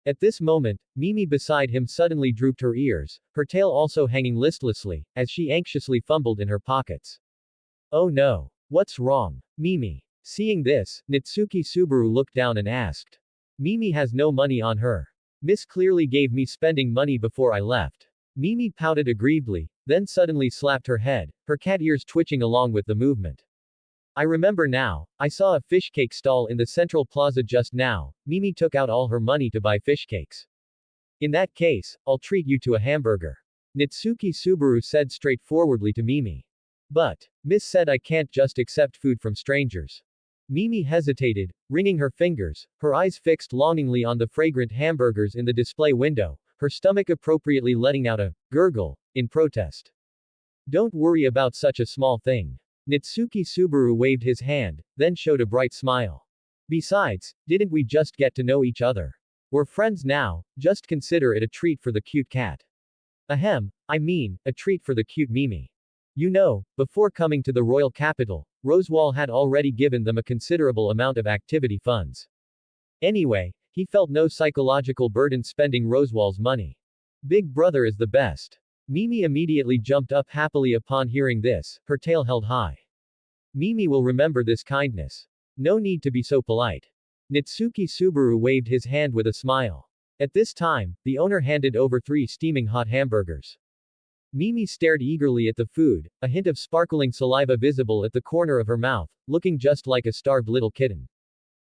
At this moment, Mimi beside him suddenly drooped her ears, her tail also hanging listlessly, as she anxiously fumbled in her pockets. Oh no. What's wrong? Mimi. Seeing this, Nitsuki Subaru looked down and asked. Mimi has no money on her. Miss clearly gave me spending money before I left. Mimi pouted aggrievedly, then suddenly slapped her head, her cat ears twitching along with the movement. I remember now, I saw a fish cake stall in the central plaza just now. Mimi took out all her money to buy fish cakes. In that case, I'll treat you to a hamburger. Nitsuki Subaru said straightforwardly to Mimi. But, Miss said I can't just accept food from strangers. Mimi hesitated, wringing her fingers, her eyes fixed longingly on the fragrant hamburgers in the display window, her stomach appropriately letting out a gurgle in protest. Don't worry about such a small thing. Nitsuki Subaru waved his hand, then showed a bright smile. Besides, didn't we just get to know each other? We're friends now, just consider it a treat for the cute cat. Ahem, I mean, a treat for the cute Mimi. You know, before coming to the royal capital, Rosewall had already given them a considerable amount of activity funds. Anyway, he felt no psychological burden spending Rosewall's money. Big brother is the best. Mimi immediately jumped up happily upon hearing this, her tail held high. Mimi will remember this kindness. No need to be so polite. Nitsuki Subaru waved his hand with a smile. At this time, the owner handed over 3 steaming hot hamburgers. Mimi stared eagerly at the food, a hint of sparkling saliva visible at the corner of her mouth, looking just like a starved little kitten.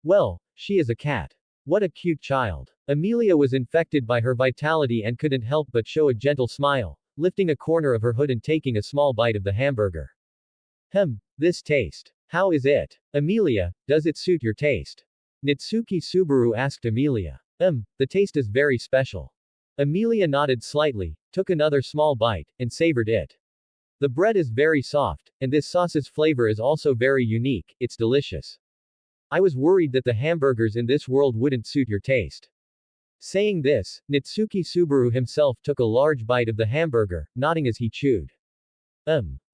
Well, she is a cat. What a cute child. Amelia was infected by her vitality and couldn't help but show a gentle smile, lifting a corner of her hood and taking a small bite of the hamburger. This taste. How is it? Amelia, does it suit your taste? Nitsuki Subaru asked Amelia. The taste is very special. Amelia nodded slightly, took another small bite, and savored it. The bread is very soft, and this sauce's flavor is also very unique, it's delicious. I was worried that the hamburgers in this world wouldn't suit your taste. Saying this, Nitsuki Subaru himself took a large bite of the hamburger, nodding as he chewed.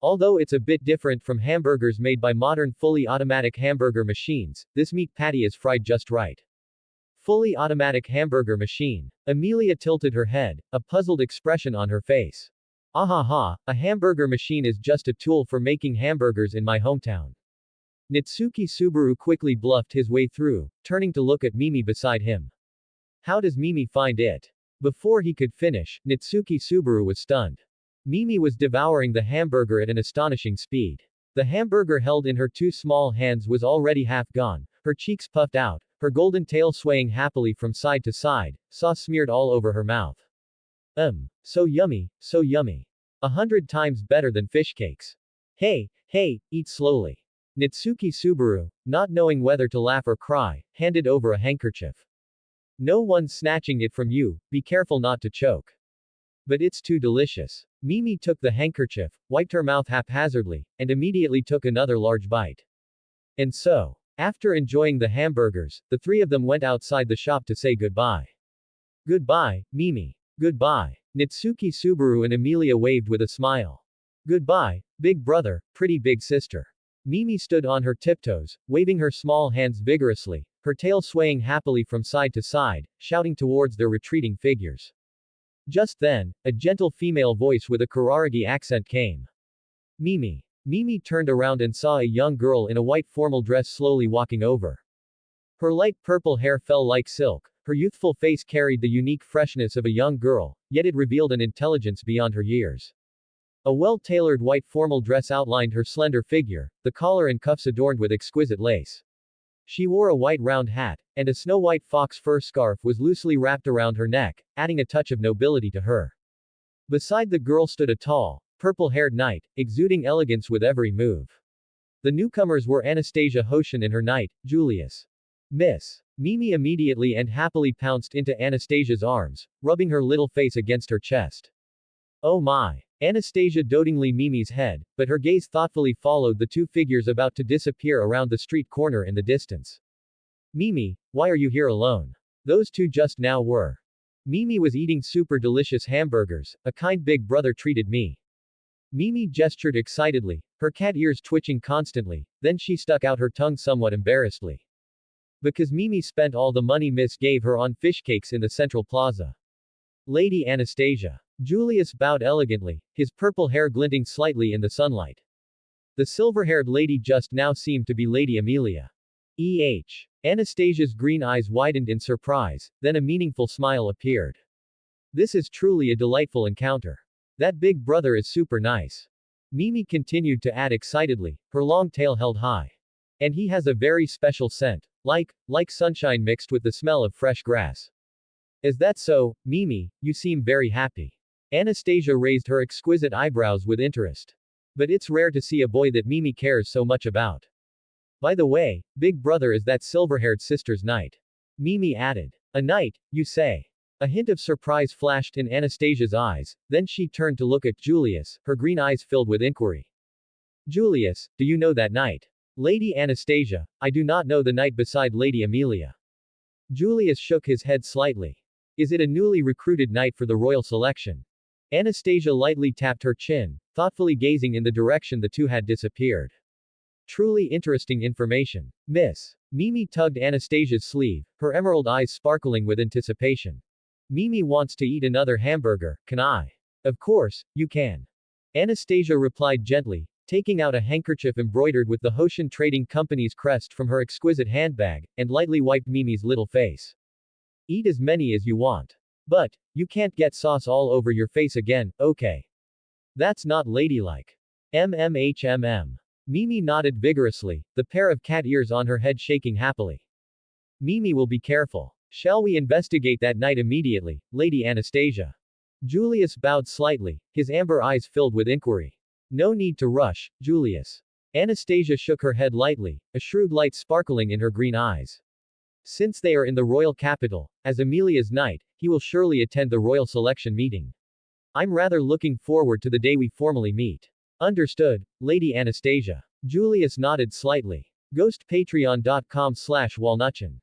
Although it's a bit different from hamburgers made by modern fully automatic hamburger machines, this meat patty is fried just right. Fully automatic hamburger machine. Amelia tilted her head, a puzzled expression on her face. Ahaha, a hamburger machine is just a tool for making hamburgers in my hometown. Nitsuki Subaru quickly bluffed his way through, turning to look at Mimi beside him. How does Mimi find it? Before he could finish, Nitsuki Subaru was stunned. Mimi was devouring the hamburger at an astonishing speed. The hamburger held in her 2 small hands was already half gone, her cheeks puffed out, her golden tail swaying happily from side to side, sauce smeared all over her mouth. So yummy, so yummy. 100 times better than fish cakes. Hey, eat slowly. Nitsuki Subaru, not knowing whether to laugh or cry, handed over a handkerchief. No one's snatching it from you, be careful not to choke. But it's too delicious. Mimi took the handkerchief, wiped her mouth haphazardly, and immediately took another large bite. And so, after enjoying the hamburgers, the 3 of them went outside the shop to say goodbye. Goodbye, Mimi. Goodbye. Nitsuki Subaru and Amelia waved with a smile. Goodbye, big brother, pretty big sister. Mimi stood on her tiptoes, waving her small hands vigorously, her tail swaying happily from side to side, shouting towards their retreating figures. Just then, a gentle female voice with a Kuraragi accent came. Mimi. Mimi turned around and saw a young girl in a white formal dress slowly walking over. Her light purple hair fell like silk, her youthful face carried the unique freshness of a young girl, yet it revealed an intelligence beyond her years. A well-tailored white formal dress outlined her slender figure, the collar and cuffs adorned with exquisite lace. She wore a white round hat, and a snow-white fox fur scarf was loosely wrapped around her neck, adding a touch of nobility to her. Beside the girl stood a tall, purple-haired knight, exuding elegance with every move. The newcomers were Anastasia Hoshin and her knight, Julius. Miss Mimi immediately and happily pounced into Anastasia's arms, rubbing her little face against her chest. Oh my! Anastasia dotingly Mimi's head, but her gaze thoughtfully followed the two figures about to disappear around the street corner in the distance. Mimi, why are you here alone? Those two just now were. Mimi was eating super delicious hamburgers, a kind big brother treated me. Mimi gestured excitedly, her cat ears twitching constantly, then she stuck out her tongue somewhat embarrassedly. Because Mimi spent all the money Miss gave her on fish cakes in the Central Plaza. Lady Anastasia. Julius bowed elegantly, his purple hair glinting slightly in the sunlight. The silver-haired lady just now seemed to be Lady Amelia. Anastasia's green eyes widened in surprise, then a meaningful smile appeared. This is truly a delightful encounter. That big brother is super nice. Mimi continued to add excitedly, her long tail held high. And he has a very special scent, like sunshine mixed with the smell of fresh grass. Is that so, Mimi? You seem very happy. Anastasia raised her exquisite eyebrows with interest. But it's rare to see a boy that Mimi cares so much about. By the way, Big Brother is that silver-haired sister's knight. Mimi added. A knight, you say? A hint of surprise flashed in Anastasia's eyes, then she turned to look at Julius, her green eyes filled with inquiry. Julius, do you know that knight? Lady Anastasia, I do not know the knight beside Lady Amelia. Julius shook his head slightly. Is it a newly recruited knight for the royal selection? Anastasia lightly tapped her chin, thoughtfully gazing in the direction the two had disappeared. Truly interesting information. Miss Mimi tugged Anastasia's sleeve, her emerald eyes sparkling with anticipation. Mimi wants to eat another hamburger, can I? Of course, you can. Anastasia replied gently, taking out a handkerchief embroidered with the Hoshin Trading Company's crest from her exquisite handbag, and lightly wiped Mimi's little face. Eat as many as you want. But, you can't get sauce all over your face again, okay? That's not ladylike. MMHMM. Mimi nodded vigorously, the pair of cat ears on her head shaking happily. Mimi will be careful. Shall we investigate that night immediately, Lady Anastasia? Julius bowed slightly, his amber eyes filled with inquiry. No need to rush, Julius. Anastasia shook her head lightly, a shrewd light sparkling in her green eyes. Since they are in the royal capital, as Amelia's knight, he will surely attend the royal selection meeting. I'm rather looking forward to the day we formally meet. Understood, Lady Anastasia. Julius nodded slightly. Ghostpatreon.com/walnutchin